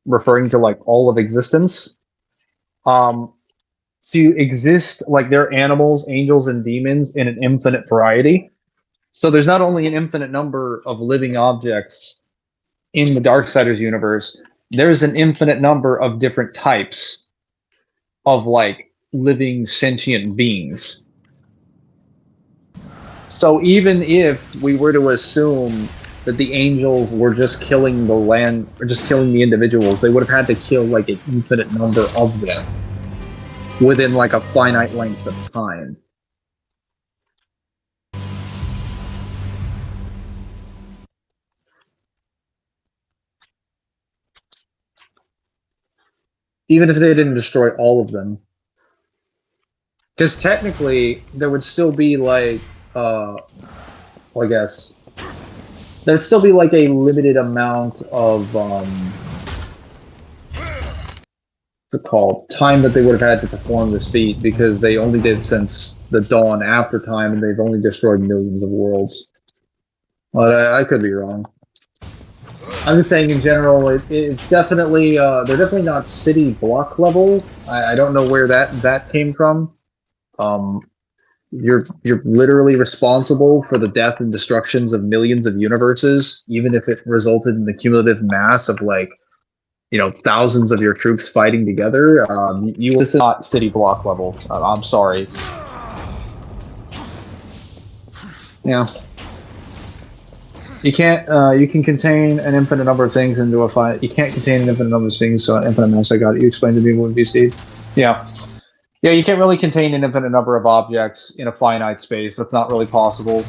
referring to like all of existence, to exist. Like, there are animals, angels, and demons in an infinite variety. So there's not only an infinite number of living objects in the Darksiders universe, there's an infinite number of different types of like living sentient beings. So even if we were to assume that the angels were just killing the land, or just killing the individuals, they would have had to kill like an infinite number of them within like a finite length of time. Even if they didn't destroy all of them. Because technically, there would still be like, well, I guess, there'd still be like a limited amount of the call time that they would have had to perform this feat, because they only did since the dawn after time, and they've only destroyed millions of worlds. But I could be wrong. I'm just saying in general, it's definitely they're definitely not city block level. I don't know where that came from. You're literally responsible for the death and destructions of millions of universes, even if it resulted in the cumulative mass of like, thousands of your troops fighting together. This is not city block level. I'm sorry. Yeah. You can't. You can contain an infinite number of things into a finite. You can't contain an infinite number of things. So infinite mass. I got it. You explained to me what BC. Yeah. Yeah. You can't really contain an infinite number of objects in a finite space. That's not really possible.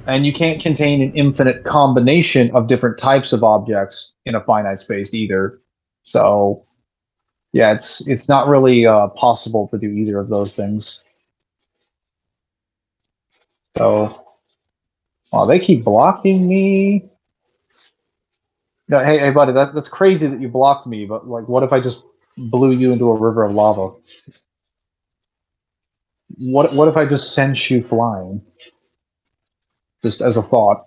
And you can't contain an infinite combination of different types of objects in a finite space either. So, yeah, it's not really possible to do either of those things. So. Oh, they keep blocking me. No, hey, buddy, that's crazy that you blocked me. But like, what if I just blew you into a river of lava? What if I just sent you flying? Just as a thought.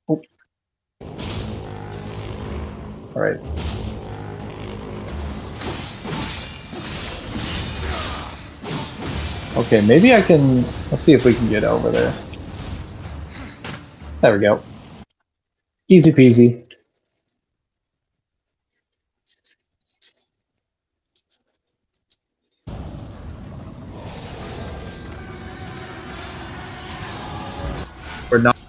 Oh. All right. Okay, maybe I can. Let's see if we can get over there. There we go. Easy peasy. We're not.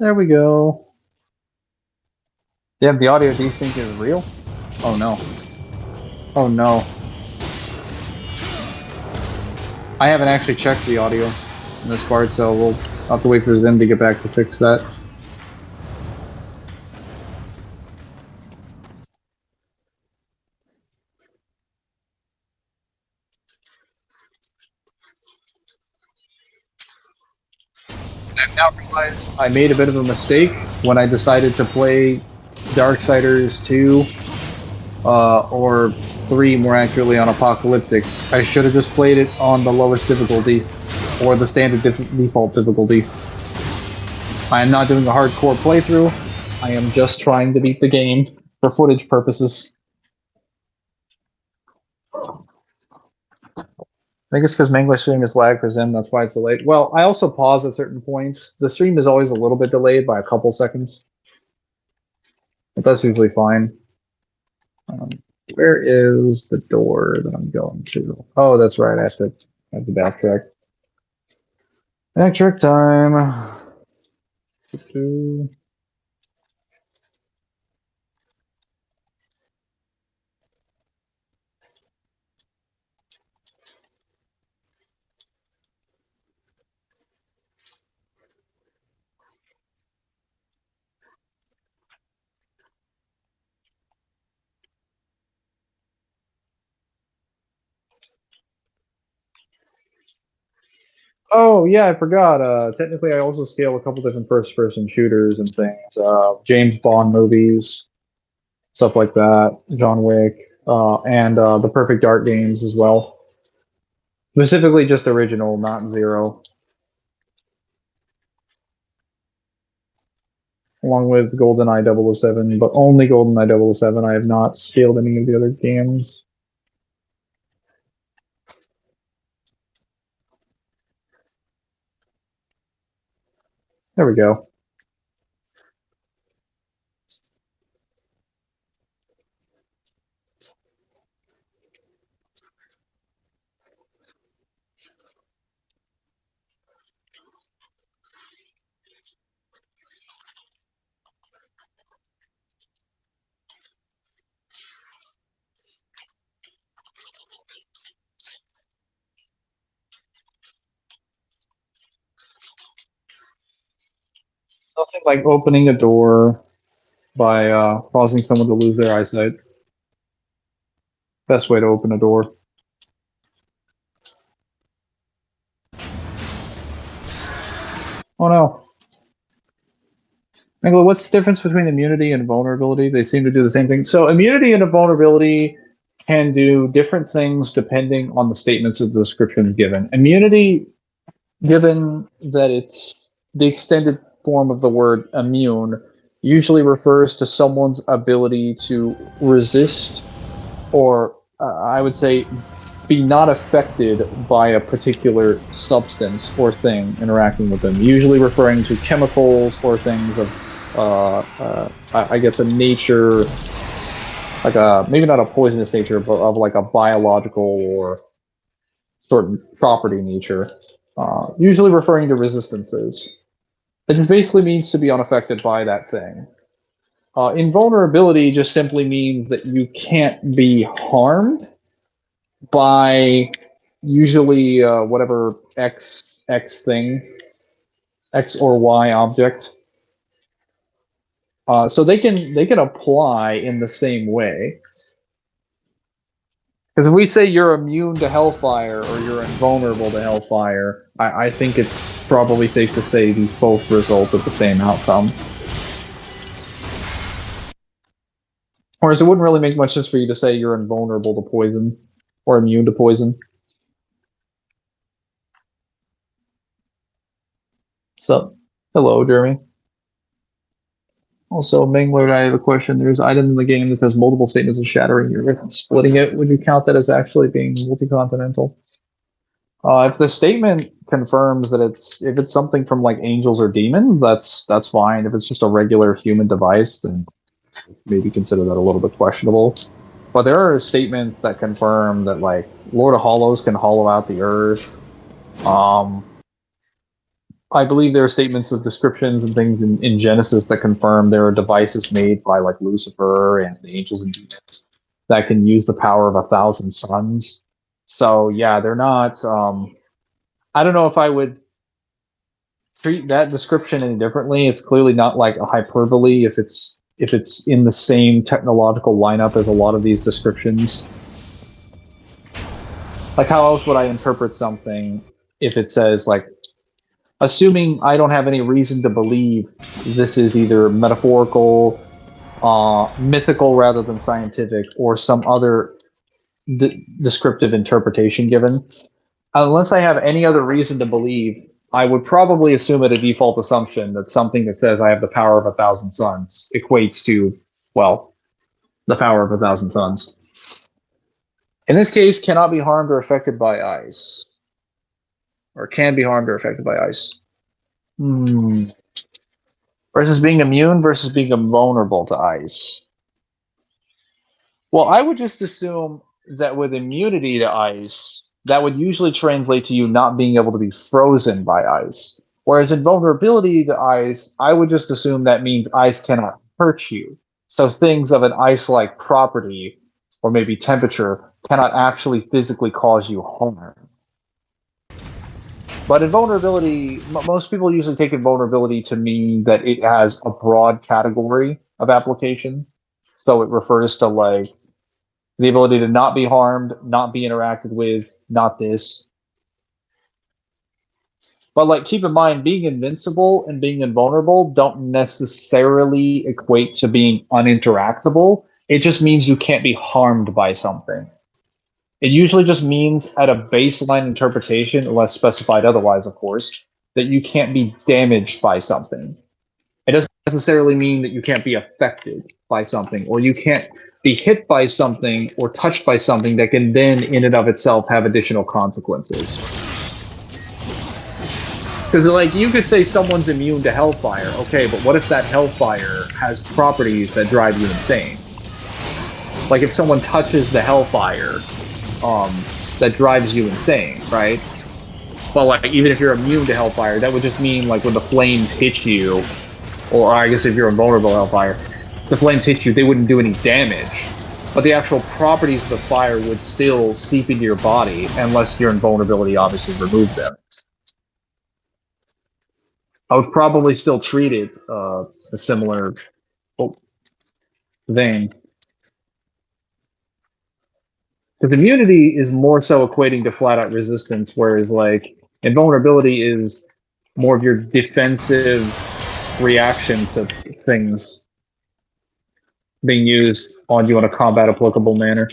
There we go. Damn, the audio desync is real? Oh no. Oh no. I haven't actually checked the audio in this part, so we'll have to wait for Zim to get back to fix that. I've now realized I made a bit of a mistake when I decided to play Darksiders 2, or 3 more accurately, on Apocalyptic. I should have just played it on the lowest difficulty, or the standard default difficulty. I am not doing a hardcore playthrough, I am just trying to beat the game for footage purposes. I think it's because Mangler stream is lag for Zim, that's why it's delayed. Well, I also pause at certain points. The stream is always a little bit delayed by a couple seconds. But that's usually fine. Where is the door that I'm going to? Oh, that's right, I have to backtrack. Backtrack time. Oh yeah, I forgot. Technically, I also scale a couple different first-person shooters and things. James Bond movies, stuff like that. John Wick, and the Perfect Dark games as well. Specifically, just original, not Zero. Along with GoldenEye 007, but only GoldenEye 007. I have not scaled any of the other games. There we go. Nothing like opening a door by causing someone to lose their eyesight. Best way to open a door. Oh no. Mangler, what's the difference between immunity and vulnerability? They seem to do the same thing. So immunity and vulnerability can do different things depending on the statements of the description given. Immunity, given that it's the extended form of the word immune, usually refers to someone's ability to resist or I would say be not affected by a particular substance or thing interacting with them, usually referring to chemicals or things of, I guess, a nature, like a, maybe not a poisonous nature, but of like a biological or certain property nature, usually referring to resistances. It just basically means to be unaffected by that thing. Invulnerability just simply means that you can't be harmed by usually whatever X thing, X or Y object. So they can apply in the same way. Because if we say you're immune to hellfire or you're invulnerable to hellfire, I think it's probably safe to say these both result in the same outcome. Whereas it wouldn't really make much sense for you to say you're invulnerable to poison or immune to poison. So, hello, Jeremy. Also, Mangler, I have a question. There's an item in the game that says multiple statements of shattering the earth and splitting it. Would you count that as actually being multi-continental? If the statement confirms that if it's something from like angels or demons, that's fine. If it's just a regular human device, then maybe consider that a little bit questionable. But there are statements that confirm that like Lord of Hollows can hollow out the earth. I believe there are statements of descriptions and things in Genesis that confirm there are devices made by like Lucifer and the angels and demons that can use the power of 1,000 suns. So yeah, they're not. I don't know if I would treat that description any differently. It's clearly not like a hyperbole if it's in the same technological lineup as a lot of these descriptions. Like, how else would I interpret something if it says, like, assuming I don't have any reason to believe this is either metaphorical, mythical rather than scientific, or some other descriptive interpretation given. Unless I have any other reason to believe, I would probably assume at a default assumption that something that says I have the power of 1,000 suns equates to, well, the power of 1,000 suns. In this case, cannot be harmed or affected by ice. Or can be harmed or affected by ice. Versus being immune versus being invulnerable to ice. Well, I would just assume that with immunity to ice, that would usually translate to you not being able to be frozen by ice. Whereas invulnerability to ice, I would just assume that means ice cannot hurt you. So things of an ice-like property, or maybe temperature, cannot actually physically cause you harm. But invulnerability, most people usually take invulnerability to mean that it has a broad category of application. So it refers to like the ability to not be harmed, not be interacted with, not this. But like, keep in mind, being invincible and being invulnerable don't necessarily equate to being uninteractable. It just means you can't be harmed by something. It usually just means, at a baseline interpretation, unless specified otherwise, of course, that you can't be damaged by something. It doesn't necessarily mean that you can't be affected by something, or you can't be hit by something or touched by something that can then, in and of itself, have additional consequences. Because, like, you could say someone's immune to hellfire, okay, but what if that hellfire has properties that drive you insane? Like, if someone touches the hellfire, that drives you insane, right? Well, like, even if you're immune to hellfire, that would just mean, like, when the flames hit you, or I guess if you're invulnerable to hellfire, the flames hit you, they wouldn't do any damage. But the actual properties of the fire would still seep into your body, unless your invulnerability obviously removed them. I would probably still treat it a similar vein. Because immunity is more so equating to flat-out resistance, whereas, like, invulnerability is more of your defensive reaction to things being used on you in a combat applicable manner.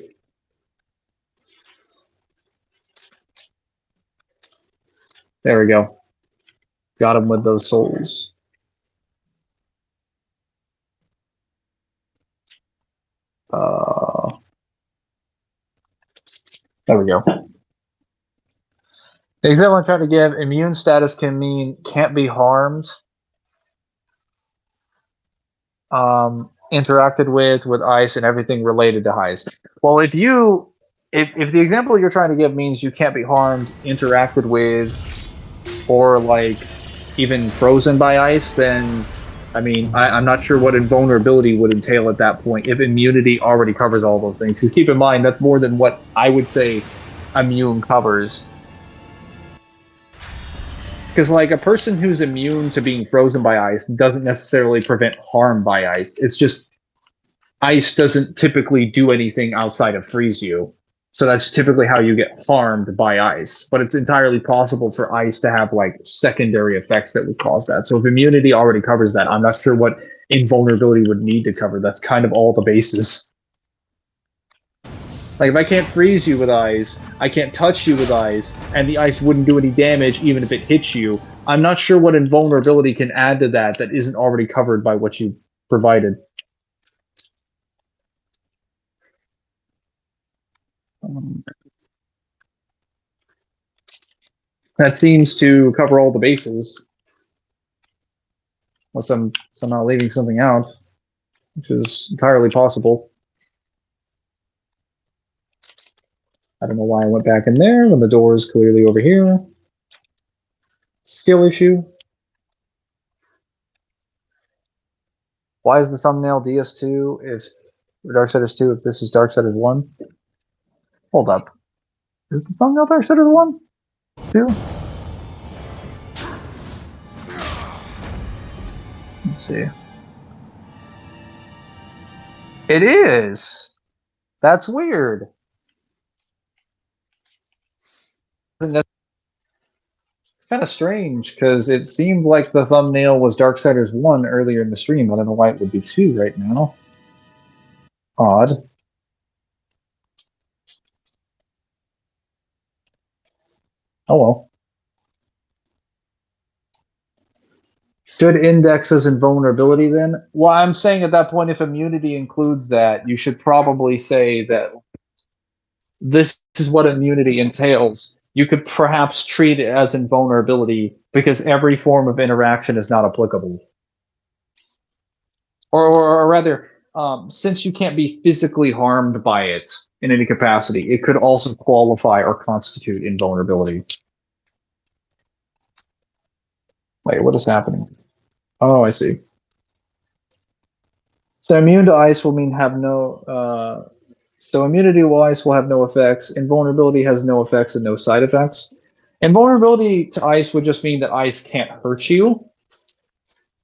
There we go. Got him with those souls. There we go. The example I'm trying to give, immune status can mean can't be harmed, interacted with ice and everything related to ice. Well, if the example you're trying to give means you can't be harmed, interacted with, or like even frozen by ice, then I mean, I'm not sure what invulnerability would entail at that point if immunity already covers all those things. Because keep in mind, that's more than what I would say immune covers. Because like a person who's immune to being frozen by ice doesn't necessarily prevent harm by ice. It's just ice doesn't typically do anything outside of freeze you. So that's typically how you get harmed by ice. But it's entirely possible for ice to have like secondary effects that would cause that. So if immunity already covers that, I'm not sure what invulnerability would need to cover. That's kind of all the bases. Like if I can't freeze you with ice, I can't touch you with ice, and the ice wouldn't do any damage even if it hits you, I'm not sure what invulnerability can add to that isn't already covered by what you provided. That seems to cover all the bases. Unless I'm somehow leaving something out, which is entirely possible. I don't know why I went back in there when the door is clearly over here. Skill issue. Why is the thumbnail DS2 if Darksiders 2 if this is Darksiders 1? Hold up. Is the thumbnail Darksiders 1? 2? Let's see. It is! That's weird. That's kind of strange, because it seemed like the thumbnail was Darksiders 1 earlier in the stream. I don't know why it would be 2 right now. Odd. Oh well. Should index as invulnerability then? Well, I'm saying at that point, if immunity includes that, you should probably say that this is what immunity entails. You could perhaps treat it as invulnerability because every form of interaction is not applicable. Or rather, since you can't be physically harmed by it in any capacity, it could also qualify or constitute invulnerability. Wait, what is happening? Oh, I see. So immune to ice will mean have no... So immunity to ice will have no effects. Invulnerability has no effects and no side effects. Invulnerability to ice would just mean that ice can't hurt you.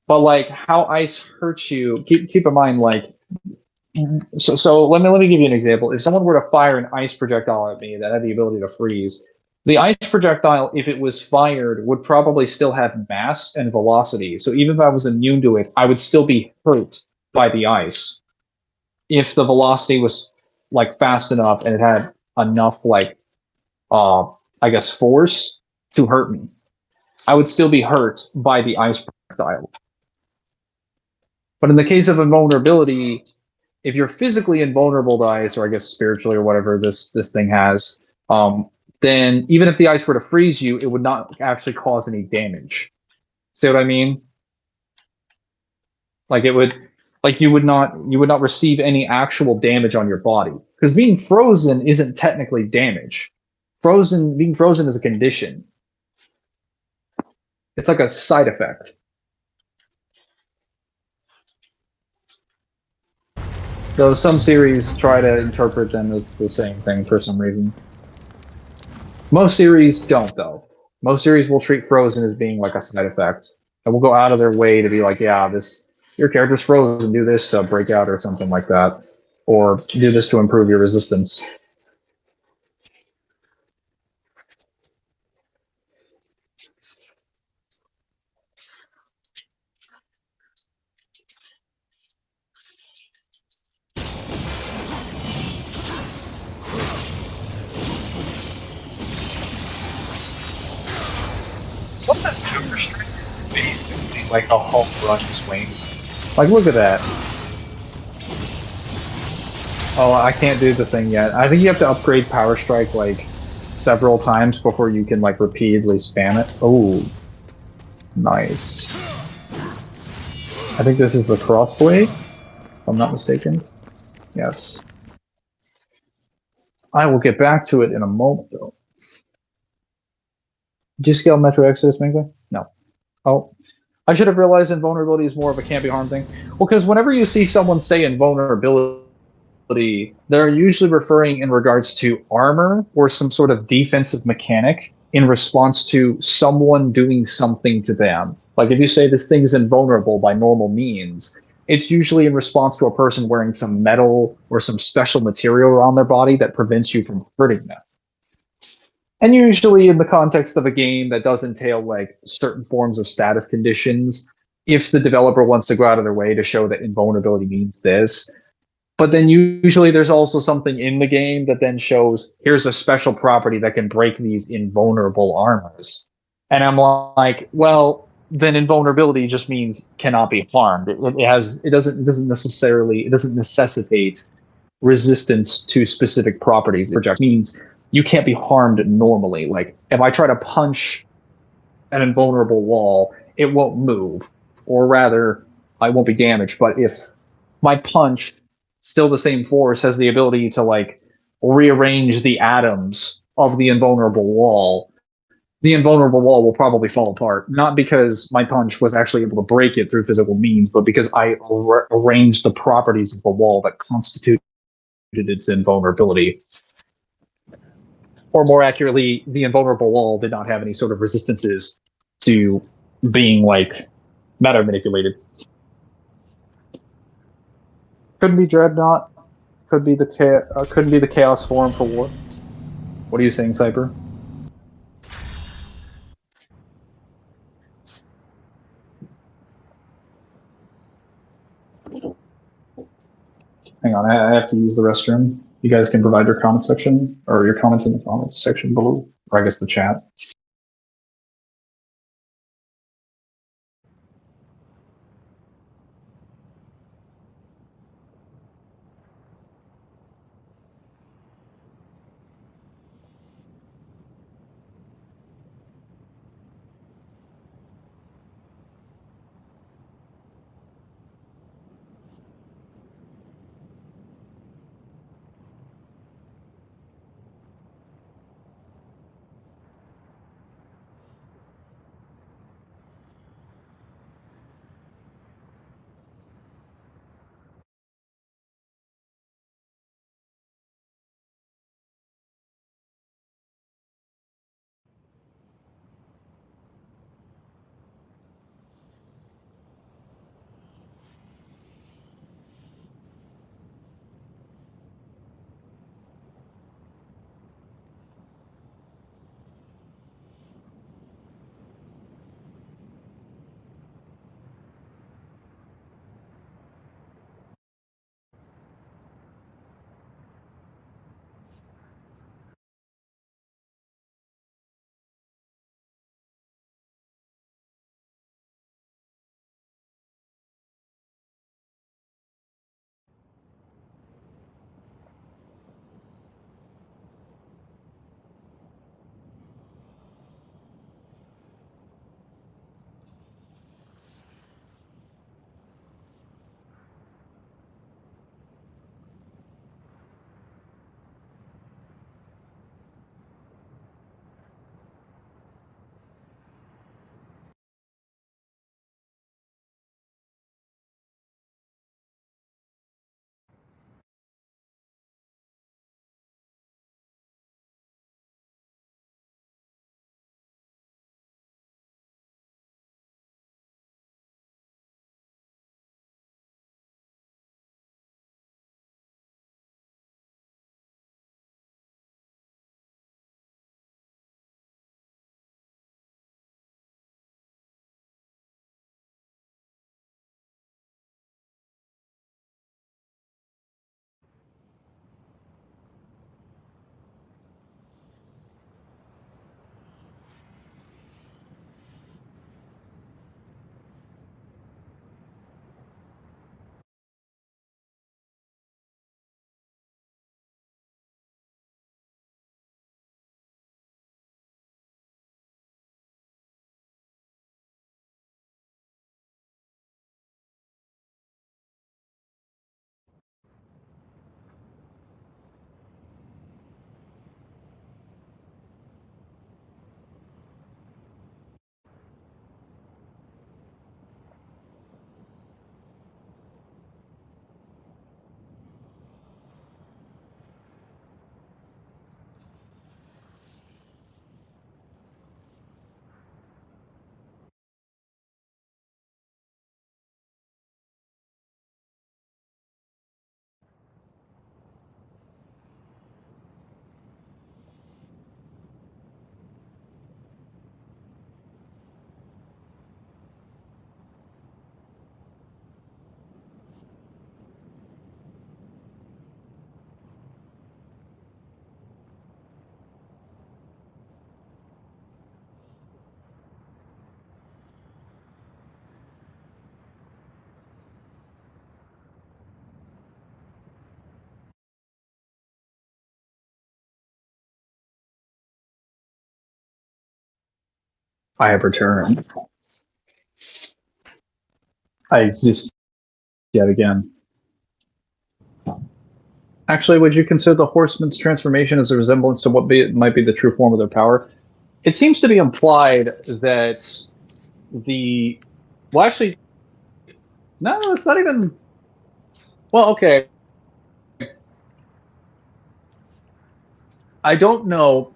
But like how ice hurts you, keep in mind like... So let me give you an example. If someone were to fire an ice projectile at me that had the ability to freeze, the ice projectile, if it was fired, would probably still have mass and velocity. So even if I was immune to it, I would still be hurt by the ice. If the velocity was like fast enough and it had enough like, I guess, force to hurt me, I would still be hurt by the ice projectile. But in the case of invulnerability, if you're physically invulnerable to ice, or I guess spiritually or whatever this thing has, then even if the ice were to freeze you, it would not actually cause any damage. See what I mean? Like it would, like you would not receive any actual damage on your body, because being frozen isn't technically damage. Being frozen is a condition. It's like a side effect. Though some series try to interpret them as the same thing for some reason. Most series don't, though. Most series will treat frozen as being like a side effect, and will go out of their way to be like, yeah, your character's frozen, do this to break out or something like that, or do this to improve your resistance. like a home run swing. Like, look at that. Oh, I can't do the thing yet. I think you have to upgrade Power Strike like several times before you can like repeatedly spam it. Oh, nice. I think this is the crossblade, if I'm not mistaken. Yes. I will get back to it in a moment, though. Did you scale Metro Exodus, Mangler? No. Oh, I should have realized invulnerability is more of a can't be harmed thing. Well, because whenever you see someone say invulnerability, they're usually referring in regards to armor or some sort of defensive mechanic in response to someone doing something to them. Like if you say this thing's invulnerable by normal means, it's usually in response to a person wearing some metal or some special material around their body that prevents you from hurting them. And usually in the context of a game that does entail like certain forms of status conditions, if the developer wants to go out of their way to show that invulnerability means this, but then usually there's also something in the game that then shows here's a special property that can break these invulnerable armors. And I'm like, well, then invulnerability just means cannot be harmed. It doesn't necessitate resistance to specific properties. It means you can't be harmed normally. Like if I try to punch an invulnerable wall, it won't move, or rather, I won't be damaged. But if my punch, still the same force, has the ability to like rearrange the atoms of the invulnerable wall will probably fall apart. Not because my punch was actually able to break it through physical means, but because I arranged the properties of the wall that constituted its invulnerability. Or more accurately, the invulnerable wall did not have any sort of resistances to being like matter manipulated. Couldn't be Dreadnought. Couldn't be the Chaos form for war. What are you saying, Cyber? Hang on, I have to use the restroom. You guys can provide your comment section or your comments in the comments section below, or I guess the chat. I have returned. I exist yet again. Actually, would you consider the Horseman's transformation as a resemblance to what might be the true form of their power? It seems to be implied that the... Well, actually, no, it's not even... Well, okay. I don't know.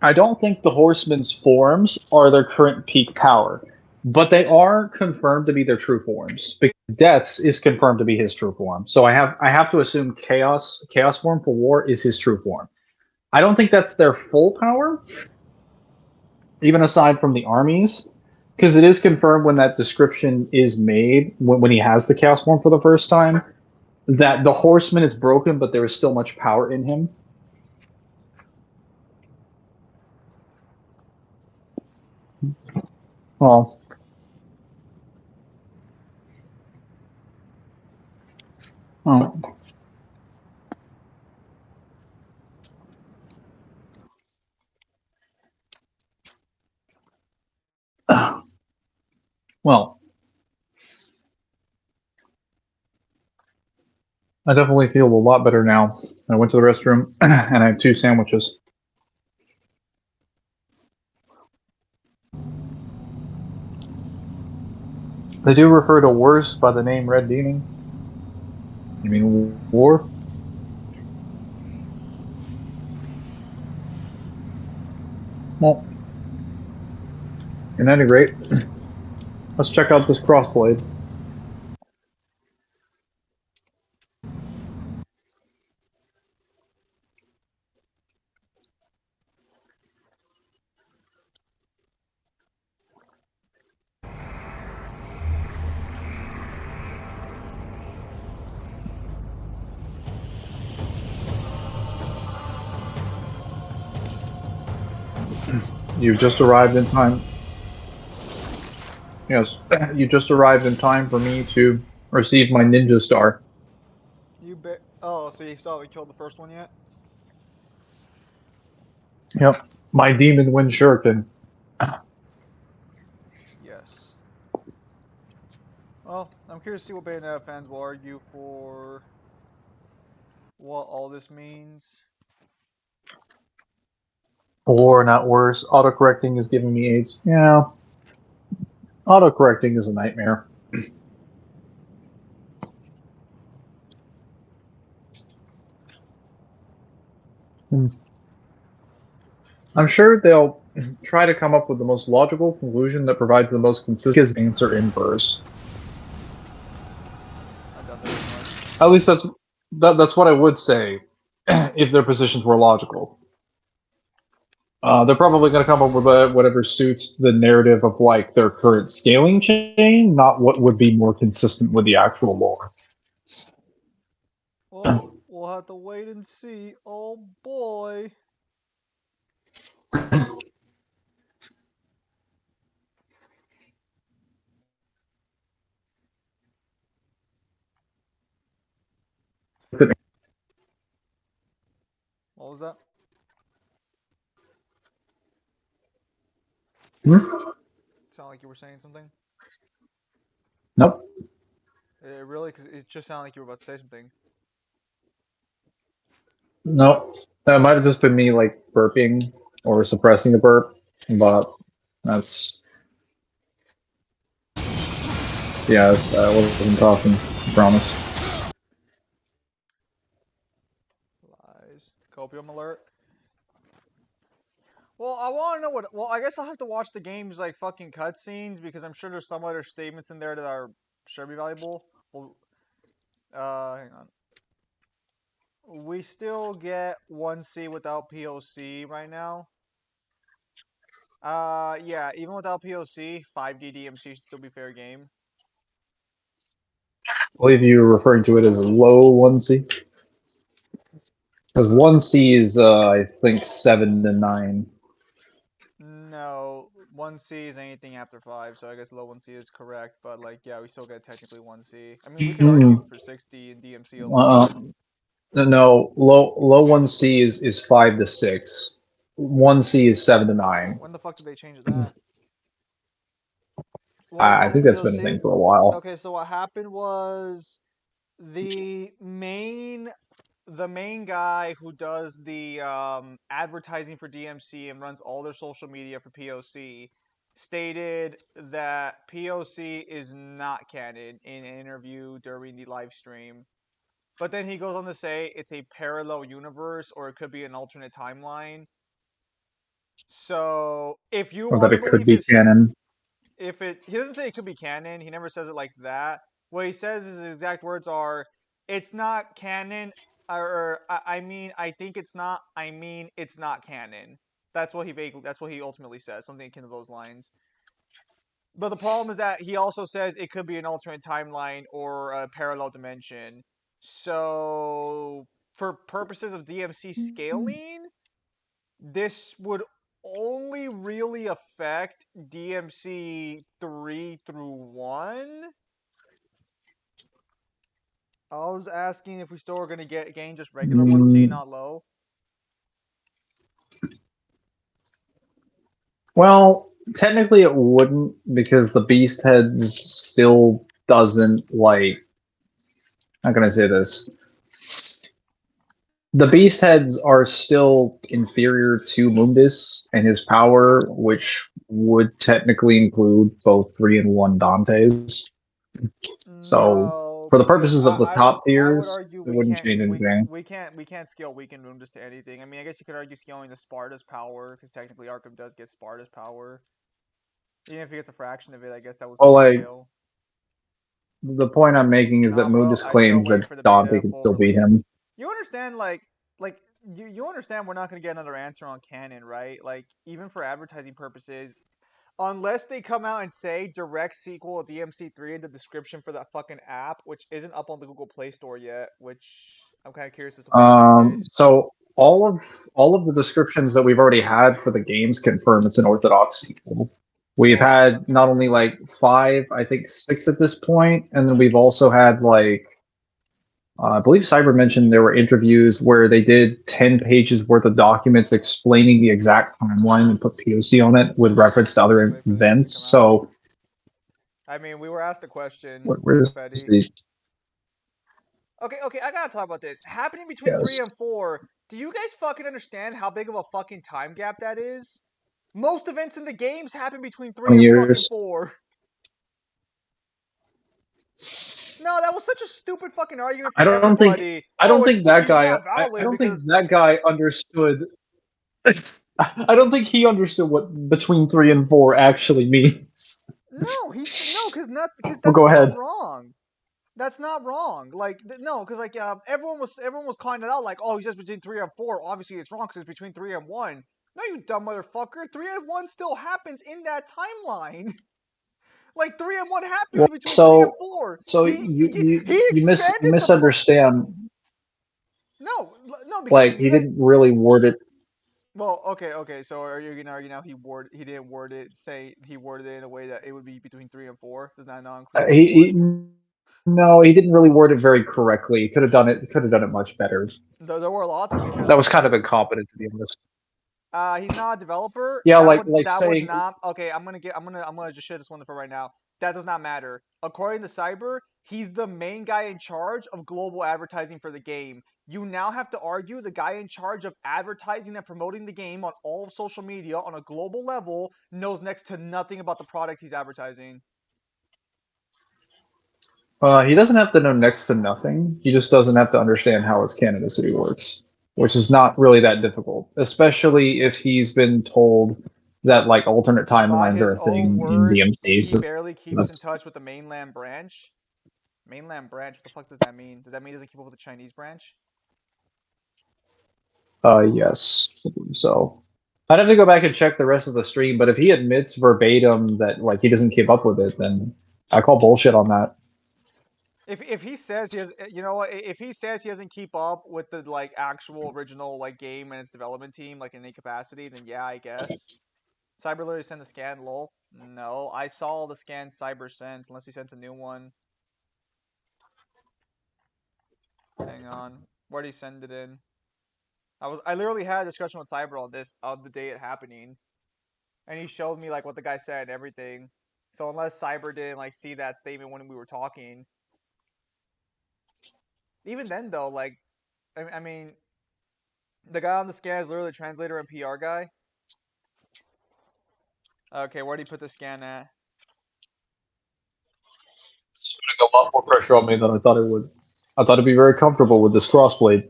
I don't think the Horseman's forms are their current peak power, but they are confirmed to be their true forms because Death's is confirmed to be his true form. So I have to assume Chaos form for War is his true form. I don't think that's their full power, even aside from the armies, because it is confirmed when that description is made when he has the Chaos form for the first time that the Horseman is broken, but there is still much power in him. Well, oh. Well, I definitely feel a lot better now. I went to the restroom and I had 2 sandwiches. They do refer to worse by the name Red Demon. You mean War? Well, at any rate, let's check out this crossblade. You've just arrived in time. Yes, you just arrived in time for me to receive my ninja star. Oh, so you still haven't killed the first one yet? Yep, my demon wind shuriken. Yes. Well, I'm curious to see what Bayonetta fans will argue for what all this means. Or not worse, autocorrecting is giving me AIDS. Yeah, autocorrecting is a nightmare. I'm sure they'll try to come up with the most logical conclusion that provides the most consistent answer in verse. I doubt that very much. At least that's what I would say if their positions were logical. They're probably going to come up with whatever suits the narrative of like their current scaling chain, not what would be more consistent with the actual lore. Well, we'll have to wait and see. Oh boy. What was that? Sound like you were saying something? Nope. Really? Because it just sounded like you were about to say something. Nope. That might have just been me like burping or suppressing a burp, but that's yeah. I wasn't talking. I promise. Lies. Copium alert. Well, I want to know what. Well, I guess I'll have to watch the game's like fucking cutscenes because I'm sure there's some other statements in there that are sure be valuable. Well, hang on. We still get 1C without POC right now. Yeah, even without POC, 5D DMC should still be fair game. I believe you were referring to it as a low 1C. Because 1C is, I think, 7 to 9. No, 1C is anything after 5, so I guess low 1C is correct, but like, yeah, we still get technically 1C. I mean, we could argue for 60 and DMC alone. No, low 1C is 5 to 6. 1C is 7 to 9. When the fuck did they change that? What I happened think in that's been a POC? thing for a while. Okay, so what happened was the main guy who does the advertising for DMC and runs all their social media for POC stated that POC is not canon in an interview during the live stream. But then he goes on to say it's a parallel universe or it could be an alternate timeline. So if you Or want that to it could believe be his, canon. if it, he doesn't say it could be canon. He never says it like that. What he says his exact words are, "It's not canon," or I mean, I think it's not. I mean, it's not canon. That's what he ultimately says, something akin to those lines. But the problem is that he also says it could be an alternate timeline or a parallel dimension. So, for purposes of DMC scaling, this would only really affect DMC 3 through 1. I was asking if we still were going to gain just regular 1C, Mm, not low. well, technically it wouldn't because the Beast Heads still doesn't like. How can I say this? The Beast Heads are still inferior to Mundus and his power, which would technically include both 3 and 1 Dantes. So, No, for the because purposes of the top I would tiers, argue it wouldn't change anything. we can't scale weakened room just to anything. I mean, I guess you could argue scaling the Sparta's power because technically Arkham does get Sparta's power. Even if he gets a fraction of it, I guess that would Well, still like, scale. the point I'm making is that Nah, bro, Mundus I still claims that waiting for the Dante beta can full still beat release. him. You understand, like you understand we're not gonna get another answer on canon, right? Like even for advertising purposes, unless they come out and say direct sequel of DMC3 in the description for that fucking app, which isn't up on the Google Play Store yet, which I'm kind of curious as to why that's the case. So all of the descriptions that we've already had for the games confirm it's an Orthodox sequel. We've Okay, had not okay. only like 5, I think 6 at this point, and then we've also had like I believe Cyber mentioned there were interviews where they did 10 pages worth of documents explaining the exact timeline and put POC on it with reference to Let's other wait for the news to events. come out. So I mean, we were asked a question, where's Fetty. the Okay, okay, I gotta talk about this. Happening between yes 3 and 4, do you guys fucking understand how big of a fucking time gap that is? Most events in the games happen between 3 20 and fucking years? 4. No, that was such a stupid fucking argument I from don't think everybody. I Oh, don't it's think that he's guy not I valid don't think because that guy understood I don't think he understood what between 3 and 4 actually means. no, because Well, that's go not ahead. wrong. That's not wrong. Like no, because like everyone was calling it out like, oh, he says between 3 and 4. Obviously, it's wrong because it's between 3 and 1. No, you dumb motherfucker. 3 and 1 still happens in that timeline. Like 3 and 1 happens Well, between 3 and 4. so He you expanded the fuck. misunderstand. No, because Like you he guys. didn't really word it. Well, okay. So are you gonna argue now he didn't word it say he worded it in a way that it would be between 3 and 4? Does that not include 3 and 4? No, he didn't really word it very correctly. He could have done it. He could have done it much better. There were a lot of things he could have That done was kind of better. incompetent, to be honest. He's not a developer. Yeah, like That would saying, not. Okay, I'm gonna just shit this one for right now. That does not matter. According to Cyber, he's the main guy in charge of global advertising for the game. You now have to argue the guy in charge of advertising and promoting the game on all of social media on a global level knows next to nothing about the product he's advertising. he doesn't have to know next to nothing. He just doesn't have to understand how his canonicity works, which is not really that difficult, especially if he's been told that like alternate By timelines are his a own thing in words, DMC. he So barely keeps in that's touch with the mainland branch. Mainland branch? What the fuck does that mean? Does that mean he doesn't keep up with the Chinese branch? yes, I believe so. I'd have to go back and check the rest of the stream, but if he admits verbatim that like he doesn't keep up with it, then I call bullshit on that. If he says he has, you know what? If he says he doesn't keep up with the like actual original like game and its development team like in any capacity, then yeah, I guess. Cyber literally sent a scan. Lol. No, I saw the scan Cyber sent. Unless he sent a new one. Hang on. Where'd he send it in? I literally had a discussion with Cyber on this on the day it happening, and he showed me like what the guy said and everything. So unless Cyber didn't like see that statement when we were talking, even then though, like, I mean, the guy on the scan is literally the translator and PR guy. Okay, where do you put the scan at? It's putting a lot more pressure on me than I thought it would. I thought it'd be very comfortable with this crossblade,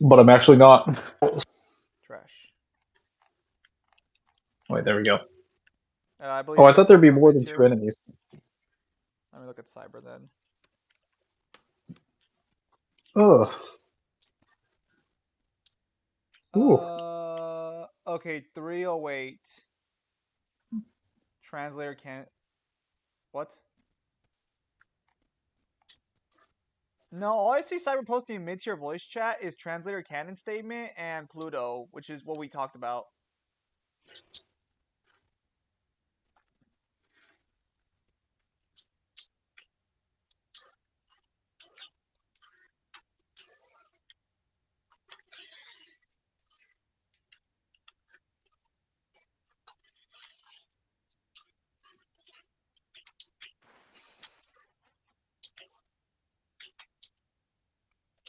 but I'm actually not. Trash. Wait, there we go. I believe Oh, I you thought there'd be reported more on than mid-tier. two enemies. Let me look at Cyber then. Ugh. Ooh. Okay, 308. Translator can't. What? No, all I see Cyber posting in mid-tier voice chat is translator canon statement and Pluto, which is what we talked about.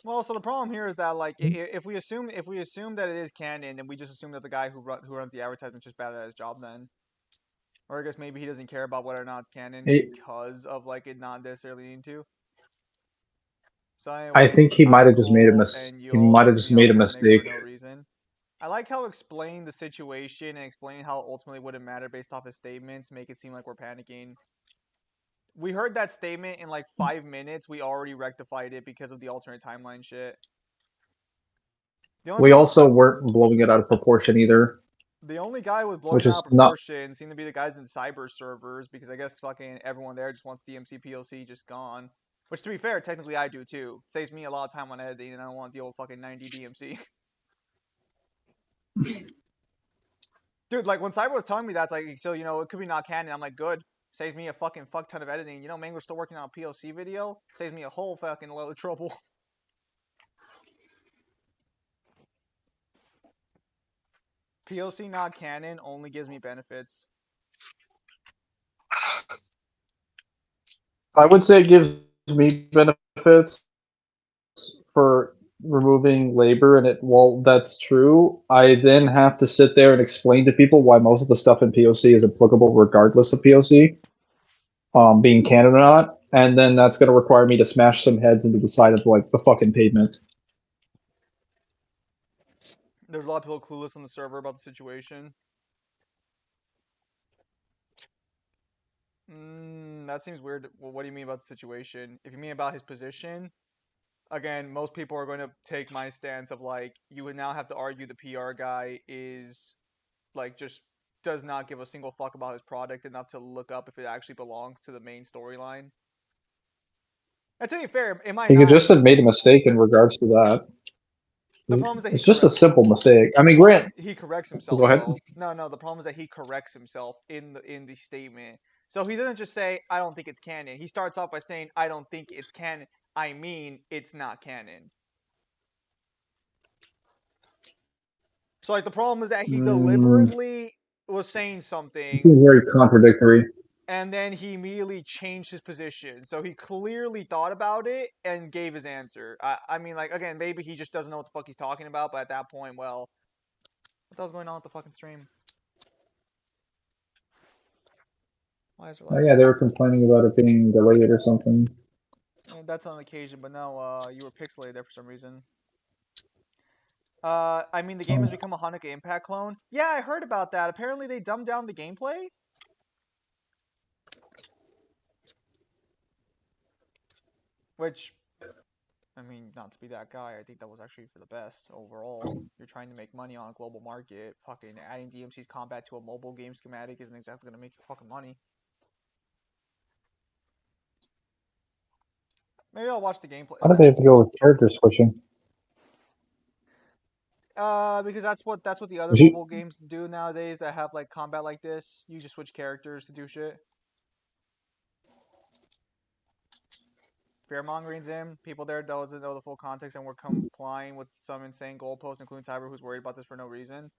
Well, so the problem here is that like if we assume that it is canon, then we just assume that the guy who runs the advertisement is just bad at his job then. Or I guess maybe he doesn't care about whether or not it's canon He, because of like it not necessarily needing to. So I anyways, think he might I'm have just made a cool and He you'll might have piss just me off made a in the mix for mistake. no reason. I like how explaining the situation and explaining how it ultimately wouldn't matter based off his statements make it seem like we're panicking. We heard that statement in like 5 minutes. We already rectified it because of the alternate timeline shit. The only We people, also weren't blowing it out of proportion either, the only guy who was blowing which it out is of not. proportion seemed to be the guys in cyber servers because I guess fucking everyone there just wants DMC POC just gone. Which to be fair, technically I do too. Saves me a lot of time on editing and I don't want to deal with fucking 90 DMC. Dude, like when Cyber was telling me that, it's like, so it could be not canon. I'm like, good. Saves me a fucking fuck ton of editing. Mangler's still working on a POC video. Saves me a whole fucking load of trouble. POC not canon only gives me benefits. I would say it gives me benefits for removing labor, and while that's true, I then have to sit there and explain to people why most of the stuff in POC is applicable regardless of POC, being canon or not, and then that's going to require me to smash some heads into the side of like the fucking pavement. There's a lot of people clueless on the server about the situation. That seems weird. Well, what do you mean about the situation? If you mean about his position, again, most people are going to take my stance of like, you would now have to argue the PR guy is like just does not give a single fuck about his product enough to look up if it actually belongs to the main storyline. And to be fair, it might He could not. just have made a mistake in regards to that. The problem is that It's just a simple mistake. I the mean, problem is Grant, he corrects go himself ahead. though. No. The problem is that he corrects himself in the statement. So he doesn't just say I don't think it's canon. He starts off by saying I don't think it's canon. I mean it's not canon. So like the problem is that he deliberately was saying It something seems very contradictory. and then he immediately changed his position. So he clearly thought about it and gave his answer. I mean, like, again, maybe he just doesn't know what the fuck he's talking about, but at that point, well, what the hell's going on with the fucking stream? Why is there Oh lag? yeah, they were complaining about it being delayed or something. That's on occasion, but no, you were pixelated there for some reason. I mean, the game has become a Hanukkah Impact clone. Yeah, I heard about that. Apparently, they dumbed down the gameplay. Which, I mean, not to be that guy, I think that was actually for the best overall. You're trying to make money on a global market. Fucking adding DMC's combat to a mobile game schematic isn't exactly gonna make you fucking money. Maybe I'll watch the gameplay. Why do they have to go with character switching? Because that's what the other Did you, mobile games do nowadays that have like combat like this. You just switch characters to do shit. Fearmongering's in. People there doesn't know the full context and we're complying with some insane goalposts, including Cyber, who's worried about this for no reason.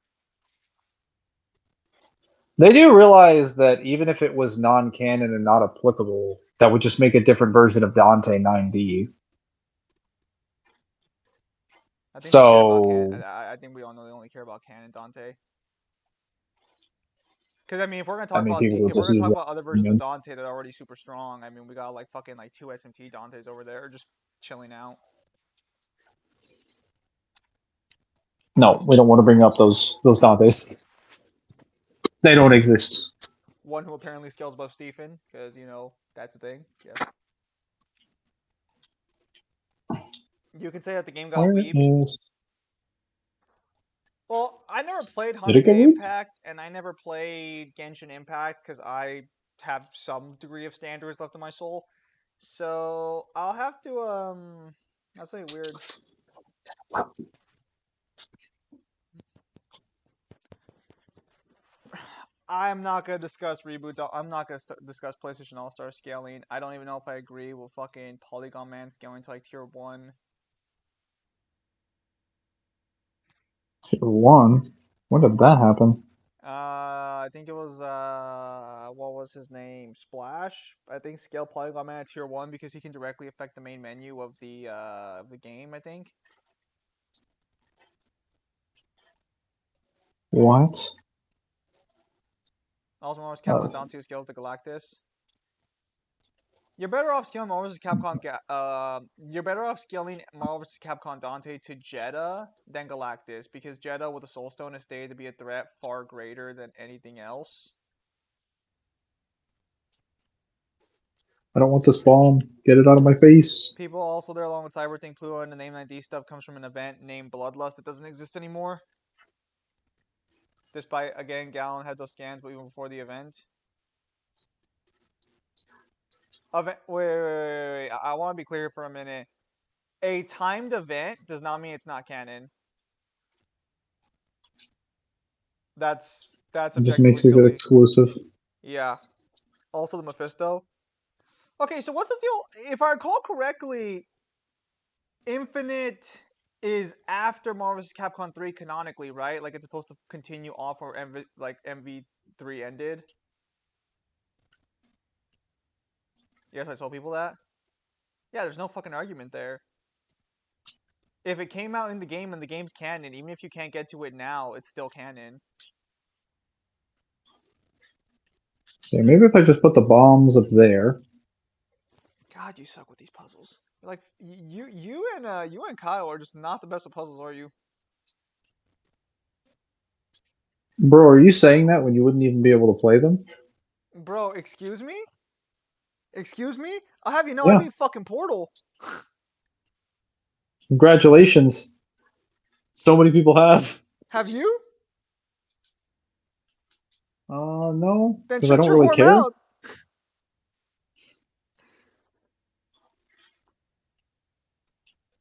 They do realize that even if it was non-canon and not applicable, that would just make a different version of Dante 9D. I think they care about So canon. I think we all know they only care about canon Dante. Because I mean, if we're gonna I talk mean, about people would if we're just gonna use talk that about other versions of argument. Dante that are already super strong, I mean, we got like fucking like 2 SMT Dantes over there just chilling out. No, we don't want to bring up those Dantes. They don't exist. One who apparently scales above Stephen, because you know that's a thing. Yes. You could say that the game got Where weebed. is? Well, I never played Did it get Honkai leaked? Impact, and I never played Genshin Impact because I have some degree of standards left in my soul. So I'll have to that's like weird. I'm not gonna discuss reboot. I'm not gonna discuss PlayStation All Star scaling. I don't even know if I agree with fucking Polygon Man scaling to like tier 1. Tier 1? When did that happen? I think it was what was his name? Splash. I think scale Polygon Man at tier 1 because he can directly affect the main menu of the game. I think. What? Also, Marvel's Capcom down 2 scales to Galactus. You're better off scaling Marvel's Capcom. You're better off scaling Marvel's Capcom Dante to Jeddah than Galactus because Jeddah with the Soul Stone is stated to be a threat far greater than anything else. I don't want this bomb. Get it out of my face. People also there along with Cyberthing, Pluto, and the name ID stuff comes from an event named Bloodlust that doesn't exist anymore. Despite again, Gallon had those scans, but even before the event. Wait. I want to be clear for a minute. A timed event does not mean it's not canon. That's It just objectively makes it silly. exclusive. Yeah. Also the Mephisto. Okay, so what's the deal? If I recall correctly, Infinite is after Marvel vs. Capcom 3 canonically, right? Like it's supposed to continue off where MV3 ended. Yes, I told people that. Yeah, there's no fucking argument there. If it came out in the game and the game's canon, even if you can't get to it now, it's still canon. Yeah, maybe if I just put the bombs up there. God, you suck with these puzzles. Like you and Kyle are just not the best at puzzles, are you? Bro, are you saying that when you wouldn't even be able to play them? Bro, excuse me? Excuse me? I'll have you know I Yeah. beat fucking Portal. Congratulations. So many people have. Have you? No, Then because I shut don't your really whore care. mouth.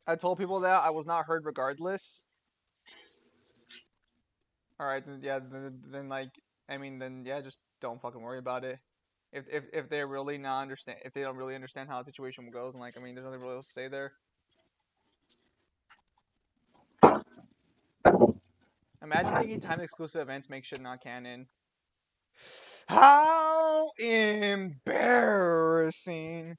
I told people that I was not heard regardless. All right, then yeah, then like I mean then yeah, just don't fucking worry about it. If they really not understand, if they don't really understand how the situation goes, and like I mean, there's nothing really else to say there. Imagine thinking time exclusive events make shit not canon. How embarrassing.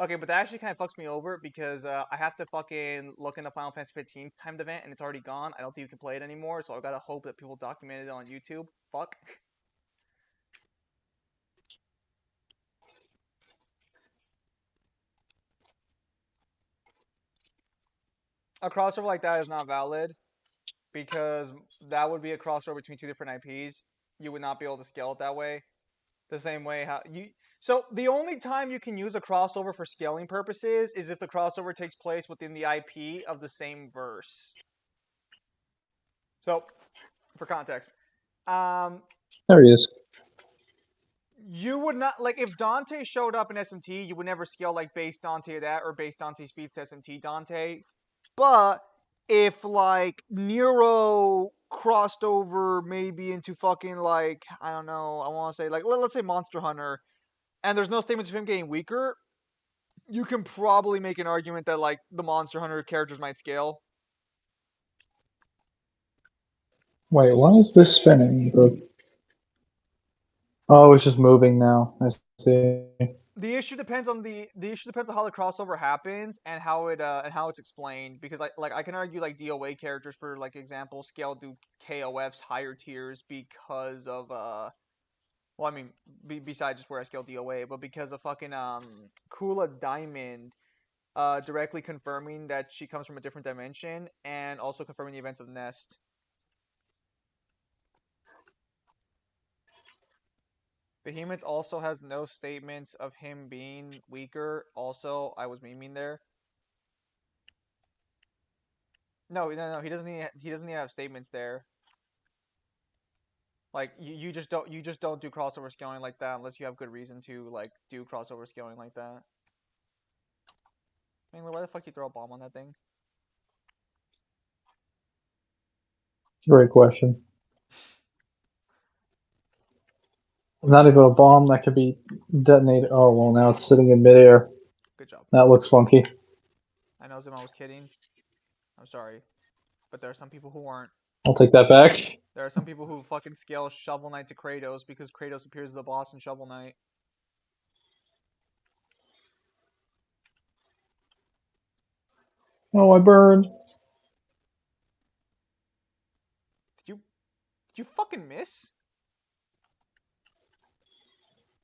Okay, but that actually kind of fucks me over because I have to fucking look into Final Fantasy 15 timed event and it's already gone. I don't think you can play it anymore, so I gotta hope that people document it on YouTube. Fuck. A crossover like that is not valid because that would be a crossover between two different IPs. You would not be able to scale it that way. The same way how you. So the only time you can use a crossover for scaling purposes is if the crossover takes place within the IP of the same verse. So, for context, There he is. you would not like if Dante showed up in SMT, you would never scale like base Dante that or base Dante's feats to SMT Dante. But if like Nero crossed over maybe into fucking like I don't know, I want to say like let's say Monster Hunter, and there's no statements of him getting weaker, you can probably make an argument that like the Monster Hunter characters might scale. Wait, why is this spinning? Oh, it's just moving now. I see. The issue depends on how the crossover happens and how it's explained, because I can argue like DOA characters, for like example, scale do KOF's higher tiers because of well, I mean, besides just where I scale DOA, but because of fucking Kula Diamond directly confirming that she comes from a different dimension, and also confirming the events of Nest. Behemoth also has no statements of him being weaker. Also, I was memeing there. No, he doesn't need to have statements there. Like you just don't do crossover scaling like that unless you have good reason to like do crossover scaling like that. Mangler, why the fuck you throw a bomb on that thing? Great question. Not even a bomb that could be detonated. Oh well, now it's sitting in midair. Good job. That looks funky. I know Zima was kidding. I'm sorry, but there are some people who aren't. I'll take that back. There are some people who fucking scale Shovel Knight to Kratos because Kratos appears as a boss in Shovel Knight. Oh, I burned. Did you fucking miss?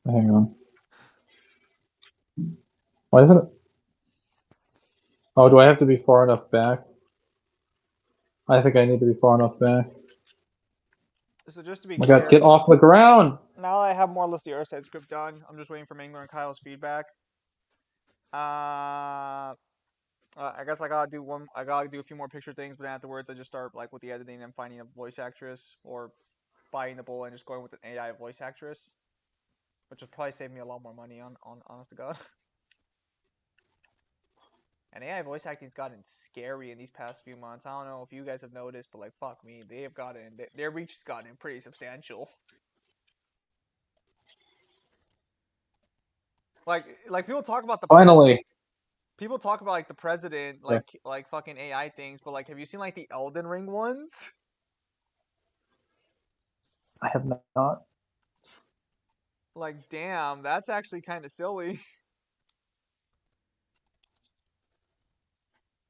Hang on. Why isn't it? Oh, do I have to be far enough back? I think I need to be far enough back. So just to be Oh my god, clear, get off the ground! now that I have more or less the Earthside script done, I'm just waiting for Mangler and Kyle's feedback. I guess I gotta do one. I gotta do a few more picture things, but then afterwards I just start like with the editing and finding a voice actress, or buying the bull and just going with an AI voice actress, which will probably save me a lot more money on honest to God. And AI voice acting's gotten scary in these past few months. I don't know if you guys have noticed, but like fuck me, they have gotten their reach has gotten pretty substantial. Like people talk about the Finally! people talk about like the president, Yeah. like fucking AI things, but like have you seen like the Elden Ring ones? I have not. Like damn, that's actually kind of silly.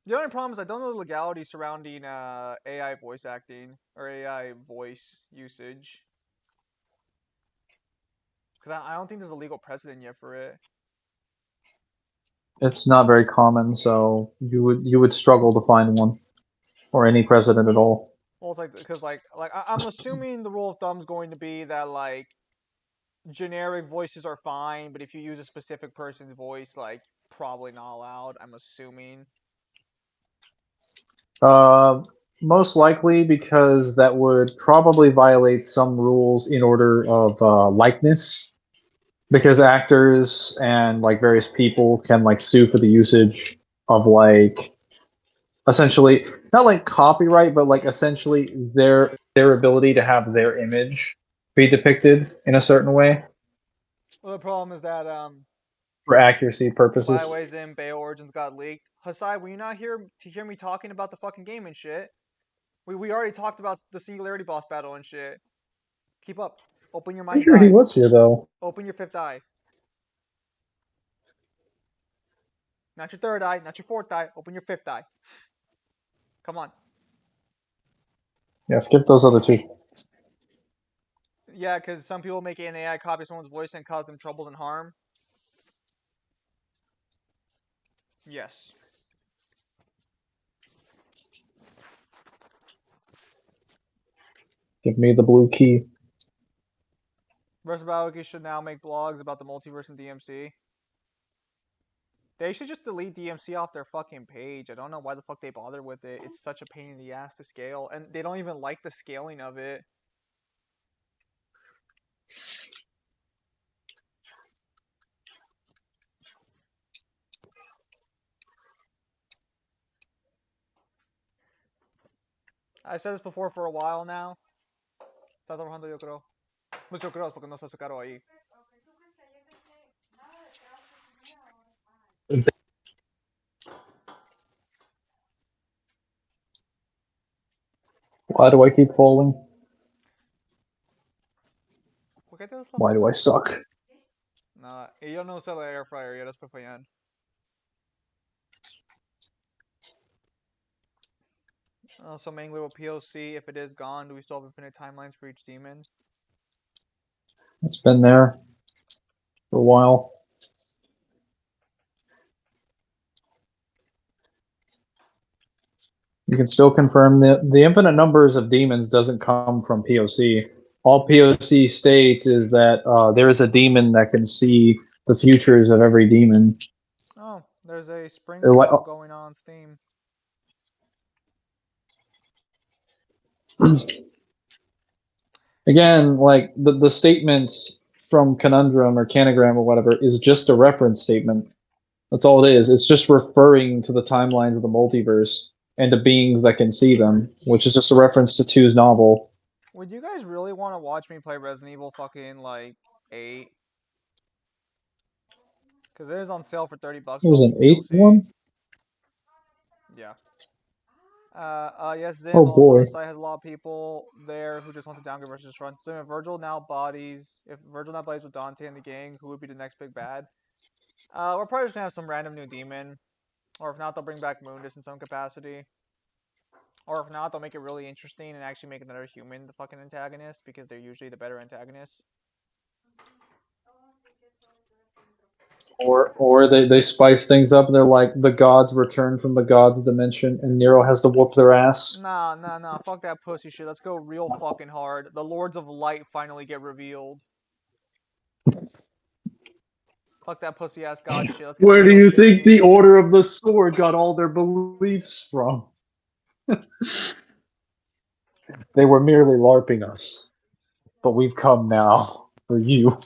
The only problem is I don't know the legality surrounding AI voice acting or AI voice usage, because I don't think there's a legal precedent yet for it. It's not very common, so you would struggle to find one. Or any president at all. Well, it's like because I'm assuming the rule of thumb is going to be that like generic voices are fine, but if you use a specific person's voice, like probably not allowed. I'm assuming. Most likely because that would probably violate some rules in order of likeness. Because actors and like various people can like sue for the usage of like essentially not like copyright, but like essentially their ability to have their image be depicted in a certain way Well, the problem is that for accuracy by the purposes. way, Zim Bay Origins got leaked. Hasai, were you not here to hear me talking about the fucking game and shit? We already talked about the Singularity boss battle and shit. Keep up. Open your I'm mind's sure he eye. was here though. Open your fifth eye. Not your third eye, not your fourth eye. Open your fifth eye. Come on. Yeah, skip those other two. Yeah, because some people make an AI copy of someone's voice and cause them troubles and harm. Yes. Give me the blue key. Versabality should now make blogs about the multiverse and DMC. They should just delete DMC off their fucking page. I don't know why the fuck they bother with it. It's such a pain in the ass to scale, and they don't even like the scaling of it. I've said this before for a while now. Está trabajando yo creo. Mucho creo porque no se hace caro ahí. Why do I keep falling? ¿Por qué te das Why do I suck? Nah, yo no usa la air fryer, ya después fallan. So Mangler with POC, if it is gone, do we still have infinite timelines for each demon? It's been there for a while. You can still confirm that the infinite numbers of demons doesn't come from POC. All POC states is that there is a demon that can see the futures of every demon. Oh, there's a spring Like, sale going on Steam. again, like the statements from Conundrum or Canagram or whatever is just a reference statement. That's all it is. It's just referring to the timelines of the multiverse and to beings that can see them, which is just a reference to 2's novel. Would you guys really want to watch me play Resident Evil fucking like 8? Because it is on sale for $30 It was on an 8th POC. one? Yeah. Yes, Ziv Oh also boy. the site has a lot of people there who just want to downgrade versus run. So if Virgil now bodies with Dante and the gang, who would be the next big bad? We're probably just gonna have some random new demon, or if not, they'll bring back Mundus in some capacity, or if not, they'll make it really interesting and actually make another human the fucking antagonist because they're usually the better antagonists. Or they spice things up and they're like the gods return from the gods dimension and Nero has to whoop their ass. Nah, fuck that pussy shit. Let's go real fucking hard. The Lords of Light finally get revealed. Fuck that pussy ass god shit. Let's get Where some do real you shit, think the King. Order of the Sword got all their beliefs from? They were merely LARPing us. But we've come now for you.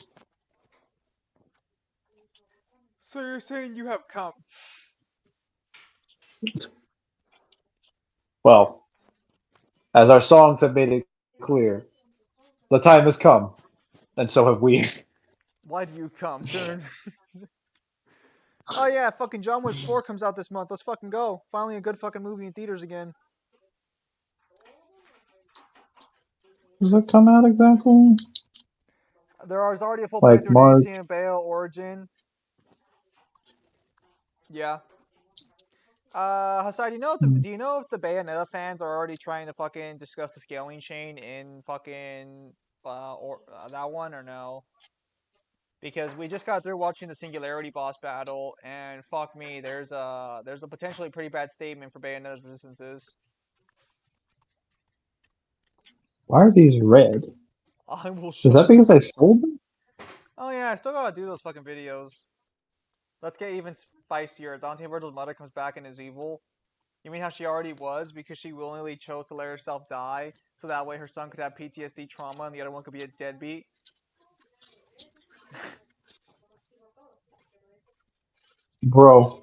So you're saying you have come? Well, as our songs have made it clear, the time has come, and so have we. Why do you come? Oh yeah, fucking John Wick 4 comes out this month. Let's fucking go. Finally a good fucking movie in theaters again. Does it come out exactly? There is already a full Like playthrough March? to DC and Bale Origin. Yeah. Hassan, do you know if the Bayonetta fans are already trying to fucking discuss the scaling chain in fucking that one or no? Because we just got through watching the Singularity boss battle, and fuck me, there's a potentially pretty bad statement for Bayonetta's resistances. Why are these red? I will Is show that because I sold them? Oh yeah, I still gotta do those fucking videos. Let's get even spicier. Dante Virgil's mother comes back and is evil. You mean how she already was because she willingly chose to let herself die, so that way her son could have PTSD trauma and the other one could be a deadbeat? Bro.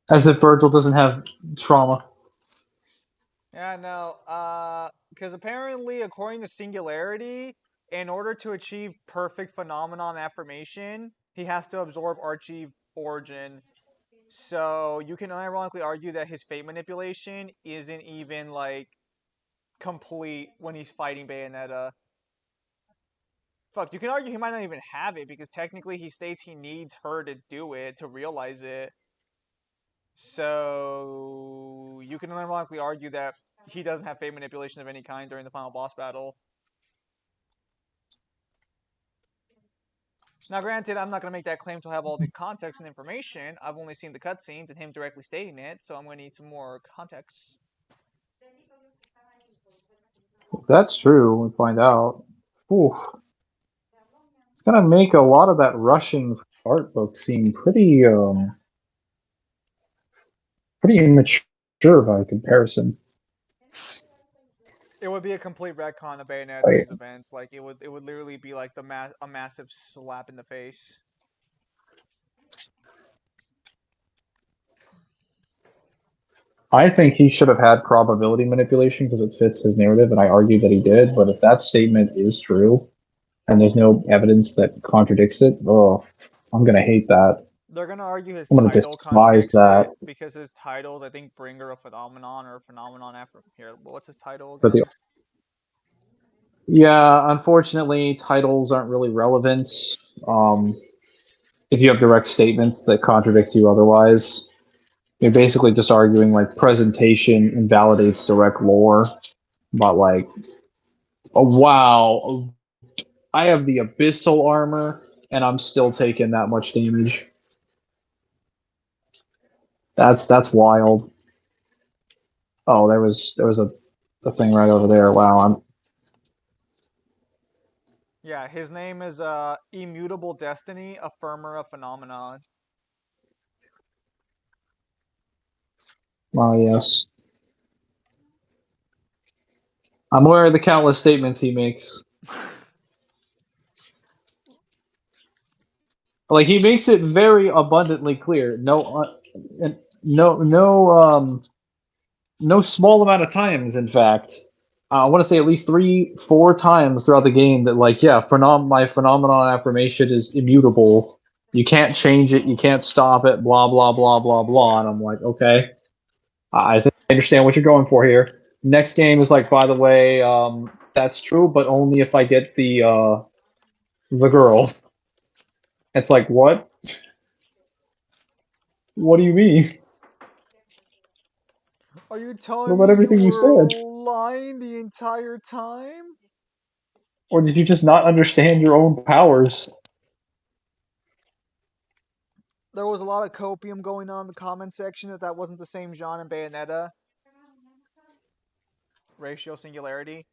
As if Virgil doesn't have trauma. Yeah, no. Because apparently, according to Singularity, in order to achieve perfect phenomenon affirmation, he has to absorb Archie Origin. So you can ironically argue that his fate manipulation isn't even like complete when he's fighting Bayonetta. Fuck, you can argue he might not even have it because technically he states he needs her to do it to realize it. So you can ironically argue that he doesn't have fate manipulation of any kind during the final boss battle. Now, granted, I'm not going to make that claim to have all the context and information. I've only seen the cutscenes and him directly stating it, so I'm going to need some more context. If that's true, we find out. Oof. It's gonna make a lot of that Russian art book seem pretty pretty immature by comparison. It would be a complete retcon of Like, Bayonetta's events. Like it would literally be like a massive slap in the face. I think he should have had probability manipulation because it fits his narrative, and I argue that he did. But if that statement is true, and there's no evidence that contradicts it, oh, I'm gonna hate that. They're gonna argue his I'm gonna title despise contradicts that. it because his title's I think bringer of phenomenon or phenomenon after here. What's his title But again? Yeah, unfortunately, titles aren't really relevant. Um, if you have direct statements that contradict you otherwise, you're basically just arguing like presentation invalidates direct lore. But like, oh wow, I have the abyssal armor and I'm still taking that much damage. That's wild. Oh, there was a thing right over there. Wow, I'm Yeah, his name is Immutable Destiny, Affirmer of Phenomenon. yes. I'm aware of the countless statements he makes. Like he makes it very abundantly clear. No small amount of times, in fact. I want to say at least 3, 4 times throughout the game that, like, yeah, my phenomenon affirmation is immutable. You can't change it. You can't stop it. Blah blah blah blah blah. And I'm like, okay, I think I understand what you're going for here. Next game is like, by the way, that's true, but only if I get the girl. It's like, what? What do you mean? Are you What telling about me you everything you were said? lying the entire time? Or did you just not understand your own powers? There was a lot of copium going on in the comment section that wasn't the same Jean and Bayonetta. Ratio Singularity.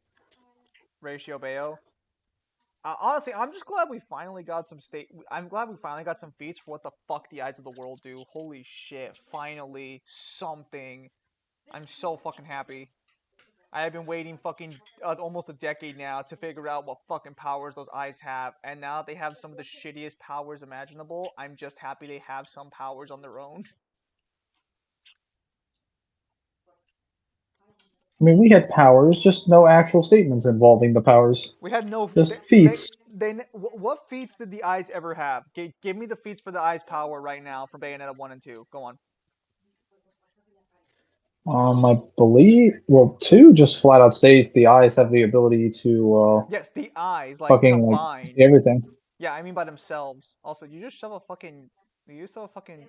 Ratio Bayo. Honestly, I'm just glad we finally got some state. I'm glad we finally got some feats for what the fuck the Eyes of the World do. Holy shit! Finally, something. I'm so fucking happy. I have been waiting fucking almost a decade now to figure out what fucking powers those eyes have, and now they have some of the shittiest powers imaginable. I'm just happy they have some powers on their own. I mean, we had powers, just no actual statements involving the powers. We had no. Just feats. What feats did the eyes ever have? Give me the feats for the eyes power right now from Bayonetta 1 and 2. Go on. I believe, well, two just flat out states the eyes have the ability to Yes, the eyes, like, fucking like combined. see everything. Yeah, I mean by themselves. Also, you just shove a fucking. You just shove a fucking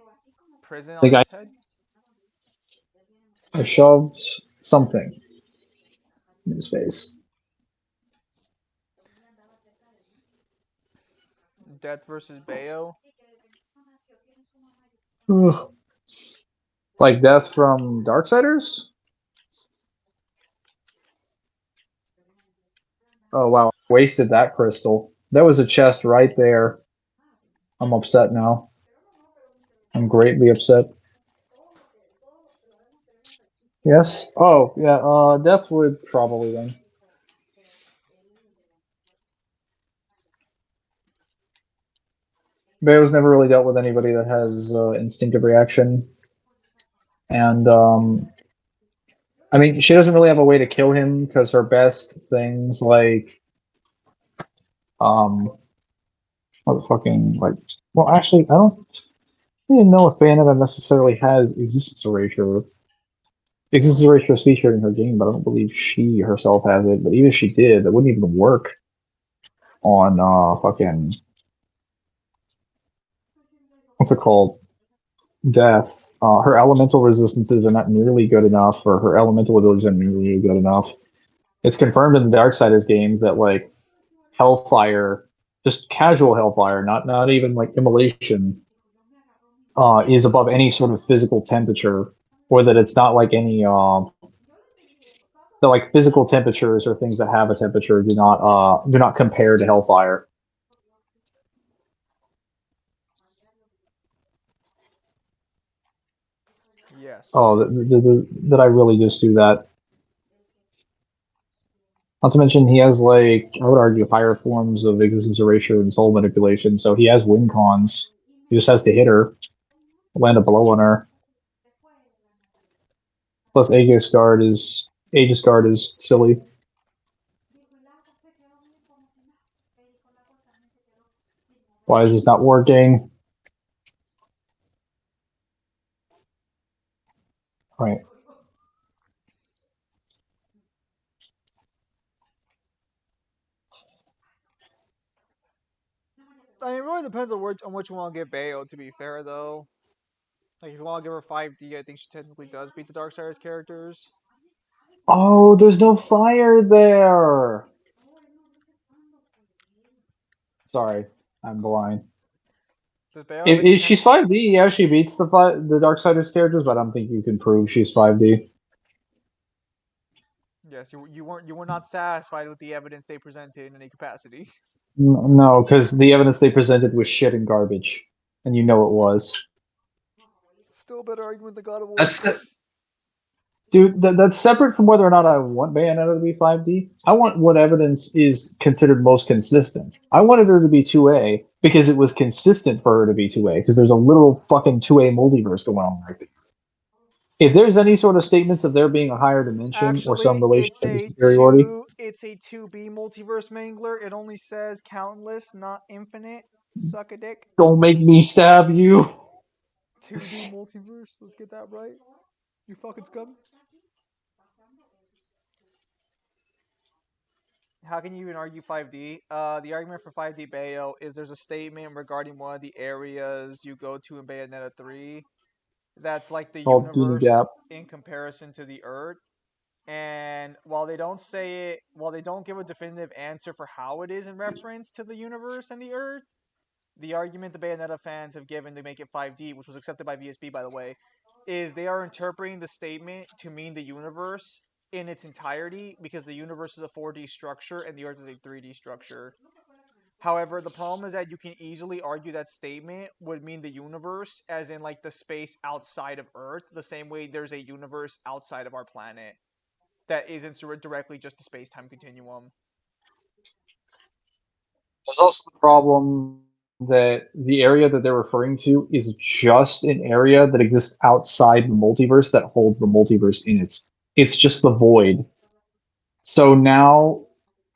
prison The on guy his head? shoved something in his face. Death versus Bayo? Ugh. Like death from Darksiders? Oh wow, I wasted that crystal. There was a chest right there. I'm upset now. I'm greatly upset. Yes. Oh yeah. Death would probably win. Bayo's never really dealt with anybody that has instinctive reaction, and I mean, she doesn't really have a way to kill him because her best things like um, what the fucking like. Well, actually, I don't even know if Bayonetta necessarily has existence erasure. Existence erasure is featured in her game, but I don't believe she herself has it. But even if she did, it wouldn't even work on fucking what's it called? Death. Her elemental resistances are not nearly good enough, or her elemental abilities are nearly good enough. It's confirmed in the Darksiders games that like Hellfire, just casual Hellfire, not even like immolation, is above any sort of physical temperature, or that it's not like any the like physical temperatures or things that have a temperature do not compare to Hellfire. Yes. Oh, that I really just do that. Not to mention, he has like I would argue higher forms of existence erasure and soul manipulation. So he has win cons. He just has to hit her, land a blow on her. Plus, Aegis Guard is silly. Why is this not working? Right. really depends on which you want to give Bayo. To be fair, though, like if you want to give her 5D, I think she technically does beat the Darksiders characters. Oh, there's no fire there. Sorry, I'm blind. Does Bayo If kind of? she's 5D, yeah, she beats the Darksiders characters, but I don't think you can prove she's 5D. Yes, you were not satisfied with the evidence they presented in any capacity. No, because the evidence they presented was shit and garbage, and you know it was. Still a better argument than God of War. That's Dude, that's separate from whether or not I want Bayonetta to be 5D. I want what evidence is considered most consistent. I wanted her to be 2A because it was consistent for her to be 2A, because there's a literal fucking 2A multiverse going on right there. If there's any sort of statements of there being a higher dimension or some Actually, relation to superiority, it's a 2B multiverse Mangler. It only says countless, not infinite. Suck a dick. don't make me stab you. 2D multiverse. Let's get that right. You fucking scum. How can you even argue 5D? The argument for 5D Bayo is there's a statement regarding one of the areas you go to in Bayonetta 3 that's like the Called Genie universe Gap. in comparison to the Earth. And while they don't say it, while they don't give a definitive answer for how it is in reference to the universe and the Earth, the argument the Bayonetta fans have given to make it 5D, which was accepted by VSB by the way, is they are interpreting the statement to mean the universe in its entirety because the universe is a 4D structure and the Earth is a 3D structure. However, the problem is that you can easily argue that statement would mean the universe, as in like the space outside of Earth, the same way there's a universe outside of our planet that isn't directly just a space-time continuum. There's also the problem that the area that they're referring to is just an area that exists outside the multiverse that holds the multiverse in it's just the void. So now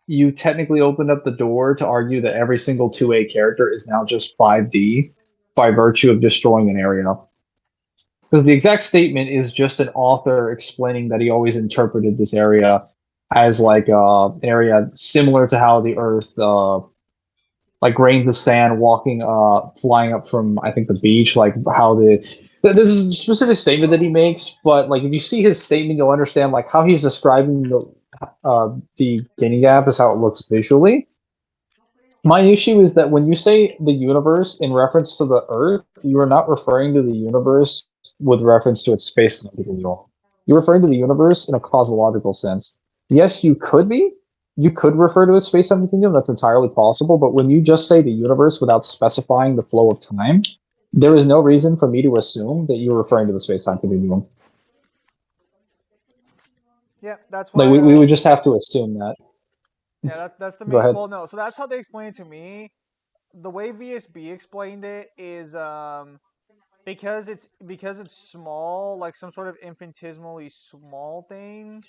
you technically opened up the door to argue that every single 2A character is now just 5D by virtue of destroying an area. Because the exact statement is just an author explaining that he always interpreted this area as like an area similar to how the Earth like grains of sand walking flying up from I think the beach, like how this is a specific statement that he makes, but like if you see his statement you'll understand like how he's describing the Guinea Gap is how it looks visually. My issue is that when you say the universe in reference to the Earth, you are not referring to the universe with reference to its space continuum. You're referring to the universe in a cosmological sense. Yes, you could be, you could refer to its space-time continuum. That's entirely possible. But when you just say the universe without specifying the flow of time, there is no reason for me to assume that you're referring to the space-time continuum. Yeah, that's why. Like we would just have to assume that. Yeah, that's the Go main. ahead. Well, no. So that's how they explain it to me. The way VSB explained it is because it's small, like some sort of infinitesimally small thing.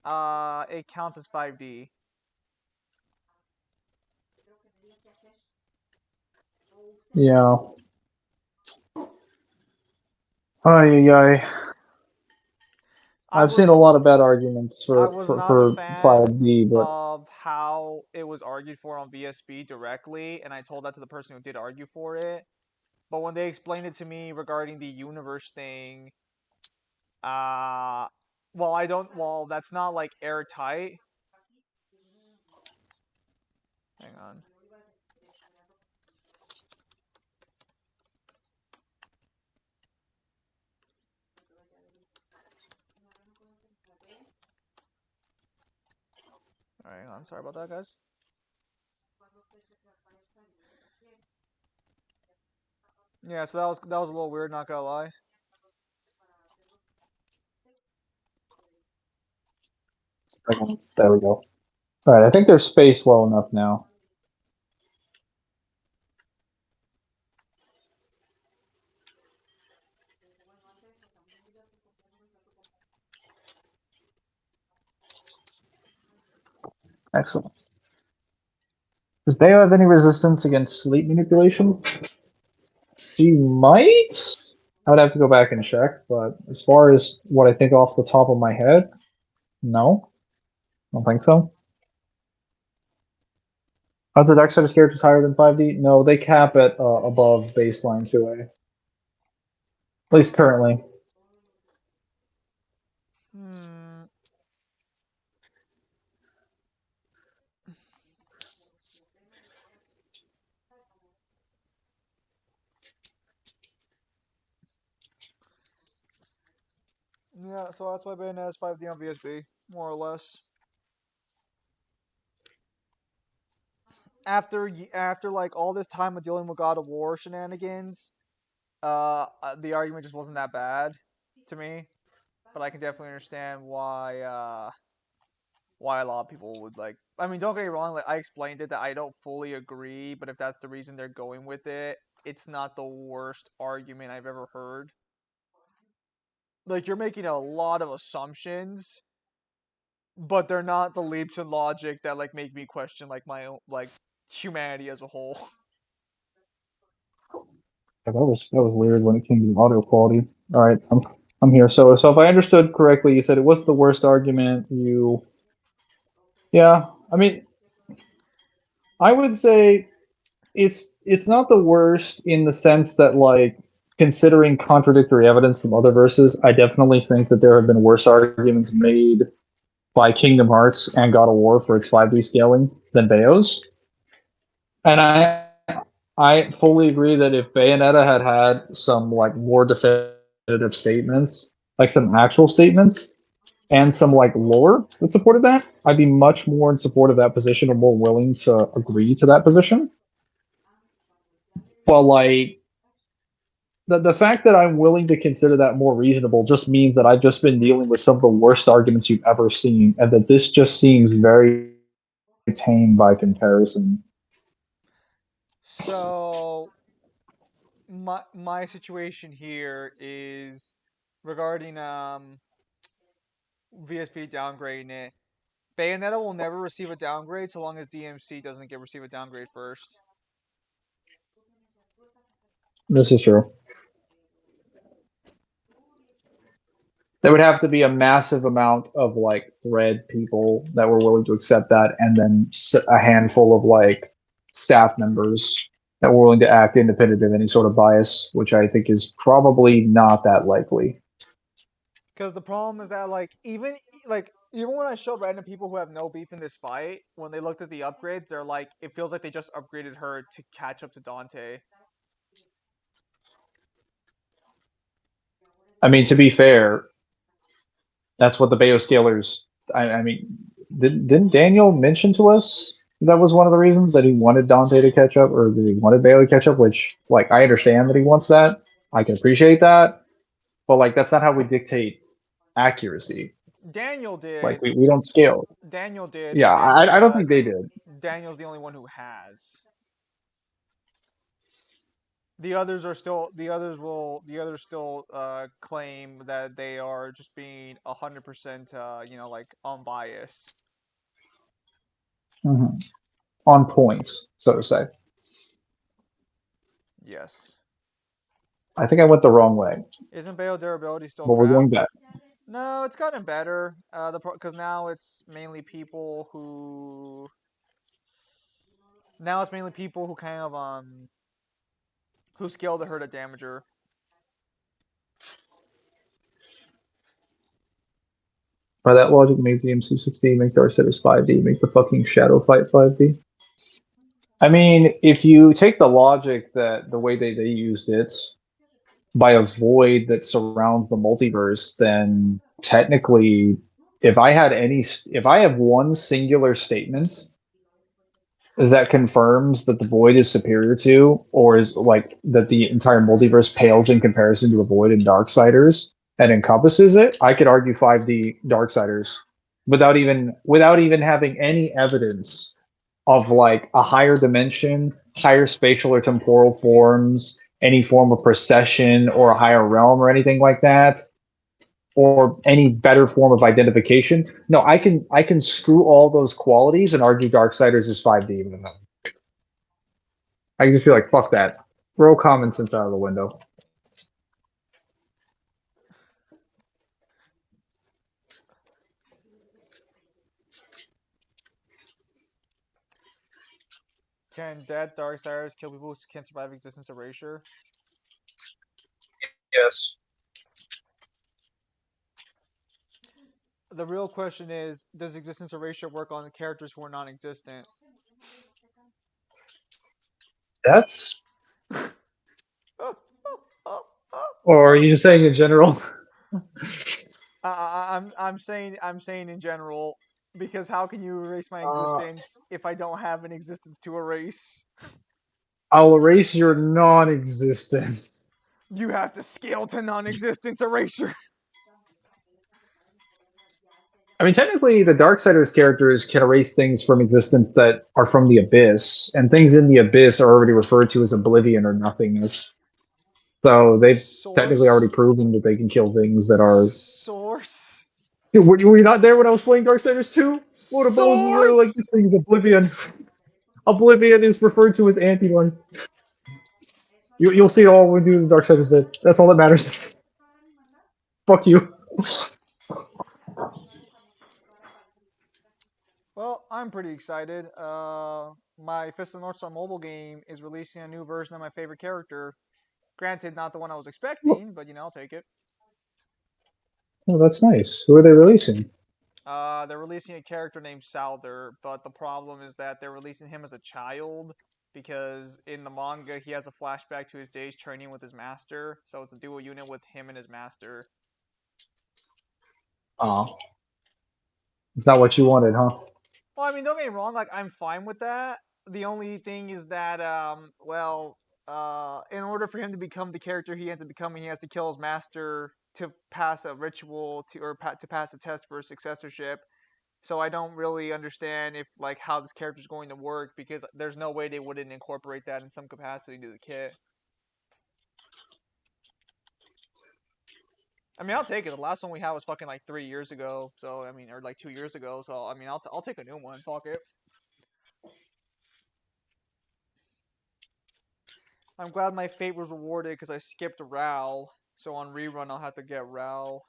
It counts as 5D. Yeah. Ay, ay. I've seen a lot of bad arguments I for was for, not a for fan 5D, but of how it was argued for on VSB directly, and I told that to the person who did argue for it. But when they explained it to me regarding the universe thing, well, that's not like airtight. Hang on. Alright, hang on. Sorry about that, guys. Yeah, so that was a little weird, not gonna lie. there we go. All right, I think they're spaced well enough now. Excellent. Does Bayo have any resistance against sleep manipulation? She might. I would have to go back and check, but as far as what I think off the top of my head, no. I don't think so. Are the Darksiders characters higher than 5D? No, they cap at above baseline 2A. At least currently. Hmm. Yeah, so that's why Bayonetta has 5D on VSB, more or less. After like all this time of dealing with God of War shenanigans, the argument just wasn't that bad to me. But I can definitely understand why a lot of people would like. I mean, don't get me wrong. Like I explained it that I don't fully agree, but if that's the reason they're going with it, it's not the worst argument I've ever heard. Like you're making a lot of assumptions, but they're not the leaps in logic that like make me question like my own like humanity as a whole. Yeah, that was weird when it came to audio quality. All right, I'm here. So if I understood correctly, you said it was the worst argument. Yeah. I mean, I would say it's not the worst in the sense that like considering contradictory evidence from other verses, I definitely think that there have been worse arguments made by Kingdom Hearts and God of War for its 5D scaling than Bayo's. And I fully agree that if Bayonetta had some like more definitive statements, like some actual statements, and some like lore that supported that, I'd be much more in support of that position or more willing to agree to that position. But like the fact that I'm willing to consider that more reasonable just means that I've just been dealing with some of the worst arguments you've ever seen, and that this just seems very tame by comparison. So my situation here is regarding VSP downgrading it. Bayonetta will never receive a downgrade so long as DMC doesn't get receive a downgrade first. This is true. There would have to be a massive amount of like thread people that were willing to accept that, and then a handful of like staff members that were willing to act independent of any sort of bias, which I think is probably not that likely. Because the problem is that even when I show random people who have no beef in this fight, when they looked at the upgrades, they're like, it feels like they just upgraded her to catch up to Dante. I mean, to be fair, that's what the Bayo scalers. I mean, didn't Daniel mention to us that was one of the reasons that he wanted Dante to catch up, or that he wanted Bayo to catch up? Which, like, I understand that he wants that. I can appreciate that, but like, that's not how we dictate accuracy. Daniel Like, did. we don't scale. Daniel did, Yeah, but I don't think they did. Daniel's the only one who has. The others still claim that they are just being 100% like unbiased. Mm-hmm. On point, so to say. Yes. I think I went the wrong way, Isn't Bayo durability still but we're crap? going back. No, it's gotten better. Because now it's mainly people who kind of who scale to hurt a damager. By that logic, make the MC60, make Darksiders 5D, make the fucking Shadow Fight 5D. I mean, if you take the logic that the way they used it by a void that surrounds the multiverse, then technically, if I have one singular statement that confirms that the void is superior to, or is like that the entire multiverse pales in comparison to the void in Darksiders and encompasses it, I could argue 5D Darksiders without even having any evidence of like a higher dimension, higher spatial or temporal forms, any form of procession or a higher realm or anything like that, or any better form of identification. No, I can screw all those qualities and argue Darksiders is 5D. I just feel like fuck that. Throw common sense out of the window. Can dead darksiders kill people who can survive existence erasure? Yes. The real question is, does existence erasure work on characters who are non-existent? That's. Or are you just saying in general? I'm saying in general, because how can you erase my Uh, existence if I don't have an existence to erase? I'll erase your non-existent. You have to scale to non-existence erasure. I mean, technically, the Darksiders characters can erase things from existence that are from the Abyss, and things in the Abyss are already referred to as Oblivion or Nothingness. So they've technically already Source. proven that they can kill things that are. Source. Were you not there when I was playing Darksiders 2? Lord of Bones is literally like, Source. this thing's Oblivion. Oblivion is referred to as Anti-Life. You'll see it all when we do the Darksiders. That's all that matters. Fuck you. Well, I'm pretty excited. My Fist of North Star mobile game is releasing a new version of my favorite character. Granted, not the one I was expecting, but I'll take it. Oh, that's nice. Who are they releasing? They're releasing a character named Souther, but the problem is that they're releasing him as a child because in the manga he has a flashback to his days training with his master, so it's a dual unit with him and his master. Oh. It's not what you wanted, huh? Well, I mean, don't get me wrong, like I'm fine with that. The only thing is that, in order for him to become the character he ends up becoming, he has to kill his master to pass a ritual to pass a test for successorship. So I don't really understand if like how this character is going to work because there's no way they wouldn't incorporate that in some capacity to the kit. I mean, I'll take it. The last one we had was fucking like 3 years ago. So I mean, or like 2 years ago. So I mean, I'll take a new one. Fuck it. I'm glad my fate was rewarded because I skipped Rao. So on rerun, I'll have to get Rao.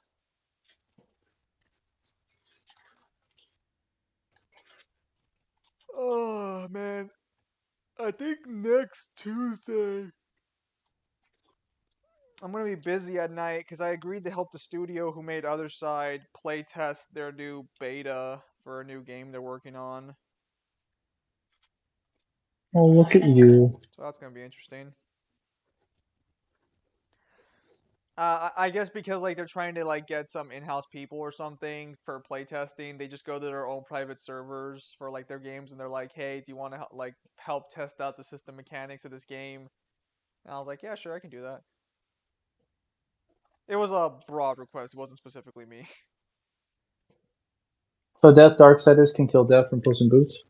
Oh man, I think next Tuesday I'm gonna be busy at night because I agreed to help the studio who made Other Side play test their new beta for a new game they're working on. Oh, look at you. So that's gonna be interesting. I guess because like they're trying to like get some in-house people or something for playtesting, they just go to their own private servers for like their games, and they're like, "Hey, do you want to like help test out the system mechanics of this game?" And I was like, "Yeah, sure, I can do that." It was a broad request; it wasn't specifically me. So Death Darksiders can kill Death from Puss in Boots?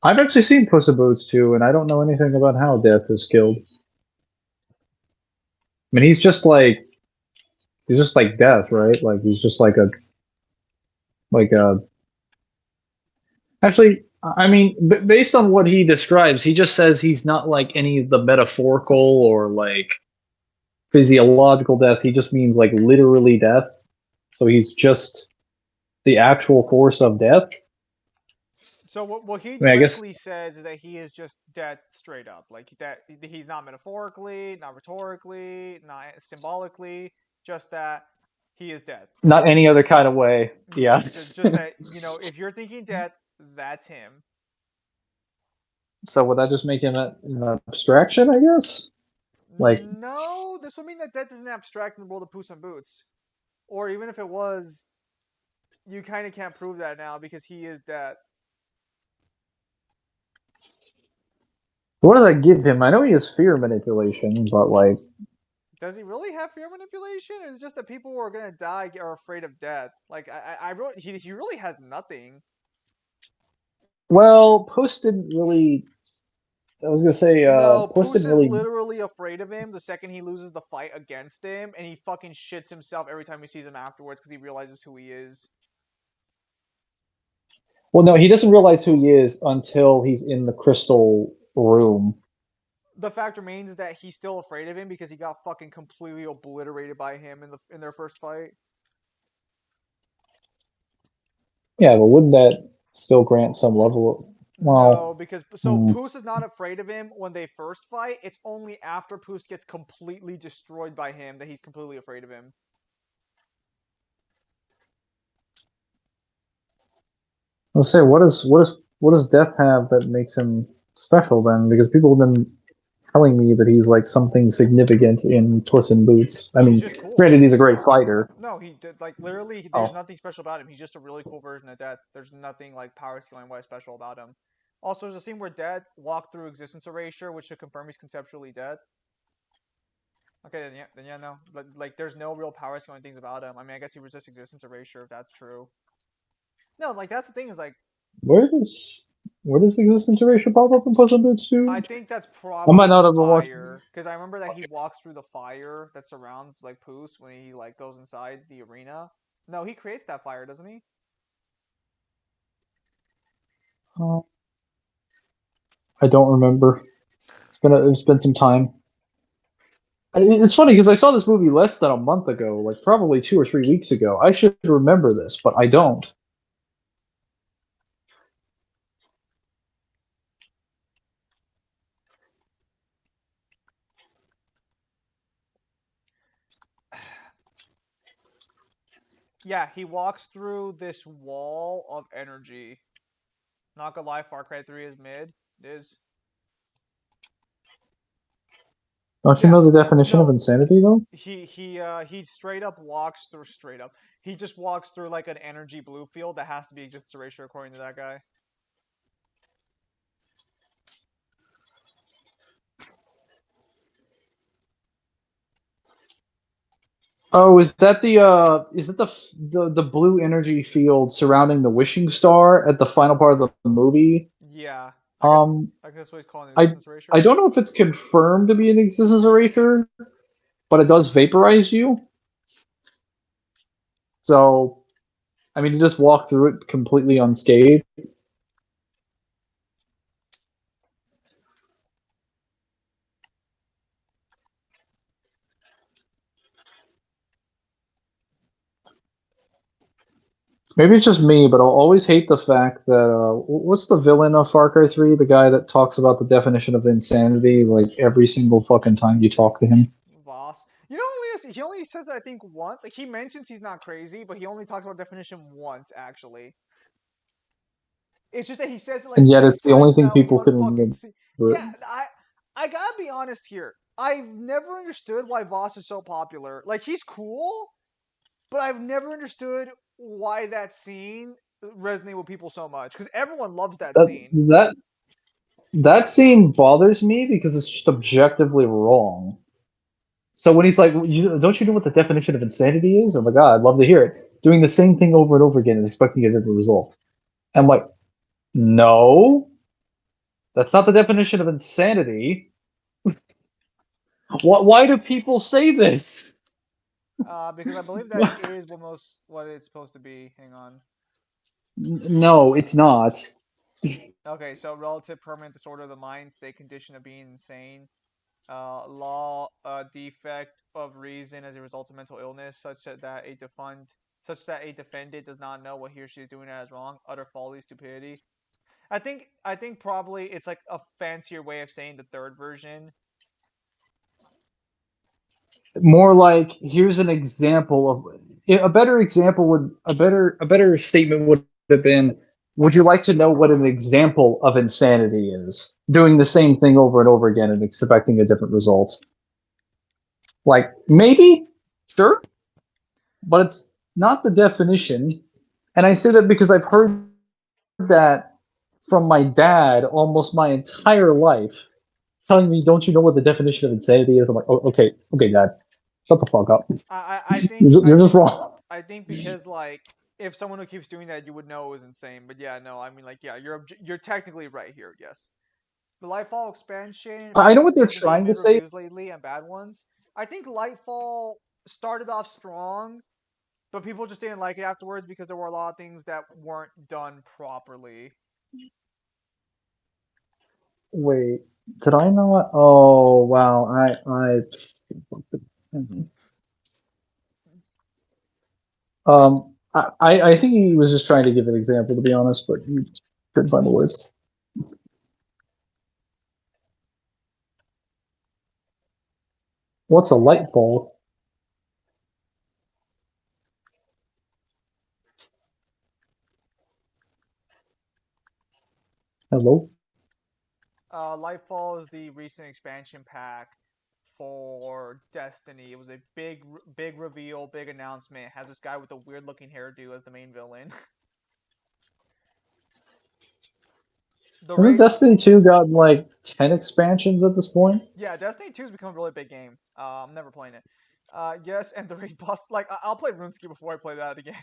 I've actually seen Puss in Boots too, and I don't know anything about how Death is killed. I mean, he's just like Death, right? Like he's just like a. Actually, I mean, based on what he describes, he just says he's not like any of the metaphorical or like physiological death. He just means like literally death. So he's just the actual force of death. So what he I mean, I guess. directly says is that he is just dead straight up. Like that he's not metaphorically, not rhetorically, not symbolically, just that he is dead. Not any other kind of way. Yeah. Just that, if you're thinking death, that's him. So would that just make him an abstraction, I guess? Like, No, this would mean that death isn't abstract in the world of Puss in Boots. Or even if it was, you kind of can't prove that now because he is dead. what does that give him? I know he has fear manipulation, but like, Does he really have fear manipulation, or is it just that people who are gonna die are afraid of death? Like I really, he really has nothing. well, Puss didn't really. I was gonna say, No, Puss Puss didn't is really. literally afraid of him the second he loses the fight against him, and he fucking shits himself every time he sees him afterwards because he realizes who he is. Well, no, he doesn't realize who he is until he's in the crystal room. The fact remains that he's still afraid of him because he got fucking completely obliterated by him in their first fight. Yeah, but wouldn't that still grant some level of? No, Well, because hmm. Poos is not afraid of him when they first fight. It's only after Poos gets completely destroyed by him that he's completely afraid of him. Let's say what does Death have that makes him special then? Because people have been telling me that he's like something significant in Puss in Boots. I He's mean, just cool. granted, he's a great fighter. No, he did like literally. There's Oh, nothing special about him. He's just a really cool version of Death. There's nothing like power scaling wise special about him. Also, there's a scene where Death walked through existence erasure, which should confirm he's conceptually dead. Okay, then yeah, no, like there's no real power scaling things about him. I mean, I guess he resists existence erasure if that's true. No, like that's the thing is like where does existence erasure pop up in Puss in Boots I 2? think that's I might probably the not have been watching. fire because I remember that he walks through the fire that surrounds like Poos when he like goes inside the arena. No, he creates that fire, doesn't he? Uh, I don't remember. It's been some time. It's funny because I saw this movie less than a month ago, like probably 2 or 3 weeks ago. I should remember this, but I don't. Yeah, he walks through this wall of energy. Not gonna lie, Far Cry 3 is mid. It is. Don't you Yeah, know the definition of no, insanity though? he straight up walks through straight up. He just walks through like an energy blue field that has to be just erasure according to that guy. Oh, is that the blue energy field surrounding the wishing star at the final part of the movie? Yeah, Um, I guess that's what he's calling I existence I erasure. don't know if it's confirmed to be an existence eraser, but it does vaporize you. So, I mean, you just walk through it completely unscathed. Maybe it's just me, but I'll always hate the fact that what's the villain of Far Cry 3? The guy that talks about the definition of insanity like every single fucking time you talk to him. Voss. You know, he only says it, I think once. Like he mentions he's not crazy, but he only talks about definition once actually. It's just that he says it like And yet six it's the times only in thing that people one can fucking remember. scene. Yeah, I gotta be honest here. I've never understood why Voss is so popular. Like he's cool, but I've never understood why that scene resonated with people so much because everyone loves that That scene. that that scene bothers me because it's just objectively wrong. So when he's like, don't you know what the definition of insanity is? Oh my god, I'd love to hear it. Doing the same thing over and over again and expecting a different result. I'm like, no, that's not the definition of insanity. Why do people say this? Because I believe that is what it's supposed to be. Hang on. No, it's not. Okay, so relative permanent disorder of the mind, state condition of being insane, law defect of reason as a result of mental illness, such that a defendant does not know what he or she is doing as wrong, utter folly, stupidity. I think probably it's like a fancier way of saying the third version. More like, here's an example of a better example would a better statement would have been, would you like to know what an example of insanity is? Doing the same thing over and over again and expecting a different result. Like, maybe, sure, but it's not the definition. And I say that because I've heard that from my dad almost my entire life, telling me, "Don't you know what the definition of insanity is?" I'm like, "Oh, okay, okay, Dad, shut the fuck up. I think I You're just think wrong." I think because like if someone who keeps doing that, you would know it was insane. But yeah, no, I mean like yeah, you're technically right here. Yes, the Lightfall expansion I know apparently what they're seems to be in trying to mid say. reviews lately and bad ones. I think Lightfall started off strong, but people just didn't like it afterwards because there were a lot of things that weren't done properly. Wait, did I not? Oh wow, I think he was just trying to give an example, to be honest, but he couldn't find the words. What's a light ball? Hello? Lightfall is the recent expansion pack for Destiny. It was a big reveal, big announcement. It has this guy with a weird looking hairdo as the main villain. The Hasn't raid, Destiny 2 gotten like 10 expansions at this point? yeah, Destiny 2 has become a really big game. I'm never playing it. Yes, and the raid boss, like I'll play RuneScape before I play that again.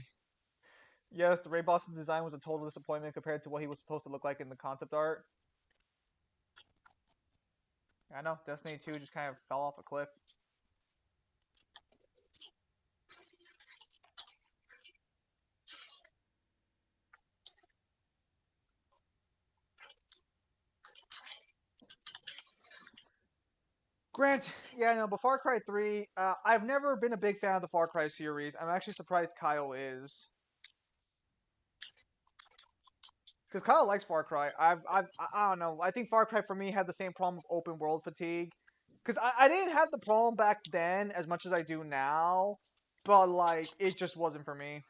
Yes, the raid boss's design was a total disappointment compared to what he was supposed to look like in the concept art. I know Destiny 2 just kind of fell off a cliff. Grant, yeah, no, but Far Cry 3, I've never been a big fan of the Far Cry series. I'm actually surprised Kyle is. Because Kyle likes Far Cry. I don't know. I think Far Cry for me had the same problem of open world fatigue. Because I didn't have the problem back then as much as I do now, but like it just wasn't for me.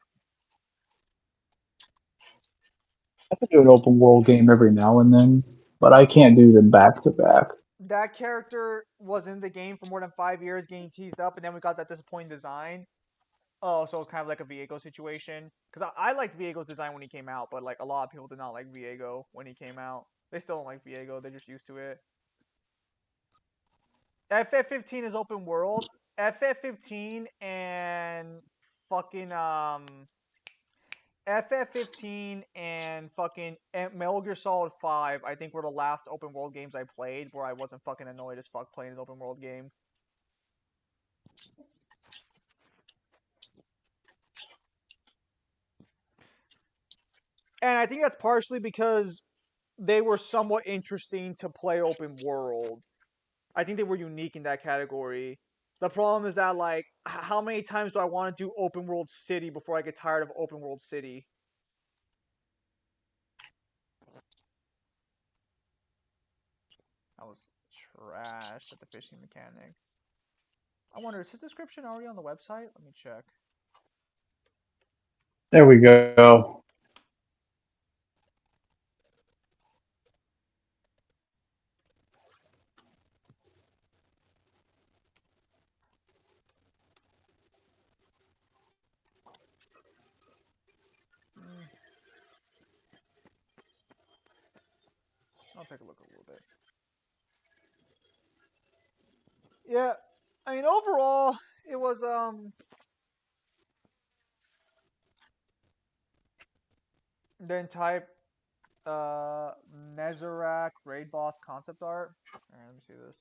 I can do an open world game every now and then, but I can't do them back to back. That character was in the game for more than 5 years, getting teased up, and then we got that disappointing design. Oh, so it's kind of like a Viego situation. Because I liked Viego's design when he came out, but like a lot of people did not like Viego when he came out. They still don't like Viego. They're just used to it. FF15 is open world. FF15 and fucking FF15 and fucking Metal Gear Solid 5, I think were the last open world games I played where I wasn't fucking annoyed as fuck playing an open world game. And I think that's partially because they were somewhat interesting to play open world. I think they were unique in that category. The problem is that like how many times do I want to do open world city before I get tired of open world city? I was trash at the fishing mechanic. I wonder, is his description already on the website? Let me check. There we go. Mm, I'll take a look a little bit. Yeah, I mean overall it was then type Nezarec raid boss concept art. Alright, let me see this.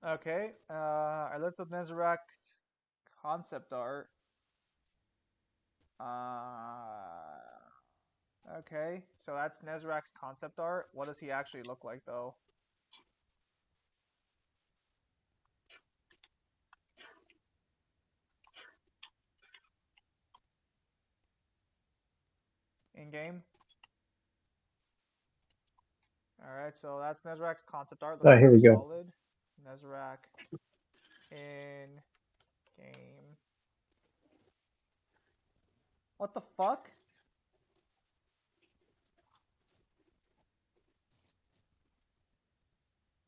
Okay, I looked up Nezarec concept art. Okay, so that's Nezarec's concept art. What does he actually look like though? In game? Alright, so that's Nezarec's concept art. Looks Here pretty we go. solid. Nezarec in game. What the fuck?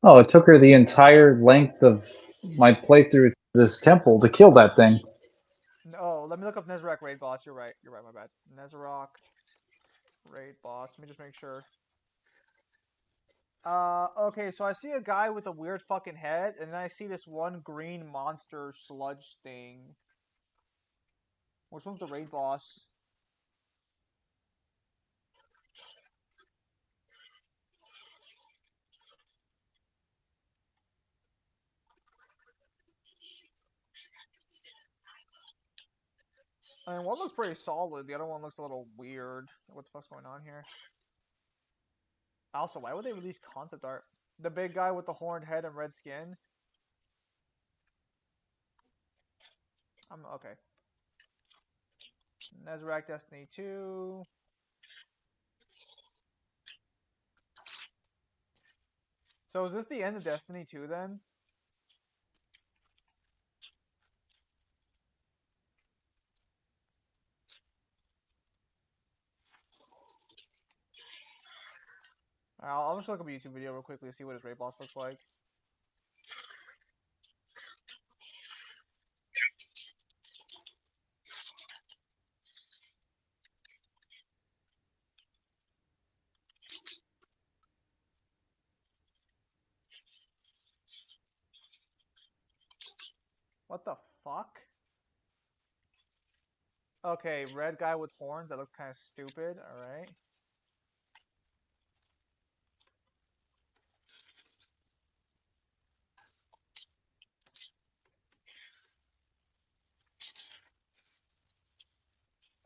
Oh, it took her the entire length of my playthrough of this temple to kill that thing. No, let me look up Nezarec raid boss. You're right. You're right, my bad. Nezarec raid boss. Let me just make sure. Okay, so I see a guy with a weird fucking head, and then I see this one green monster sludge thing. Which one's the raid boss? I mean, one looks pretty solid. The other one looks a little weird. What the fuck's going on here? Also, why would they release concept art? The big guy with the horned head and red skin? I'm okay. Nezrak Destiny 2. So is this the end of Destiny 2 then? I'll just look up a YouTube video real quickly to see what his raid boss looks like. What the fuck? Okay, red guy with horns. That looks kind of stupid. Alright.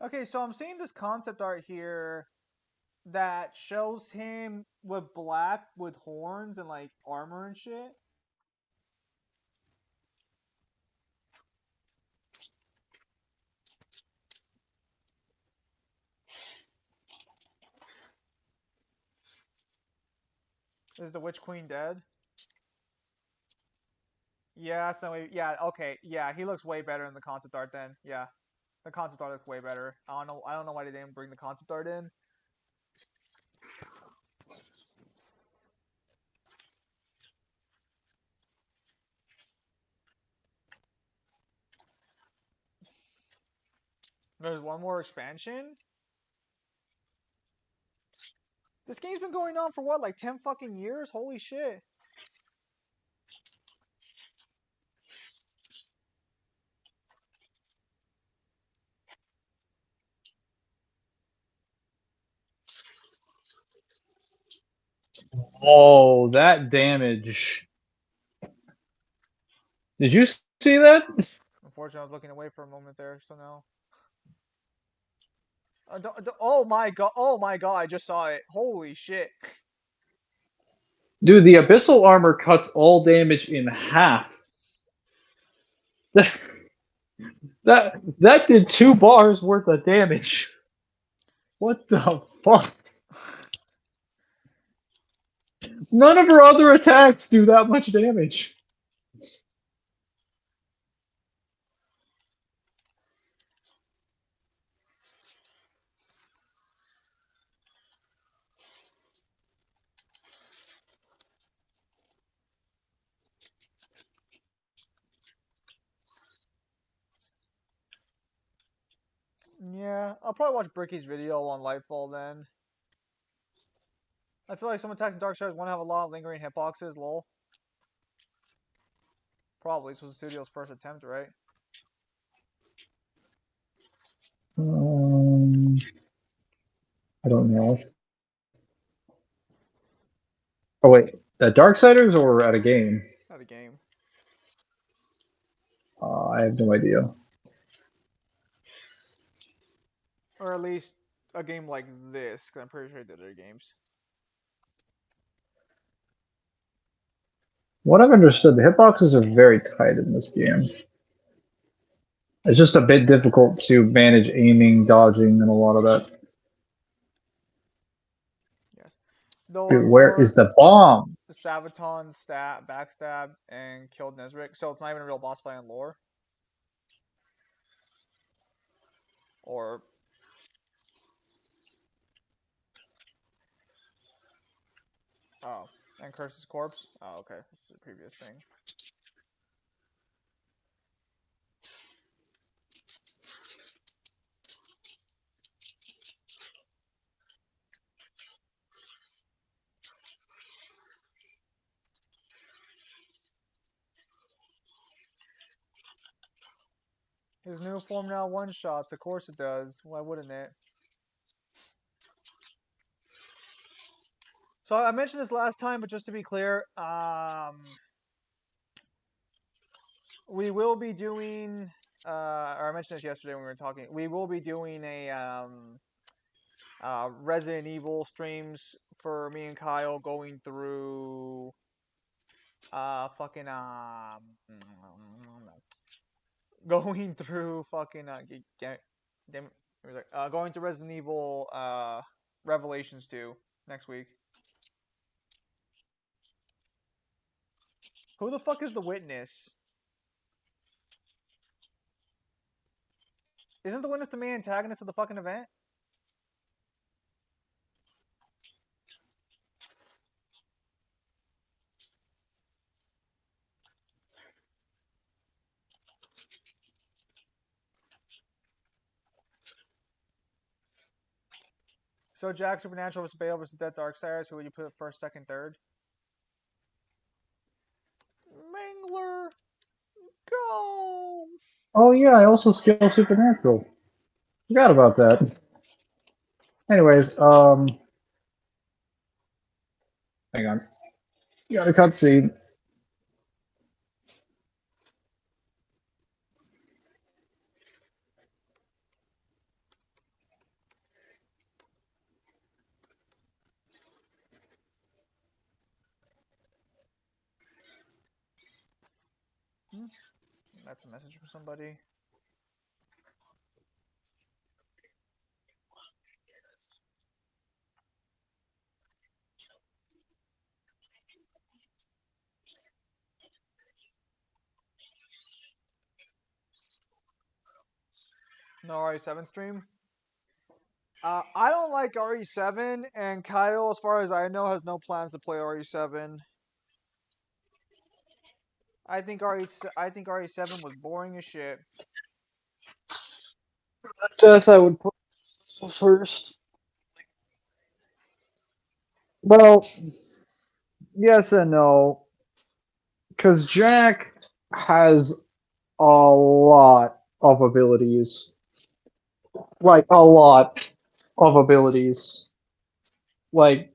Okay, so I'm seeing this concept art here that shows him with black with horns and like armor and shit. Is the Witch Queen dead? Yeah, so yeah, okay, yeah, he looks way better in the concept art then. Yeah, the concept art looks way better. I don't know why they didn't bring the concept art in. There's one more expansion. This game's been going on for what, like 10 fucking years? Holy shit. Oh, that damage. Did you see that? Unfortunately, I was looking away for a moment there, so no. Oh my god! Oh my god! I just saw it. Holy shit! Dude, the abyssal armor cuts all damage in half. That did 2 bars worth of damage. What the fuck? None of her other attacks do that much damage. Yeah, I'll probably watch Bricky's video on Lightfall then. I feel like some attacks in Darksiders want to have a lot of lingering hitboxes. Lol. Probably. This was the studio's first attempt, right? I don't know. Oh wait, at Darksiders or at a game? Not a game. I have no idea. Or at least a game like this, because I'm pretty sure they did other games. What I've understood, the hitboxes are very tight in this game. It's just a bit difficult to manage aiming, dodging, and a lot of that. Yes. Though Dude, where is the bomb? Sabaton backstabbed and killed Nezrik, so it's not even a real boss fight in lore. Or oh, and Curse's corpse. Oh, okay, this is a previous thing. His new form now one-shots. Of course it does. Why wouldn't it? So I mentioned this last time, but just to be clear, we will be doing, or I mentioned this yesterday when we were talking. We will be doing a Resident Evil streams for me and Kyle, going through fucking going through fucking damn, Going to Resident Evil Revelations 2 next week. Who the fuck is the witness? Isn't the witness the main antagonist of the fucking event? So Jack Supernatural vs. Bale vs. Dead Darksiders. Who would you put first, second, third? Mangler, go! Oh yeah, I also scale Supernatural. Forgot about that. Anyways, hang on. You got a cutscene. That's a message from somebody. No RE7 stream? I don't like RE7, and Kyle, as far as I know, has no plans to play RE7. I think RE7 was boring as shit. Death, I would put first. Well, yes and no, because Jack has a lot of abilities, like a lot of abilities, like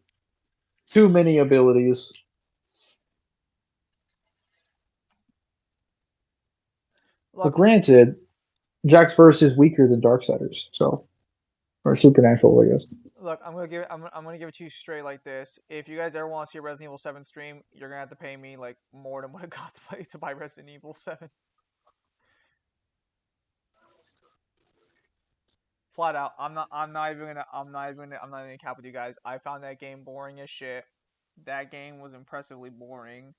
too many abilities. But Look, granted, Jack's first is weaker than Darksiders, so or Supernatural, I guess. look, I'm gonna give it to you straight like this. If you guys ever want to see a Resident Evil 7 stream, you're gonna have to pay me like more than what it cost to buy Resident Evil 7. Flat out, I'm not even gonna cap with you guys. I found that game boring as shit. That game was impressively boring.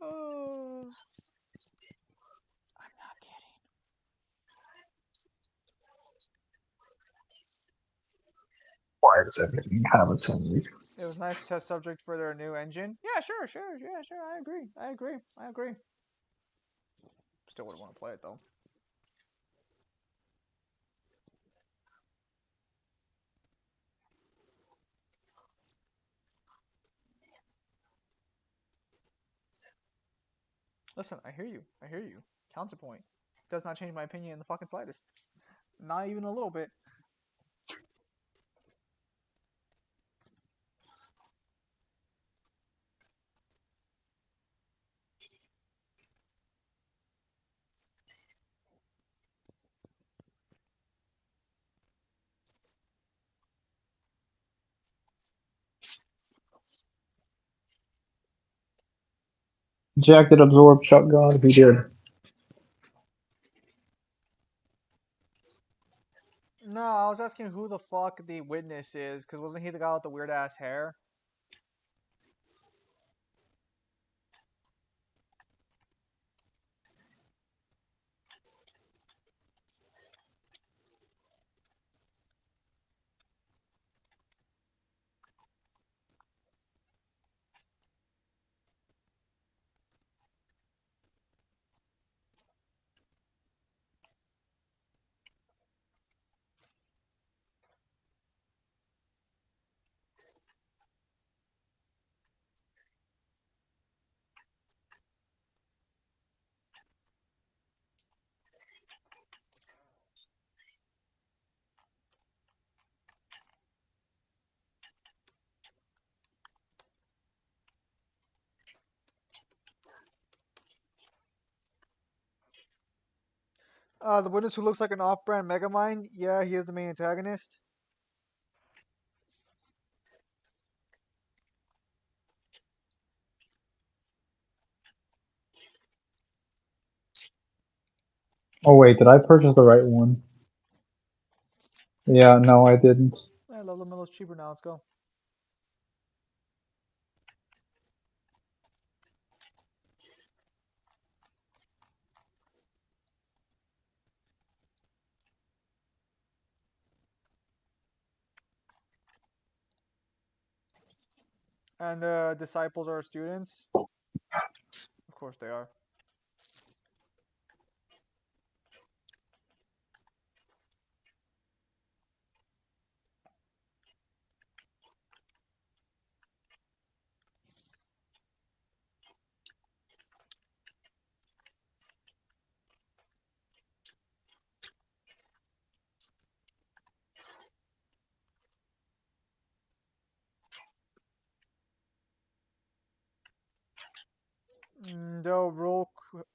Oh, I'm not kidding. Why does everything have a 10 week? It was nice test subject for their new engine. Yeah, sure. I agree. Still wouldn't want to play it though. Listen, I hear you. Counterpoint. Does not change my opinion in the fucking slightest. Not even a little bit. Jack did absorb shotgun. He did. No, I was asking who the fuck the witness is, because wasn't he the guy with the weird ass hair? The witness who looks like an off-brand Megamind. Yeah, he is the main antagonist. Oh wait, did I purchase the right one? Yeah, no, I didn't. I love the middle's cheaper now. Let's go. And the disciples are students. Of course they are. Though Rourke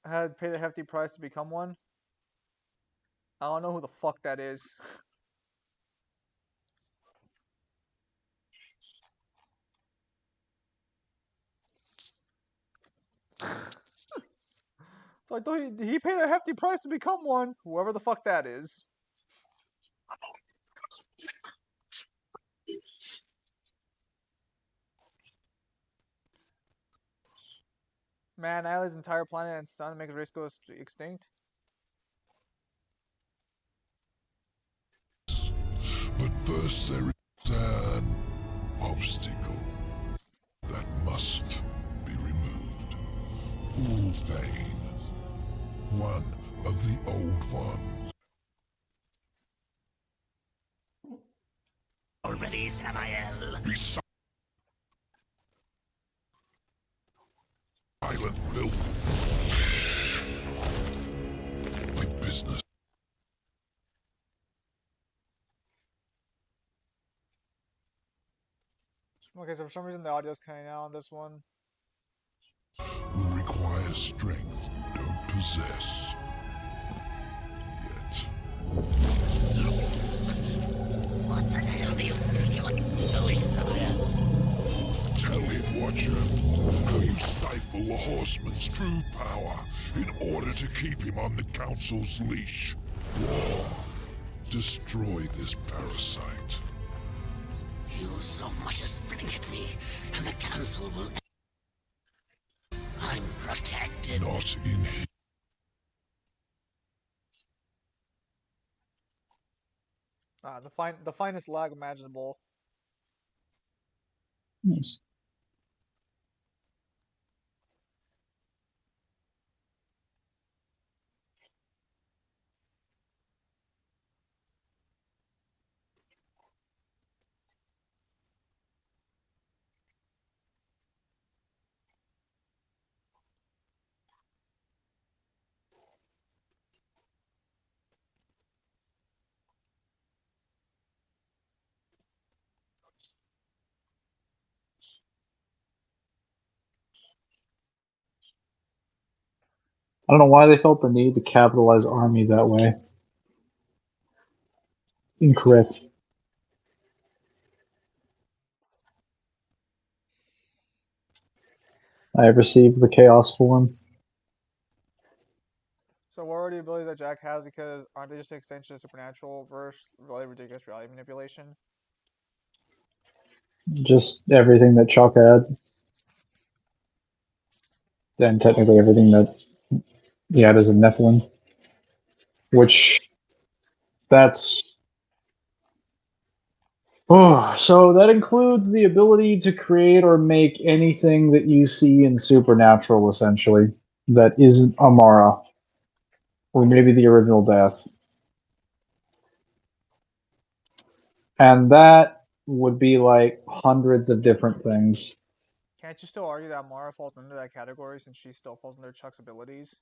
had paid a hefty price to become one. I don't know who the fuck that is. So I thought he paid a hefty price to become one. Whoever the fuck that is. Man, Isla's entire planet and sun makes race go extinct. But first there is an obstacle that must be removed. Ulthane, one of the old ones. Already, Samael. Be silent, filth. My business. Okay, so for some reason the audio's cutting out on this one. Will require strength you don't possess. Yet. What the hell do you think you're doing, Samael? Tell him, Watcher, how you stifle the horseman's true power in order to keep him on the council's leash. War. Destroy this parasite. You so much as blink at me, and the council will... I'm protected. Not in his. The finest lag imaginable. Nice. I don't know why they felt the need to capitalize army that way. Incorrect. I have received the chaos form. So what are the abilities that Jack has? Because aren't they just an extension of supernatural versus really ridiculous reality manipulation? Just everything that Chuck had. And technically everything that he had as a Nephilim. Which, that's... Oh, so that includes the ability to create or make anything that you see in Supernatural, essentially, that isn't Amara. Or maybe the original Death. And that would be like hundreds of different things. Can't you still argue that Mara falls under that category since she still falls under Chuck's abilities?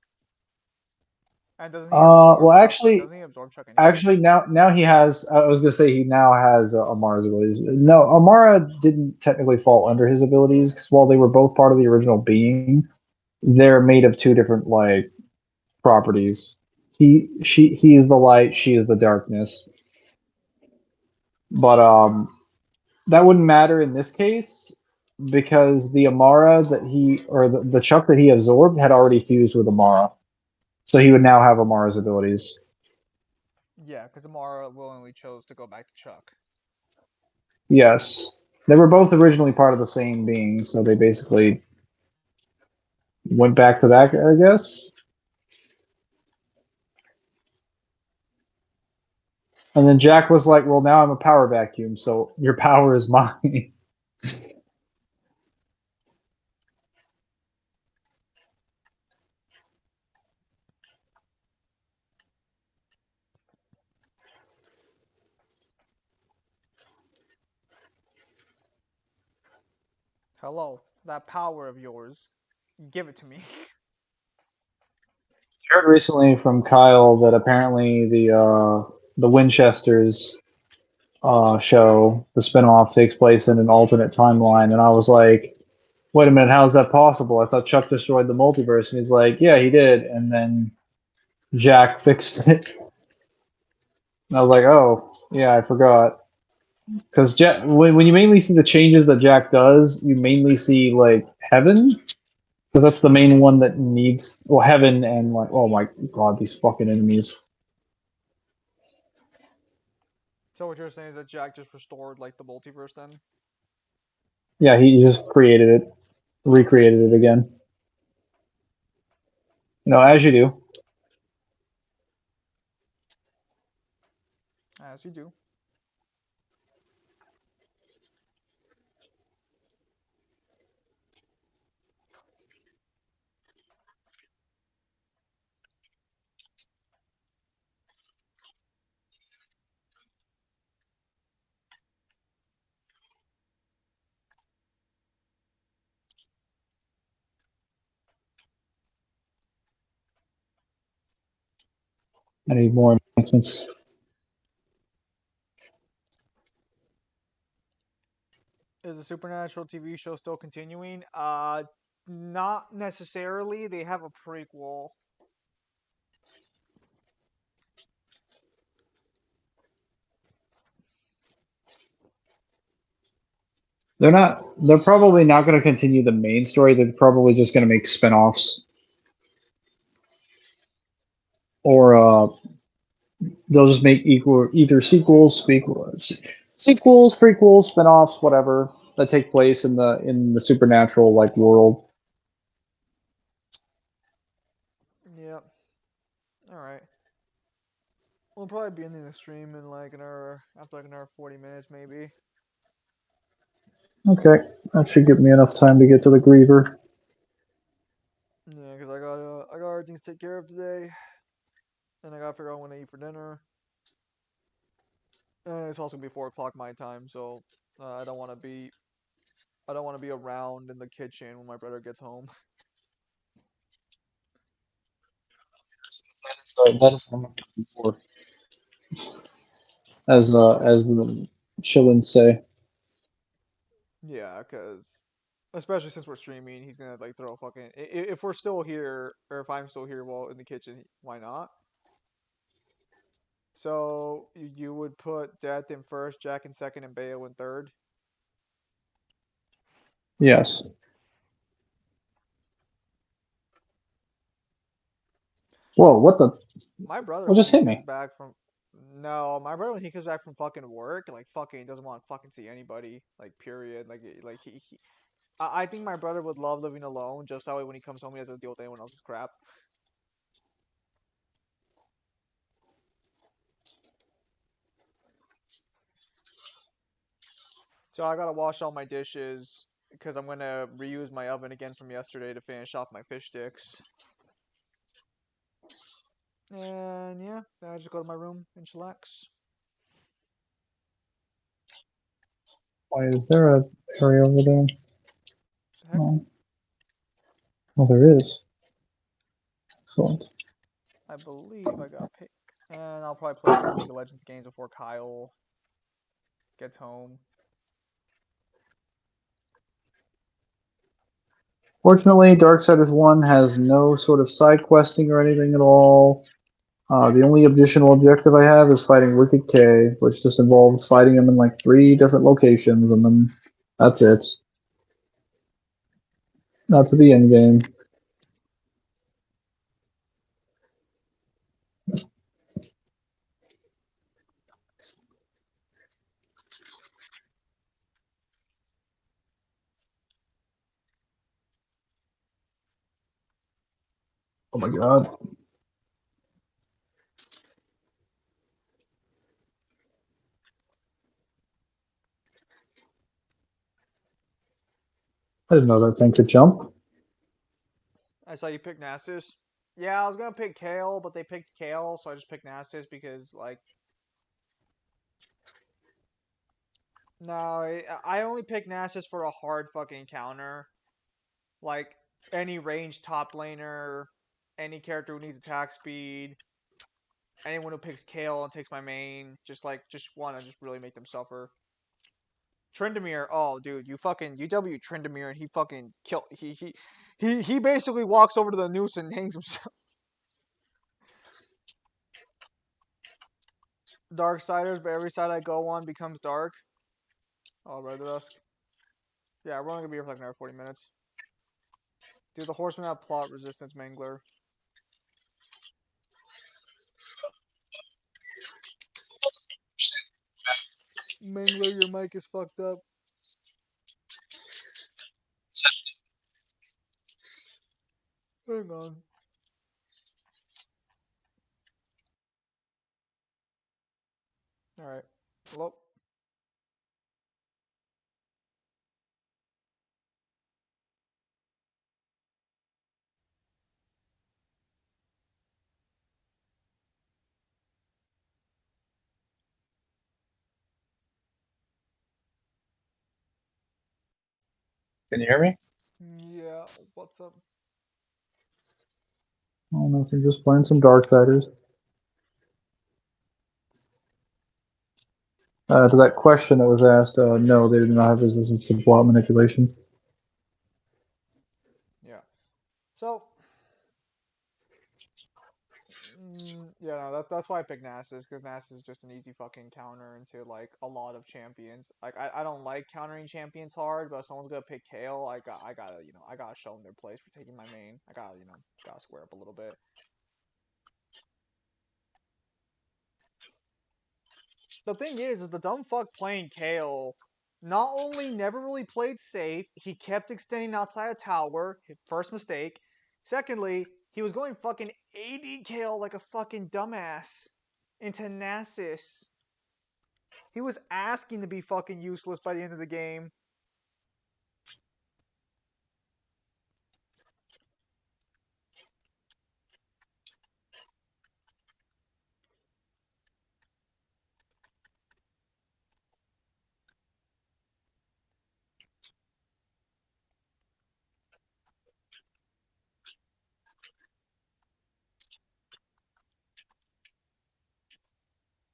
And doesn't he absorb Well, Chuck? actually, Doesn't he absorb Chuck anyway? now he has. I was gonna say he now has Amara's abilities. No, Amara didn't technically fall under his abilities because while they were both part of the original being, they're made of two different like properties. He is the light. She is the darkness. But that wouldn't matter in this case because the Amara that he or the Chuck that he absorbed had already fused with Amara. So he would now have Amara's abilities. Yeah, because Amara willingly chose to go back to Chuck. Yes. They were both originally part of the same being, so they basically went back to that, I guess. And then Jack was like, well, now I'm a power vacuum, so your power is mine. Hello, that power of yours, give it to me. I heard recently from Kyle that apparently the Winchesters show, the spinoff, takes place in an alternate timeline, and I was like, wait a minute, how is that possible? I thought Chuck destroyed the multiverse, and he's like, yeah, he did, and then Jack fixed it. And I was like, oh, yeah, I forgot. Because when you mainly see the changes that Jack does, you mainly see like Heaven. So that's the main one that needs Heaven and like oh my god, these fucking enemies. So what you're saying is that Jack just restored like the multiverse then? Yeah, he just created it, recreated it again. As you do. As you do. I need more enhancements. Is the Supernatural TV show still continuing? Not necessarily. They have a prequel. They're probably not going to continue the main story. They're probably just going to make spin-offs. Or they'll just make either sequels, prequels, spin-offs, whatever that take place in the supernatural like world. Yep. Alright. We'll probably be ending the stream in like after like another 40 minutes maybe. Okay, that should give me enough time to get to the Griever. Yeah, because I got everything to take care of today. And I gotta figure out when to eat for dinner. And it's also gonna be 4 o'clock my time, so I don't wanna be around in the kitchen when my brother gets home. That is what I'm looking for. As the Shillings say. Yeah, because especially since we're streaming, he's gonna like throw a fucking. If we're still here, or if I'm still here while in the kitchen, why not? So you would put Death in first, Jack in second, and Bayo in third. Yes. Whoa! What the? My brother What when just he hit comes me? back from. No, my brother when he comes back from fucking work, like fucking doesn't want to fucking see anybody. Like period. Like he I think my brother would love living alone, just that way when he comes home he doesn't deal with anyone else's crap. So I gotta wash all my dishes because I'm gonna reuse my oven again from yesterday to finish off my fish sticks. And yeah, then I just go to my room and chillax. Why is there a area over there? Heck, No. Oh, there is. Excellent. I believe I got pick. And I'll probably play a couple League of Legends games before Kyle gets home. Fortunately, Darksiders 1 has no sort of side questing or anything at all. The only additional objective I have is fighting Wicked K, which just involves fighting him in like 3 different locations, and then that's it. That's the end game. Oh my god. I didn't know that thing could jump. I saw you pick Nasus. Yeah, I was gonna pick Kale, but they picked Kale, so I just picked Nasus because, like, no, I only pick Nasus for a hard fucking counter. Like, any range top laner, any character who needs attack speed, anyone who picks Kale and takes my main, just wanna just really make them suffer. Tryndamere, oh dude, you W Tryndamere and he fucking kill he basically walks over to the noose and hangs himself. Darksiders, but every side I go on becomes dark. Oh, Red Dusk. Yeah, we're only gonna be here for like another 40 minutes. Dude, the horsemen have plot resistance, Mangler. Mangler, your mic is fucked up. Hang on. Alright. Hello? Can you hear me? Yeah, what's up? Oh, nothing. Just playing some darksiders. To that question that was asked, no, they do not have resistance to plot manipulation. Yeah. So, yeah, no, that's why I picked Nasus, because Nasus is just an easy fucking counter into, like, a lot of champions. Like, I don't like countering champions hard, but if someone's gonna pick Kale, I gotta, I gotta show them their place for taking my main. I gotta, gotta square up a little bit. The thing is the dumb fuck playing Kale not only never really played safe, he kept extending outside a tower, his first mistake. Secondly, he was going fucking AD Kale like a fucking dumbass into Nasus. He was asking to be fucking useless by the end of the game.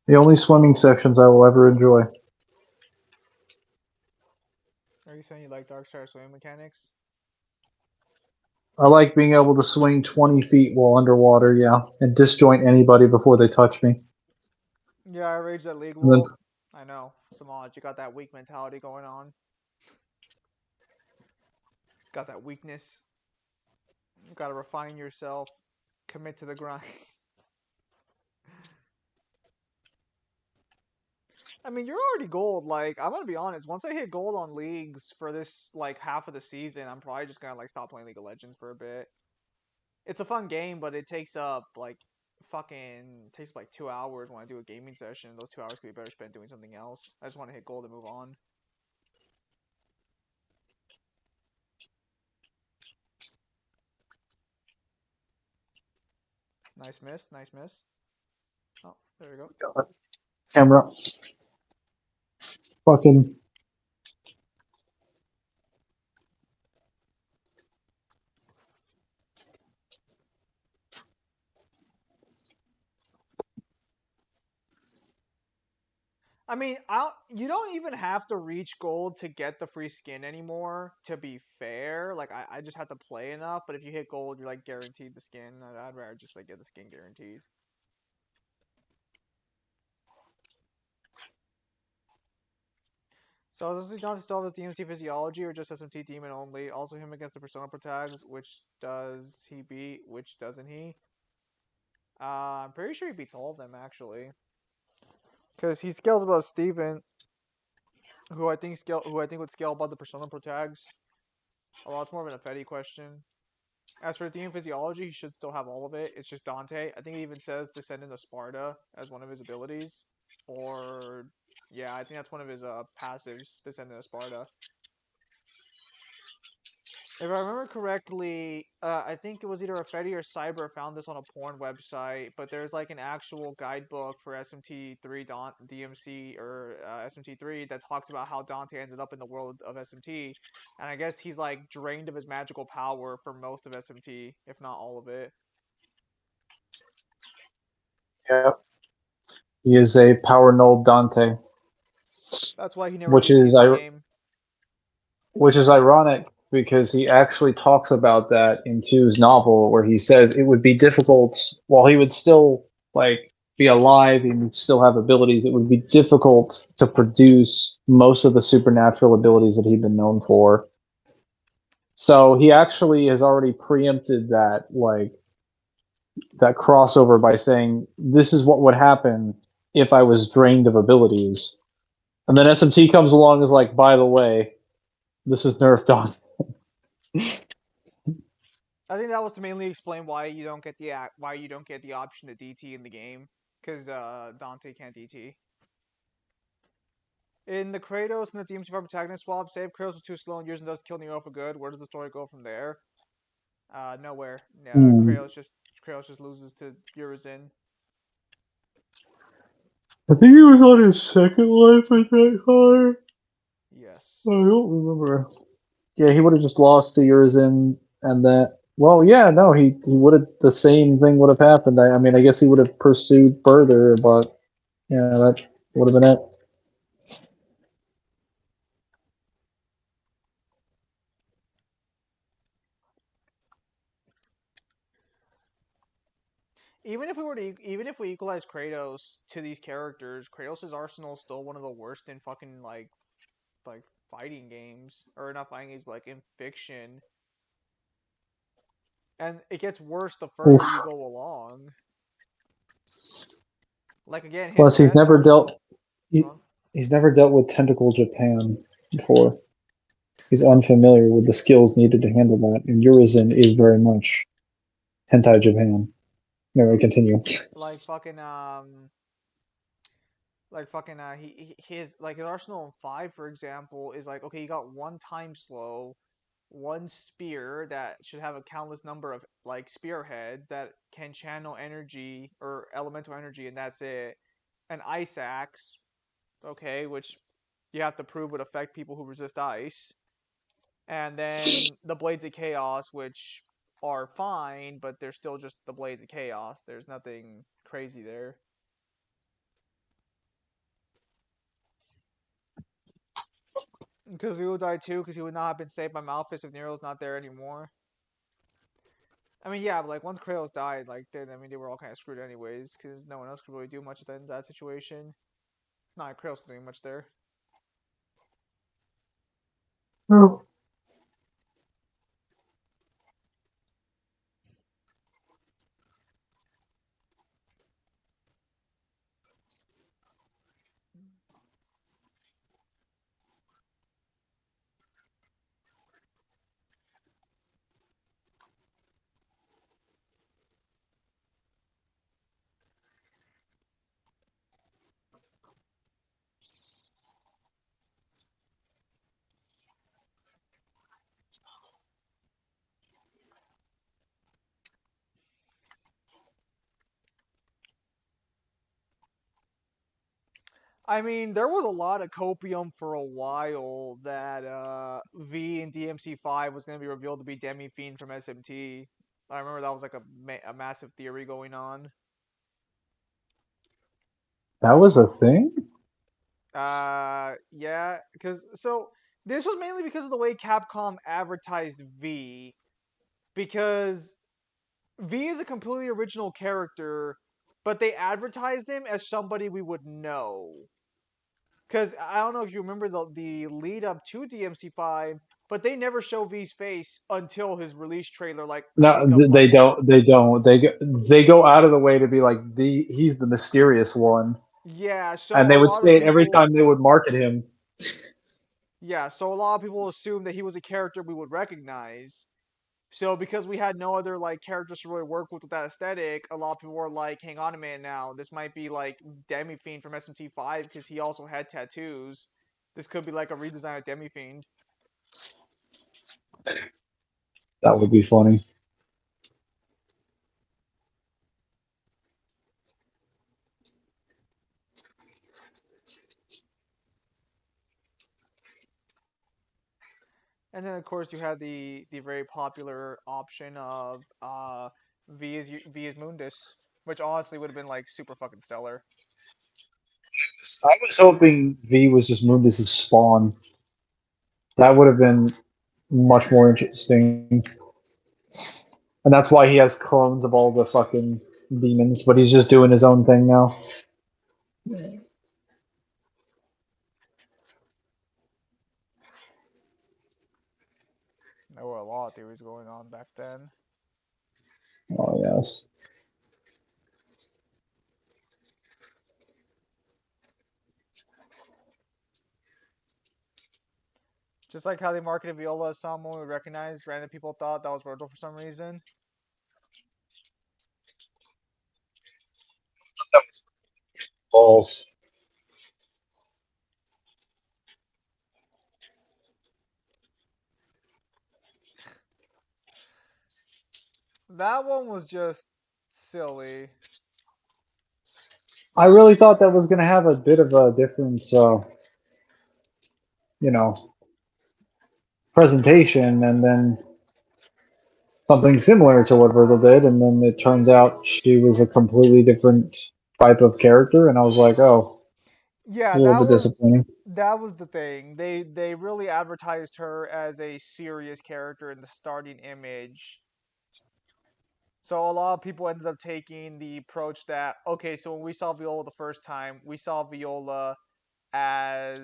The only swimming sections I will ever enjoy. Are you saying you like Darkstar swimming mechanics? I like being able to swing 20 feet while underwater, yeah, and disjoint anybody before they touch me. Yeah, I raged at League And then, Wolf. I know. Samaj, you got that weak mentality going on. Got that weakness. You gotta refine yourself. Commit to the grind. I mean, you're already gold. Like, I'm gonna be honest. Once I hit gold on leagues for this like half of the season, I'm probably just gonna like stop playing League of Legends for a bit. It's a fun game, but it takes up like takes up like 2 hours when I do a gaming session. Those 2 hours could be better spent doing something else. I just want to hit gold and move on. Nice miss. Nice miss. Oh, there we go. camera. Fucking. I mean, you don't even have to reach gold to get the free skin anymore, to be fair. Like, I just have to play enough, but if you hit gold, you're, like, guaranteed the skin. I'd rather just, like, get the skin guaranteed. So, does he not still have his DMC physiology, or just SMT demon only? Also, him against the Persona protags, which does he beat, which doesn't he? I'm pretty sure he beats all of them, actually. Because he scales above Steven, who I think would scale above the Persona protags. Although it's more of an Affetti question. As for theme physiology, he should still have all of it. It's just Dante. I think it even says Descendant of Sparta as one of his abilities. Or yeah, I think that's one of his passives, Descendant of Sparta. If I remember correctly, I think it was either a Fetty or Cyber found this on a porn website, but there's like an actual guidebook for SMT3 DMC or SMT3 that talks about how Dante ended up in the world of SMT, and I guess he's like drained of his magical power for most of SMT, if not all of it. Yeah, he is a power null Dante, That's why he never which DT'd is the game. which is ironic because he actually talks about that in Two's novel, where he says it would be difficult while he would still like be alive and still have abilities. It would be difficult to produce most of the supernatural abilities that he'd been known for. So he actually has already preempted that crossover by saying this is what would happen if I was drained of abilities. And then SMT comes along and is like, by the way, this is nerfed on. I think that was to mainly explain why you don't get the option to DT in the game, because Dante can't DT. In the Kratos and the DMC5 protagonist swap, save Kratos was too slow and using does kill Nero for good. Where does the story go from there? Nowhere. Yeah, Hmm. Kratos just loses to Urizen. I think he was on his second life at that time. Yes. I don't remember. Yeah, he would have just lost to Urizen, and that. Well, yeah, no, he would have. The same thing would have happened. I mean, I guess he would have pursued further, but yeah, that would have been it. Even if we equalize Kratos to these characters, Kratos' arsenal is still one of the worst in fucking like fighting games, or not fighting games, but like in fiction. And it gets worse the further Oof. you go along. Like again, his Plus, he's best never dealt. arsenal. He, Huh? he's never dealt with Tentacle Japan before. He's unfamiliar with the skills needed to handle that, and Urizen is very much hentai Japan. Anyway, continue. Like fucking his arsenal in 5, for example, is like, okay, you got one time slow, one spear that should have a countless number of like spearheads that can channel energy or elemental energy, and that's it. An ice axe, okay, which you have to prove would affect people who resist ice. And then the blades of chaos, which are fine, but they're still just the blades of chaos. There's nothing crazy there. Because we would die too, because he would not have been saved by Malphus if Nero's not there anymore. I mean, yeah, but like once Kratos died, like then I mean they were all kind of screwed anyways, because no one else could really do much in that situation. Not Kratos doing much there. Oh. I mean, there was a lot of copium for a while that V and DMC5 was going to be revealed to be Demi Fiend from SMT. I remember that was like a massive theory going on. That was a thing? Yeah, because so this was mainly because of the way Capcom advertised V, because V is a completely original character, but they advertised him as somebody we would know. Because I don't know if you remember the lead up to DMC5, but they never show V's face until his release trailer, like I No, think a they month. don't. They don't. They go out of the way to be like he's the mysterious one, Yeah, so and a they would lot of say it every people. time they would market him. Yeah, so a lot of people assumed that he was a character we would recognize. So because we had no other like characters to really work with that aesthetic, a lot of people were like, "Hang on a minute now, this might be like Demi Fiend from SMT5 because he also had tattoos. This could be like a redesign of Demi Fiend." That would be funny. And then of course you had the very popular option of V is Mundus, which honestly would have been like super fucking stellar. I was hoping V was just Moonbus' spawn. That would have been much more interesting. And that's why he has clones of all the fucking demons, but he's just doing his own thing now. There were a lot of theories going on back then. Oh, yes. Just like how they marketed Viola as someone we recognized, random people thought that was Virgil for some reason. Balls. That one was just silly. I really thought that was going to have a bit of a different, you know, presentation, and then something similar to what Virgil did, and then it turns out she was a completely different type of character, and I was like, oh, it's Yeah, a little bit disappointing. that was the thing. They really advertised her as a serious character in the starting image. So a lot of people ended up taking the approach that okay, so when we saw Viola the first time, we saw Viola as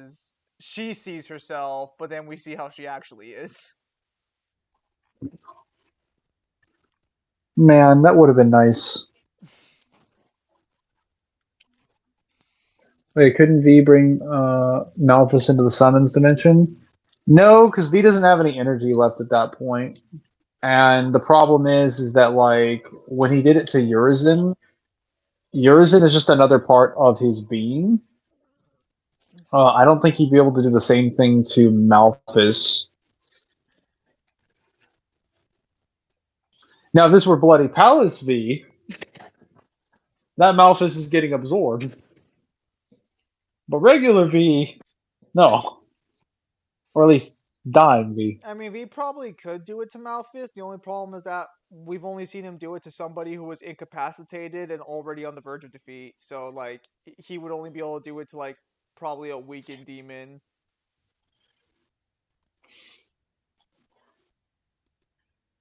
she sees herself, but then we see how she actually is. Man, that would have been nice. Wait, couldn't V bring Malthus into the summons dimension? No, because V doesn't have any energy left at that point. And the problem is that like when he did it to Urizen, Urizen is just another part of his being. I don't think he'd be able to do the same thing to Malthus. Now, if this were Bloody Palace V, that Malthus is getting absorbed. But regular V, no. Or at least dying V. I mean, we probably could do it to Malphus. The only problem is that we've only seen him do it to somebody who was incapacitated and already on the verge of defeat. So, like, he would only be able to do it to, like, probably a weakened demon.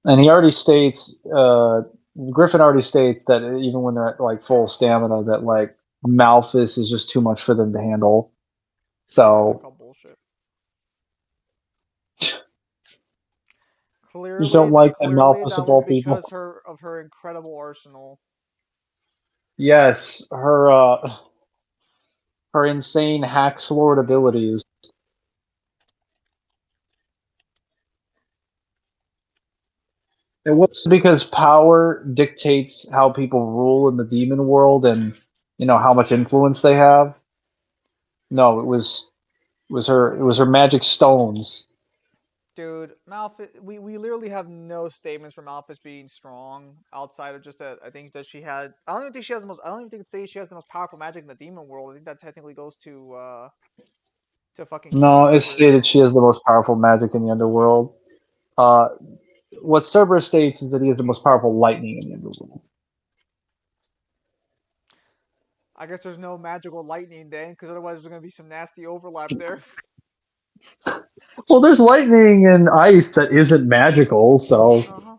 And he already states, Griffin already states that even when they're at like full stamina, that like Malthus is just too much for them to handle. Yeah, I So call bullshit. you just don't like that Clearly, Malthus that of was all because people. her incredible arsenal. Yes, her insane hack lord abilities. It was because power dictates how people rule in the demon world, and how much influence they have. No, it was her magic stones. Dude, Malphus, we literally have no statements for Malphus being strong outside of just that. I think that she had. I don't even think she has the most. I don't even think say she has the most powerful magic in the demon world. I think that technically goes to fucking King No, it's Cerberus. stated she has the most powerful magic in the underworld. Uh, what Cerberus states is that he has the most powerful lightning in the underworld. I guess there's no magical lightning then, because otherwise there's gonna be some nasty overlap there. Well, there's lightning and ice that isn't magical, so Uh huh.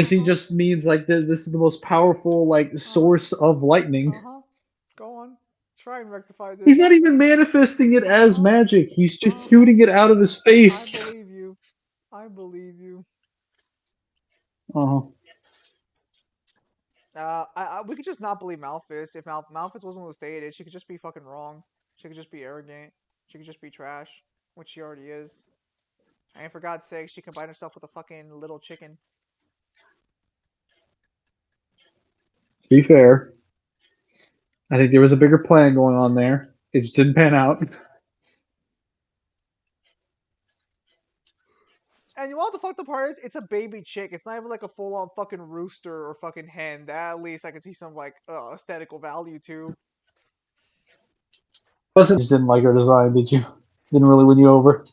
Uh obviously huh. just means like this is the most powerful like Uh huh. source of lightning. Uh huh. Go on. Try and rectify this. He's not even manifesting it Uh as huh. magic. He's just Uh huh. shooting it out of his I face. believe you. I believe you. Uh-huh. We could just not believe Malphus. If Malphus wasn't what was stated, she could just be fucking wrong. She could just be arrogant. She could just be trash, which she already is. And for God's sake, she combined herself with a fucking little chicken. be fair, I think there was a bigger plan going on there. It just didn't pan out. And you know what the fuck the part is? It's a baby chick. It's not even like a full on fucking rooster or fucking hen. That at least I can see some like aesthetical value to. Plus, you just didn't like her design, did you? Didn't really win you over.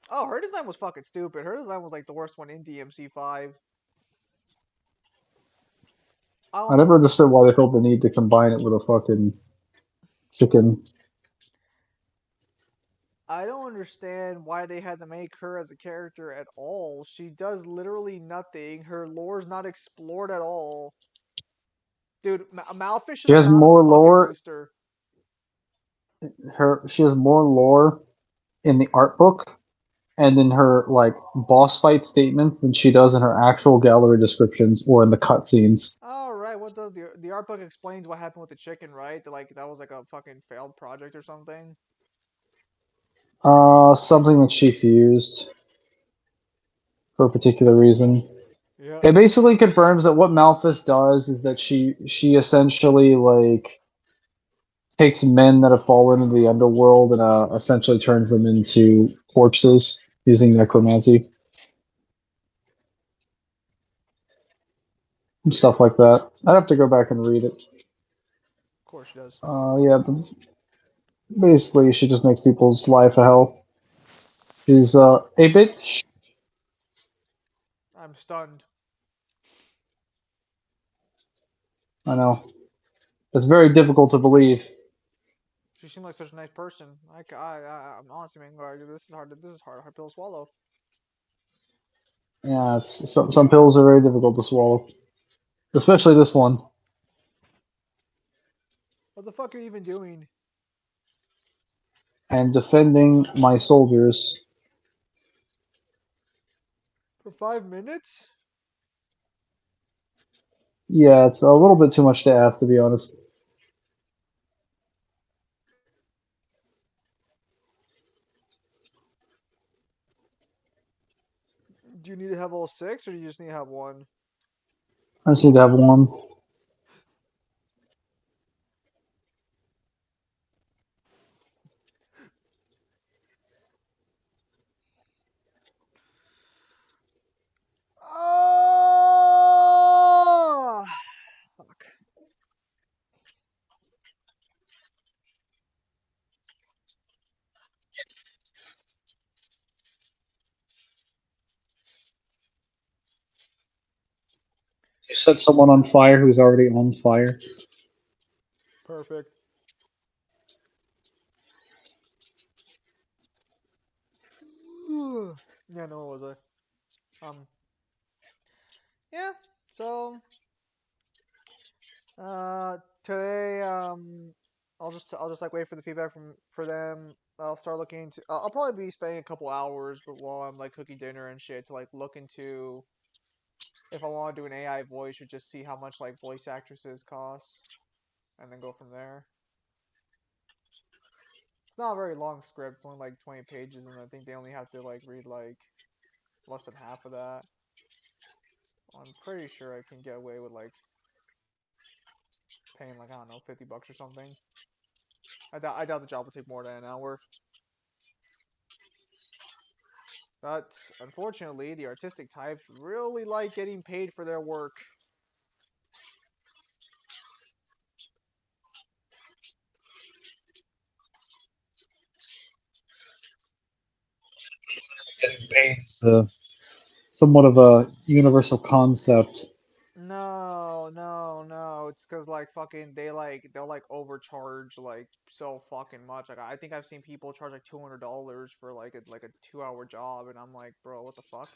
Oh, her design was fucking stupid. Her design was like the worst one in DMC5. I I don't never know. understood why they felt the need to combine it with a fucking chicken. I don't understand why they had to make her as a character at all. She does literally nothing. Her lore's not explored at all. Dude, Malfish should She have has found him a more fucking lore. rooster. She has more lore in the art book and in her like boss fight statements than she does in her actual gallery descriptions or in the cutscenes. All right, what does the art book explains what happened with the chicken, right? Like that was like a fucking failed project or something. Something that she fused for a particular reason. Yeah. It basically confirms that what Malthus does is that she essentially like takes men that have fallen into the underworld and essentially turns them into corpses using necromancy. Stuff like that. I'd have to go back and read it. Of course she does. Yeah, but basically she just makes people's life a hell. She's a bitch. I'm stunned. I know. It's very difficult to believe. She seemed like such a nice person. I'm honestly, man, like, this is hard pill to swallow. Yeah, some pills are very difficult to swallow, especially this one. What the fuck are you even doing? And defending my soldiers. For 5 minutes? Yeah, it's a little bit too much to ask, to be honest. Do you need to have all six, or do you just need to have one? I just need to have one. Oh, fuck. You set someone on fire who's already on fire. Perfect. Yeah, no, what was I? Yeah. So, today, I'll just like wait for the feedback for them. I'll start looking into. I'll probably be spending a couple hours, but while I'm like cooking dinner and shit, to like look into if I want to do an AI voice or just see how much like voice actresses cost, and then go from there. It's not a very long script. It's only like 20 pages, and I think they only have to like read like less than half of that. I'm pretty sure I can get away with like paying like I don't know $50 or something. I doubt the job will take more than an hour. But unfortunately, the artistic types really like getting paid for their work. Getting paid is somewhat of a universal concept. No, no, no. It's because like fucking they'll like overcharge like so fucking much. Like I think I've seen people charge like $200 for like a 2 hour job, and I'm like, bro, what the fuck?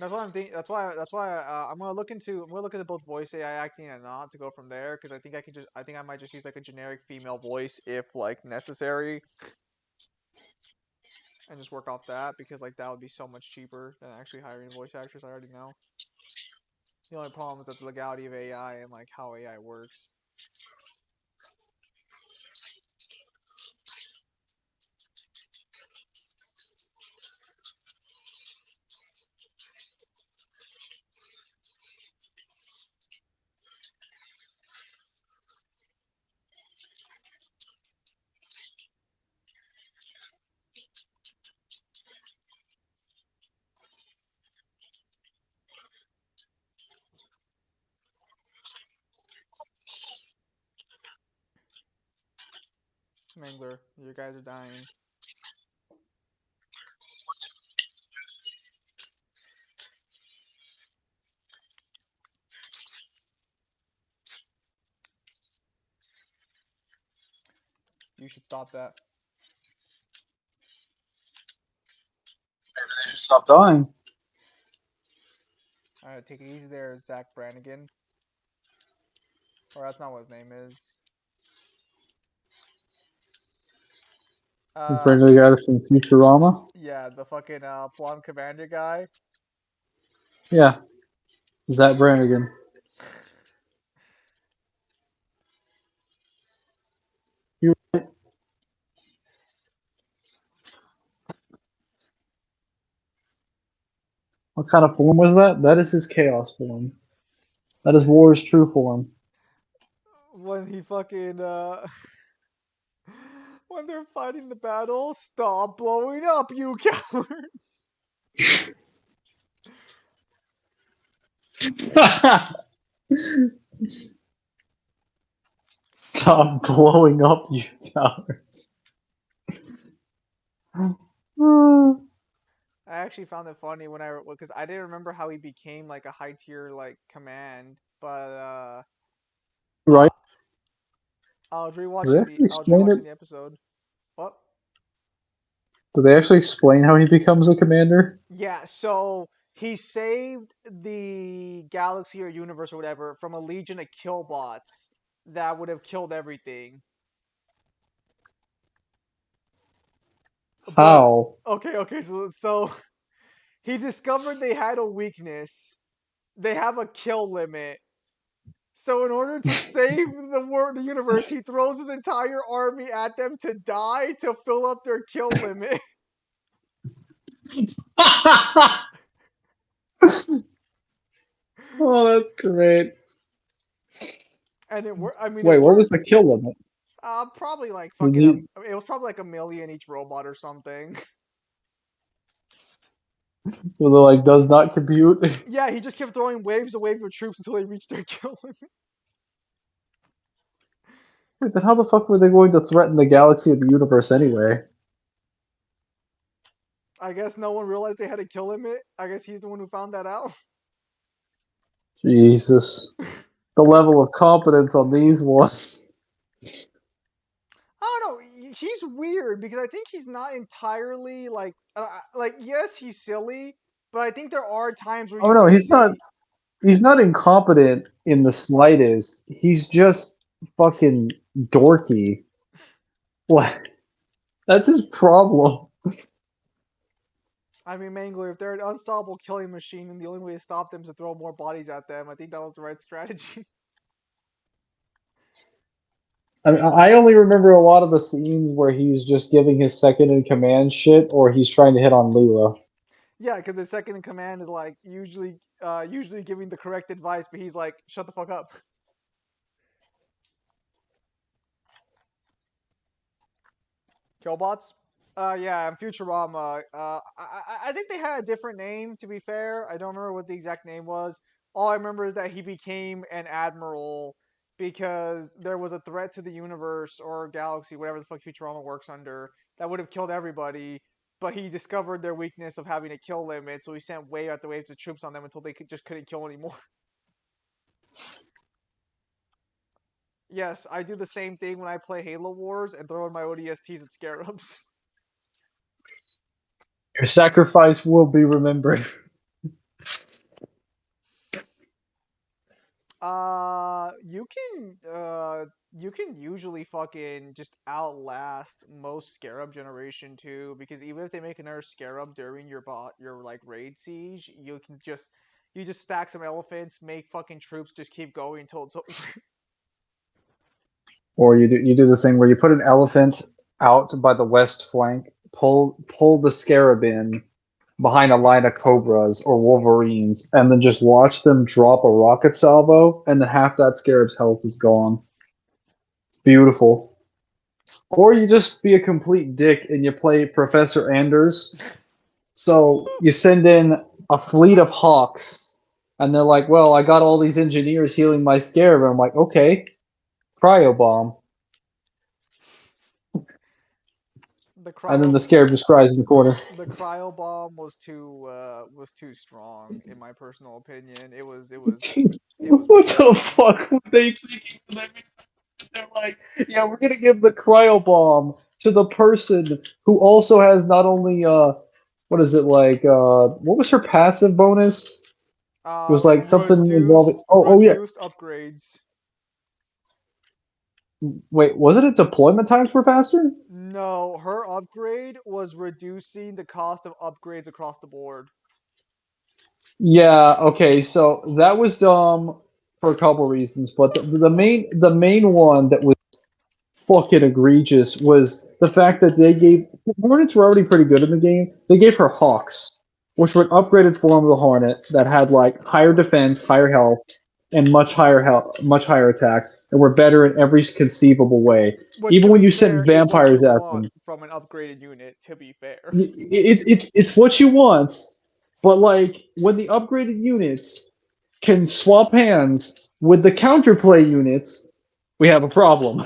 That's why I'm thinking. That's why I'm gonna look into both voice AI acting and not to go from there because I think I might just use like a generic female voice if like necessary and just work off that because like that would be so much cheaper than actually hiring a voice actress. I already know. The only problem is that the legality of AI and like how AI works. Mangler, you guys are dying. You should stop that. They should stop dying. Alright, take it easy there, Zach Brannigan. Or that's not what his name is. Bring the guy from Futurama. Yeah, the fucking blonde commander guy. Yeah, Zach Brannigan. You What kind of form was that? That is his chaos form. That is War's true form. When he fucking when they're fighting the battle, stop blowing up, you cowards! Stop blowing up, you cowards. I actually found it funny when because I didn't remember how he became like a high tier like command, but Right? I was Do they actually explain it? the episode. What? Do they actually explain how he becomes a commander? Yeah, so he saved the galaxy or universe or whatever from a legion of killbots that would have killed everything. But How? okay, so he discovered they had a weakness. They have a kill limit. So in order to save the universe, he throws his entire army at them to die to fill up their kill limit. Oh, that's great. And it worked. I mean, Wait, it what was worked. the kill limit? Probably like Did fucking. he- It was probably like a million each robot or something. So they're like, does not compute? Yeah, he just kept throwing waves of troops until they reached their kill limit. Wait, then how the fuck were they going to threaten the galaxy or the universe anyway? I guess no one realized they had a kill limit. I guess he's the one who found that out. Jesus. The level of competence on these ones. I don't know. He's weird because I think he's not entirely like yes, he's silly, but I think there are times where Oh you no, do need he's to. not incompetent in the slightest. He's just fucking dorky. What? That's his problem. I mean, Mangler, if they're an unstoppable killing machine and the only way to stop them is to throw more bodies at them, I think that was the right strategy. I mean, I only remember a lot of the scenes where he's just giving his second in command shit, or he's trying to hit on Leela. Yeah, because the second in command is like usually giving the correct advice, but he's like, shut the fuck up. Killbots? Yeah, in Futurama. I think they had a different name, to be fair. I don't remember what the exact name was. All I remember is that he became an admiral because there was a threat to the universe or galaxy, whatever the fuck Futurama works under, that would have killed everybody. But he discovered their weakness of having a kill limit, so he sent wave after waves of troops on them until they just couldn't kill anymore. Yes, I do the same thing when I play Halo Wars and throw in my ODSTs at Scarabs. Your sacrifice will be remembered. You can usually fucking just outlast most Scarab generation too, because even if they make another Scarab during your like raid siege, you just stack some elephants, make fucking troops just keep going until it's over. Or you do the thing where you put an elephant out by the west flank, pull the scarab in behind a line of cobras or wolverines, and then just watch them drop a rocket salvo, and then half that scarab's health is gone. It's beautiful. Or you just be a complete dick and you play Professor Anders. So you send in a fleet of hawks, and they're like, "Well, I got all these engineers healing my scarab." And I'm like, "Okay, cryo bomb." The and then cryo the scarab just cries in the corner. the cryo bomb was too strong in my personal opinion. It was What the bad. fuck were they thinking? They're like, yeah, we're gonna give the cryo bomb to the person who also has not only what is it like? What was her passive bonus? It was like something involving. Oh yeah. Reduced upgrades. Wait, was it a deployment times were faster? No, her upgrade was reducing the cost of upgrades across the board. Yeah. Okay. So that was dumb for a couple reasons, but the main one that was fucking egregious was the fact that they gave Hornets were already pretty good in the game. They gave her Hawks, which were an upgraded form of the Hornet that had like higher defense, higher health, and much higher attack, and were better in every conceivable way. Which, Even to when be you sent fair, is what you vampires at want them, from an upgraded unit. To be fair. it's what you want. But like when the upgraded units can swap hands with the counterplay units, we have a problem.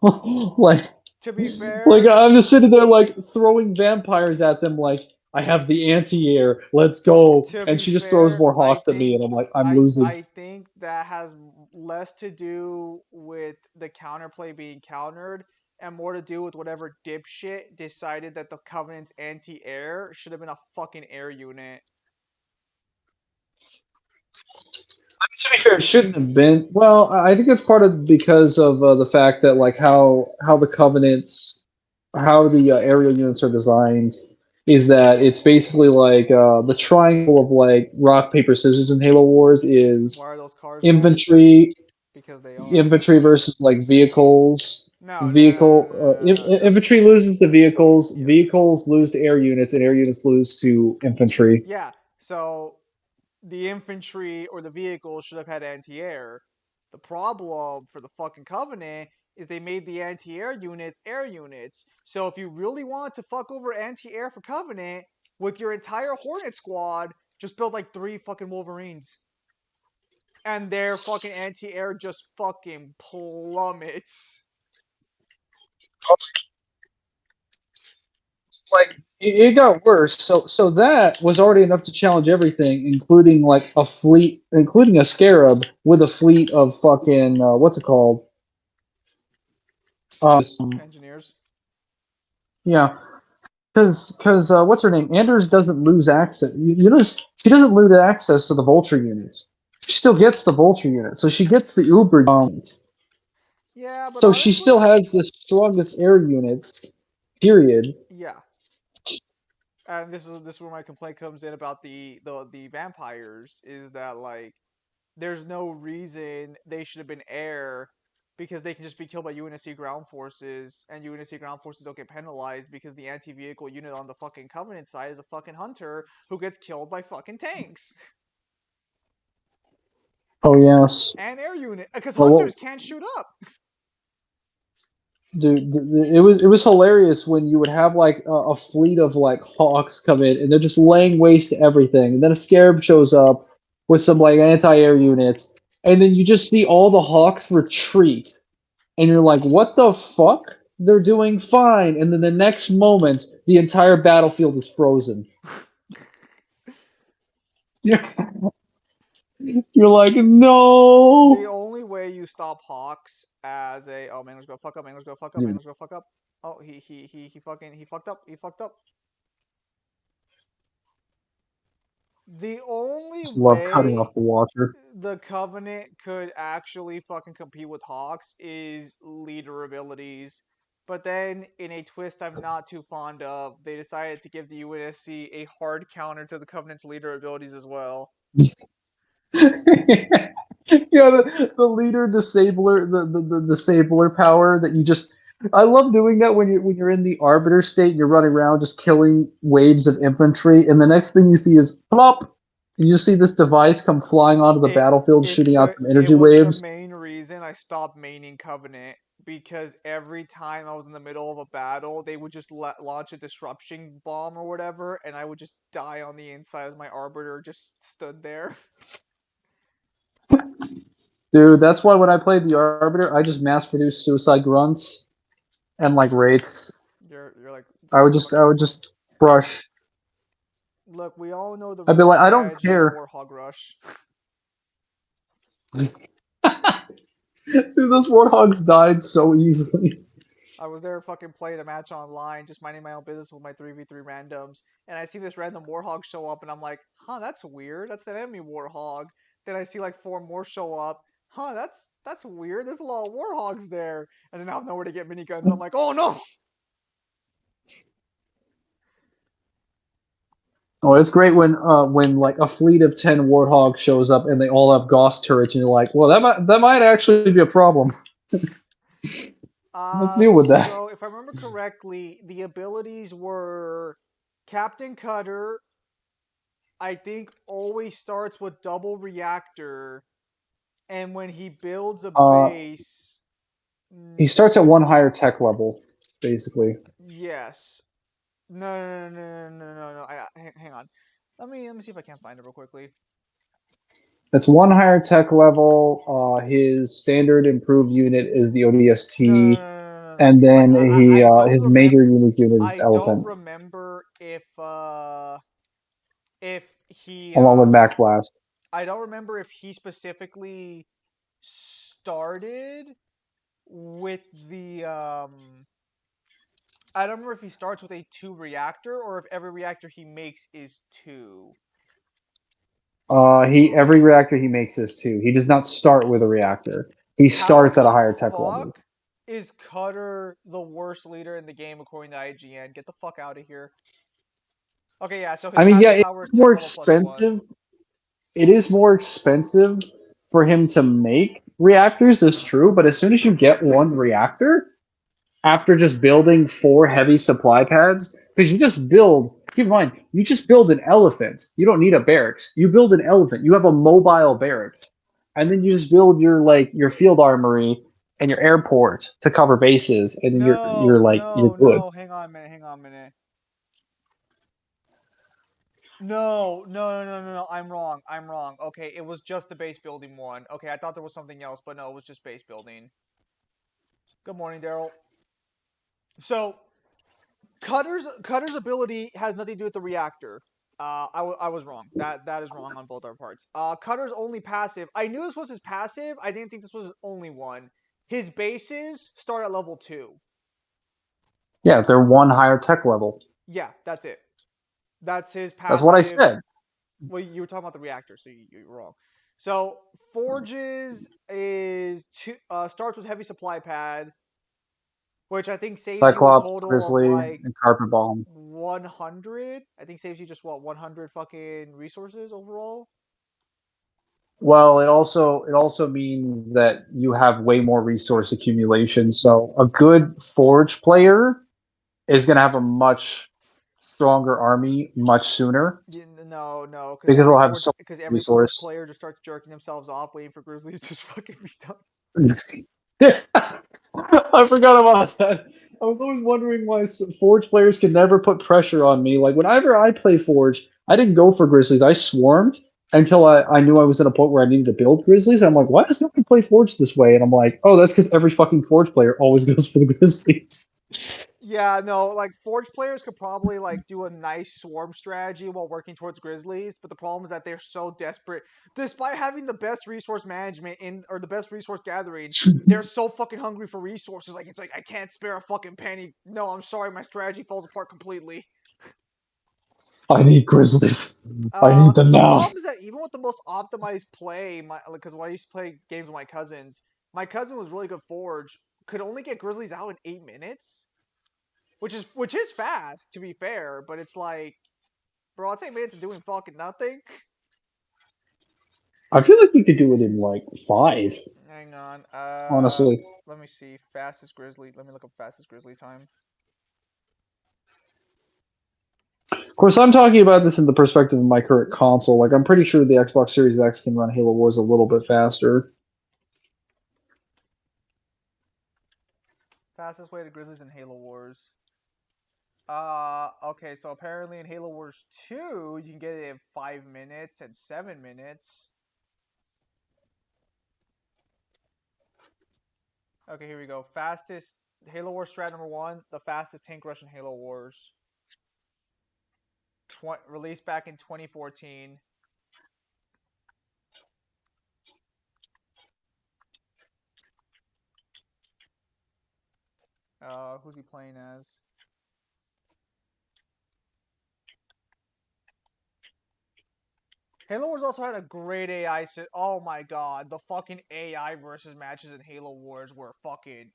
like To be Like fair, I'm just sitting there like throwing vampires at them like I have the anti-air, let's go. to And be she just throws fair, more hawks at me and I'm like, I'm losing. I think that has less to do with the counterplay being countered and more to do with whatever dipshit decided that the Covenant's anti-air should have been a fucking air unit. To be fair, it shouldn't have been. Well, I think it's part of because of the fact that like how the covenants, how the aerial units are designed, is that it's basically like the triangle of like rock paper scissors in Halo Wars is Why are those cars gold? infantry, Because they are. infantry versus like vehicles. No, no, no, no, no, no, no, no. Infantry loses to vehicles. Yes. Vehicles lose to air units, and air units lose to infantry. Yeah, so the infantry or the vehicles should have had anti-air. The problem for the fucking Covenant is they made the anti-air units air units. So if you really want to fuck over anti-air for Covenant with your entire Hornet squad, just build like 3 fucking Wolverines. And their fucking anti-air just fucking plummets. Like it got worse. So that was already enough to challenge everything, including like a fleet, including a scarab with a fleet of fucking what's it called? Engineers. Yeah, because what's her name? Anders doesn't lose access. You notice she doesn't lose access to the vulture units. She still gets the vulture unit, so she gets the Uber units. Yeah, but So she still honestly, has the strongest air units. Period. yeah. And this is where my complaint comes in about the vampires is that like there's no reason they should have been air because they can just be killed by UNSC ground forces and UNSC ground forces don't get penalized because the anti-vehicle unit on the fucking Covenant side is a fucking hunter who gets killed by fucking tanks Oh yes. and air unit because Well, hunters can't shoot up. dude, it was hilarious when you would have like a fleet of like hawks come in and they're just laying waste to everything, and then a scarab shows up with some like anti-air units, and then you just see all the hawks retreat, and you're like, what the fuck? They're doing fine, and then the next moment, the entire battlefield is frozen. You're like, no. The only way you stop hawks as a oh Mangler's go fuck up, Mangler's go fuck up, Mangler's go fuck up. Oh he fucking he fucked up, he fucked up. The only Just love cutting way off the watcher. the Covenant could actually fucking compete with Hawks is leader abilities. But then, in a twist I'm not too fond of, they decided to give the UNSC a hard counter to the Covenant's leader abilities as well. Yeah, the leader disabler, the disabler power that you just. I love doing that when you're in the arbiter state and you're running around just killing waves of infantry, and the next thing you see is plop. You just see this device come flying onto the battlefield, shooting out some energy It was waves. the main reason I stopped maining Covenant because every time I was in the middle of a battle, they would just launch a disruption bomb or whatever, and I would just die on the inside as my arbiter just stood there. Dude, that's why when I played the arbiter, I just mass produced suicide grunts and like wraiths. I would just brush. Look, we all know the I'd be real like, I don't strategy is care. Warhog Rush. Dude, those warthogs died so easily. I was there fucking playing a match online, just minding my own business with my 3v3 randoms, and I see this random Warhog show up, and I'm like, huh, that's weird. That's an enemy Warhog. Then I see like 4 more show up. Huh, that's weird. There's a lot of Warhogs there. And then I have nowhere to get miniguns. I'm like, oh no! Oh, it's great when like a fleet of 10 warthogs shows up and they all have Gauss turrets, and you're like, well, that might actually be a problem. Let's deal with that. So if I remember correctly, the abilities were Captain Cutter, I think always starts with double reactor, and when he builds a Uh, base, he starts at one higher tech level, basically. yes. No. Hang on. Let me see if I can find it real quickly. That's one higher tech level. His standard improved unit is the ODST, No. and Like then I don't his remember. major unique unit is I don't Elephant, remember if he along with Mac Blast. I don't remember if he specifically started with the I don't remember if he starts with a 2 reactor or if every reactor he makes is 2. He every reactor he makes is 2. He does not start with a reactor. He How starts at a the higher tech level. fuck is Cutter the worst leader in the game according to IGN? Get the fuck out of here. Okay, yeah, so his I mean, yeah, passive it's power is tech more level +1. expensive. It is more expensive for him to make reactors. That's true, but as soon as you get one reactor, after just building 4 heavy supply pads, because you just build, keep in mind, you just build an elephant. You don't need a barracks. You build an elephant. You have a mobile barracks. And then you just build your field armory and your airport to cover bases, and then you're good. Hang on a minute. No. I'm wrong. Okay, it was just the base building one. Okay, I thought there was something else, but no, it was just base building. Good morning, Daryl. So, Cutter's ability has nothing to do with the reactor. I was wrong. That is wrong on both our parts. Cutter's only passive. I knew this was his passive. I didn't think this was his only one. His bases start at level 2. Yeah, they're one higher tech level. Yeah, that's it. That's his passive. That's what I said. Well, you were talking about the reactor, so you're wrong. So Forges is starts with heavy supply pad, which I think saves you a Cyclops, total of Grizzly, like and Carpet Bomb. 100. I think saves you just what 100 fucking resources overall. Well, it also means that you have way more resource accumulation. So a good Forge player is going to have a much stronger army much sooner No, because they'll have so because much every Forge resource. player just starts jerking themselves off waiting for Grizzlies to just fucking be done. I forgot about that. I was always wondering why Forge players could never put pressure on me. Like whenever I play Forge, I didn't go for Grizzlies. I swarmed until I knew I was at a point where I needed to build Grizzlies. I'm like, why does nobody play Forge this way? And I'm like, oh, that's because every fucking Forge player always goes for the Grizzlies. Yeah, no, like Forge players could probably like do a nice swarm strategy while working towards Grizzlies, but the problem is that they're so desperate. Despite having the best resource management in or the best resource gathering, they're so fucking hungry for resources. Like it's like I can't spare a fucking penny. No, I'm sorry, my strategy falls apart completely. I need Grizzlies. I need them The now. problem is that even with the most optimized play, because when I used to play games with my cousin was really good Forge, could only get Grizzlies out in 8 minutes. Which is fast, to be fair, but it's like, bro, I'll take minutes of doing fucking nothing. I feel like you could do it in like 5. Hang on. Honestly. Let me see. Fastest Grizzly. Let me look up fastest Grizzly time. Of course, I'm talking about this in the perspective of my current console. Like, I'm pretty sure the Xbox Series X can run Halo Wars a little bit faster. Fastest way to Grizzlies in Halo Wars. Okay, so apparently in Halo Wars 2, you can get it in 5 minutes and 7 minutes. Okay, here we go. Fastest Halo Wars strat number 1, the fastest tank rush in Halo Wars. Released back in 2014. Who's he playing as? Halo Wars also had a great AI. Oh my god, the fucking AI versus matches in Halo Wars were fucking.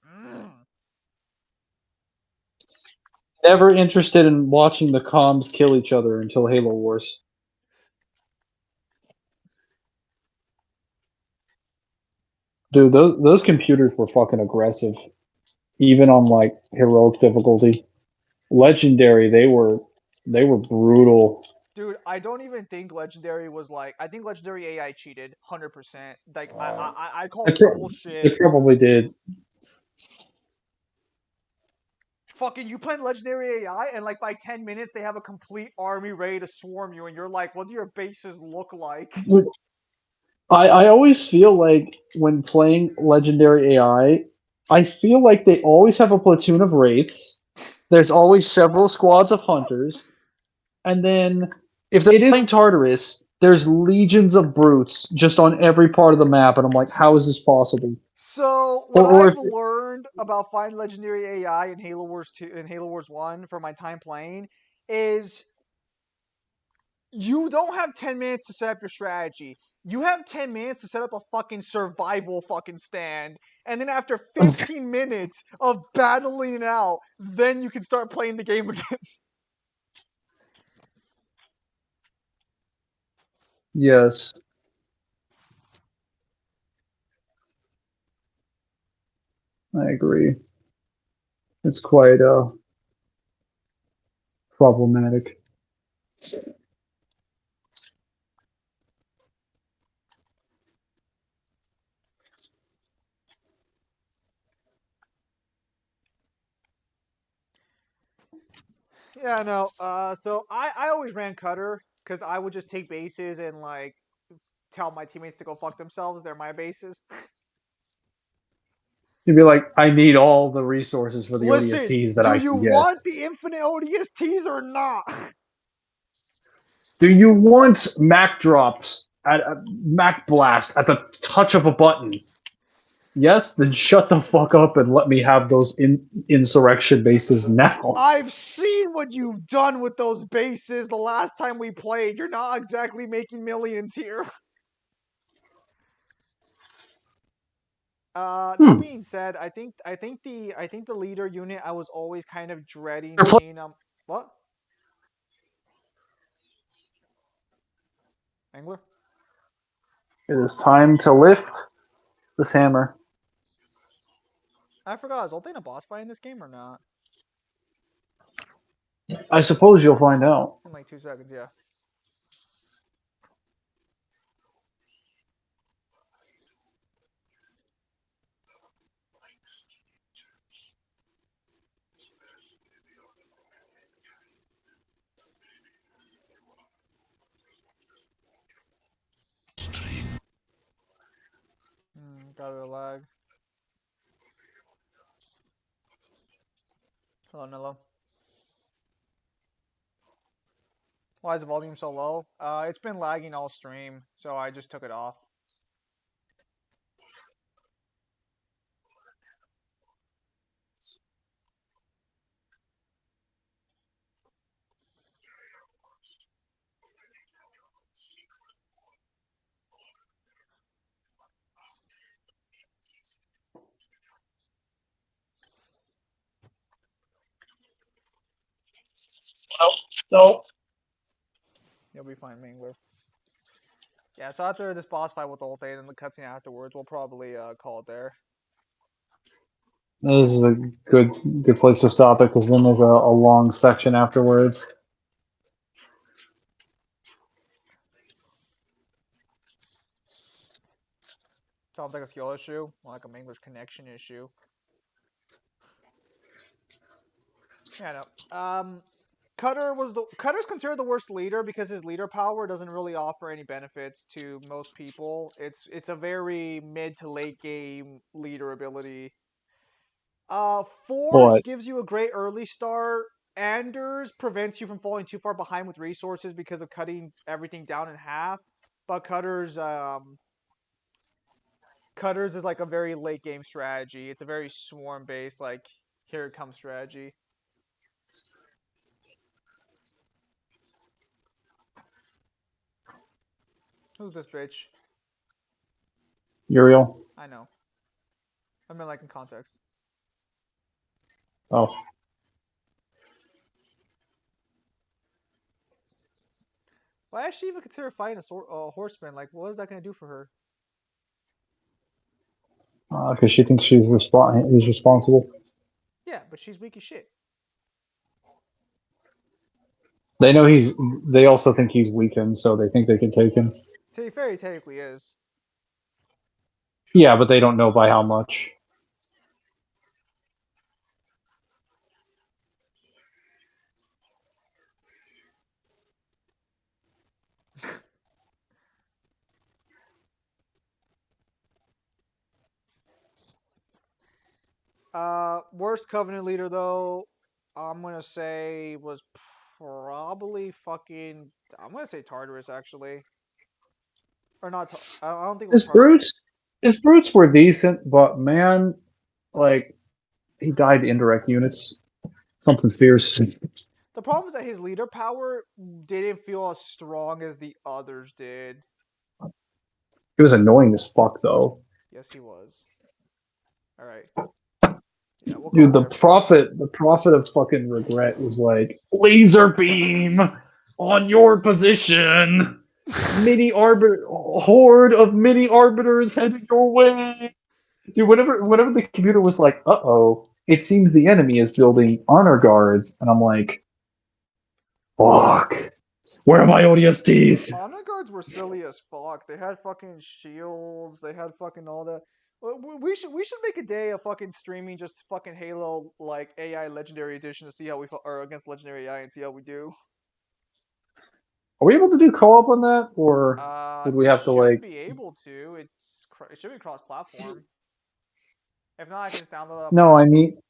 Never interested in watching the comms kill each other until Halo Wars. Dude, those computers were fucking aggressive, even on like heroic difficulty. Legendary, they were brutal. Dude, I don't even think Legendary was like. I think Legendary AI cheated, 100%. Like I call They, pro- they bullshit. probably did. Fucking, you play Legendary AI, and like by 10 minutes they have a complete army ready to swarm you, and you're like, what do your bases look like? I always feel like when playing Legendary I feel like they always have a platoon of Wraiths. There's always several squads of Hunters. And then if it is playing Tartarus, there's legions of brutes just on every part of the map, and I'm like, how is this possible? So what Or if I've learned about finding Legendary AI in Halo Wars 2 and Halo Wars 1 for my time playing is you don't have 10 minutes to set up your strategy. You have 10 minutes to set up a fucking survival fucking stand. And then after 15 minutes of battling it out, then you can start playing the game again. yes, I agree. It's quite problematic. Yeah, no. So I always ran Cutter because I would just take bases and like tell my teammates to go fuck themselves. They're my bases. You'd be like, I need all the resources for the Listen, ODSTs that do I you can get. want the infinite ODSTs or not? Do you want Mac drops at Mac blast at the touch of a button? Yes, then shut the fuck up and let me have those insurrection bases now. I've seen what you've done with those bases the last time we played. You're not exactly making millions here. That being said, I think the leader unit I was always kind of dreading seeing what? Mangler? It is time to lift this hammer. I forgot, is Ultane a boss fight in this game or not? I suppose you'll find out. In like 2 seconds, yeah. Got a lag. Hello, Nilo. Why is the volume so low? It's been lagging all stream, so I just took it off. No. You'll be fine, Mangler. Yeah, so after this boss fight with Ultane and the cutscene afterwards, we'll probably call it there. This is a good place to stop it because then there's a long section afterwards. Sounds like a skill issue, more like a Mangler's connection issue. Yeah, no. Cutter's considered the worst leader because his leader power doesn't really offer any benefits to most people. It's a very mid to late game leader ability. Forge What? gives you a great early start. Anders prevents you from falling too far behind with resources because of cutting everything down in half. But Cutters is like a very late game strategy. It's a very swarm based, like, here it comes strategy. Who's this bitch? Uriel? I know. I mean, like, in context. Oh. Why does she even consider fighting a horseman? Like, what is that going to do for her? Because she thinks he's responsible. Yeah, but she's weak as shit. They know he's. They also think he's weakened, so they think they can take him. To be fair, he technically is. Yeah, but they don't know by how much. Worst Covenant leader though, I'm gonna say was probably fucking. I'm gonna say Tartarus actually, or not. I don't think it was His Tartarus. brutes, his brutes were decent, but man, like he died to indirect units. Something fierce. The problem is that his leader power didn't feel as strong as the others did. He was annoying as fuck, though. Yes, he was. All right. Yeah, we'll call Dude, it there, boys. the prophet of fucking regret was like laser beam on your position. Mini arbiter horde of mini arbiters heading your way. Dude, whenever the computer was like, "Uh-oh, it seems the enemy is building honor guards," and I'm like, "Fuck, where are my ODSTs?" Honor guards were silly as fuck. They had fucking shields. They had fucking all that. We should make a day of fucking streaming just fucking Halo like AI Legendary Edition to see how or against Legendary AI and see how we do. Are we able to do co-op on that, or would we We have to should like? be able to. It should be cross platform. If not, I can just download it off my No, I phone. mean,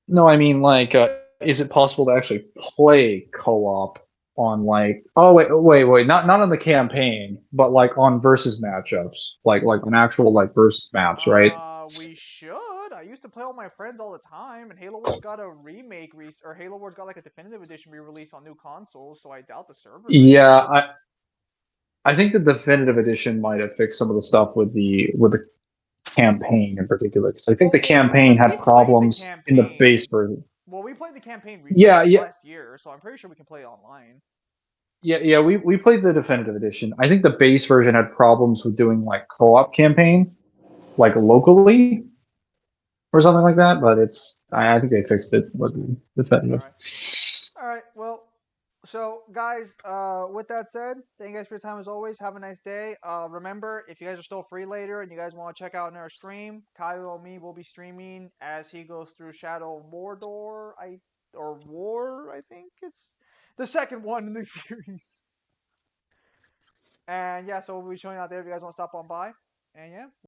no, I mean like, is it possible to actually play co-op on like? Oh wait, not on the campaign, but like on versus matchups, like on actual like versus maps, right? We should. I used to play with my friends all the time, and Halo Wars got a remake, or Halo Wars got like a definitive edition re-release on new consoles. So I doubt the servers are Yeah, down. I think the definitive edition might have fixed some of the stuff with the campaign in particular, because I think the campaign Because we had played the problems in the campaign. base version. Well, we played the campaign Yeah, like yeah, last year, so I'm pretty sure we can play it online. yeah. We played the definitive edition. I think the base version had problems with doing like co-op campaign, like locally or something like that. But I think they fixed it with the All definitive. right. All right. Well, so guys, with that said, thank you guys for your time as always. Have a nice day. Remember, if you guys are still free later and you guys want to check out our stream, Kyle and me will be streaming as he goes through Shadow of Mordor. Or War, I think it's the second one in the series. And yeah, so we'll be showing out there if you guys want to stop on by. And yeah,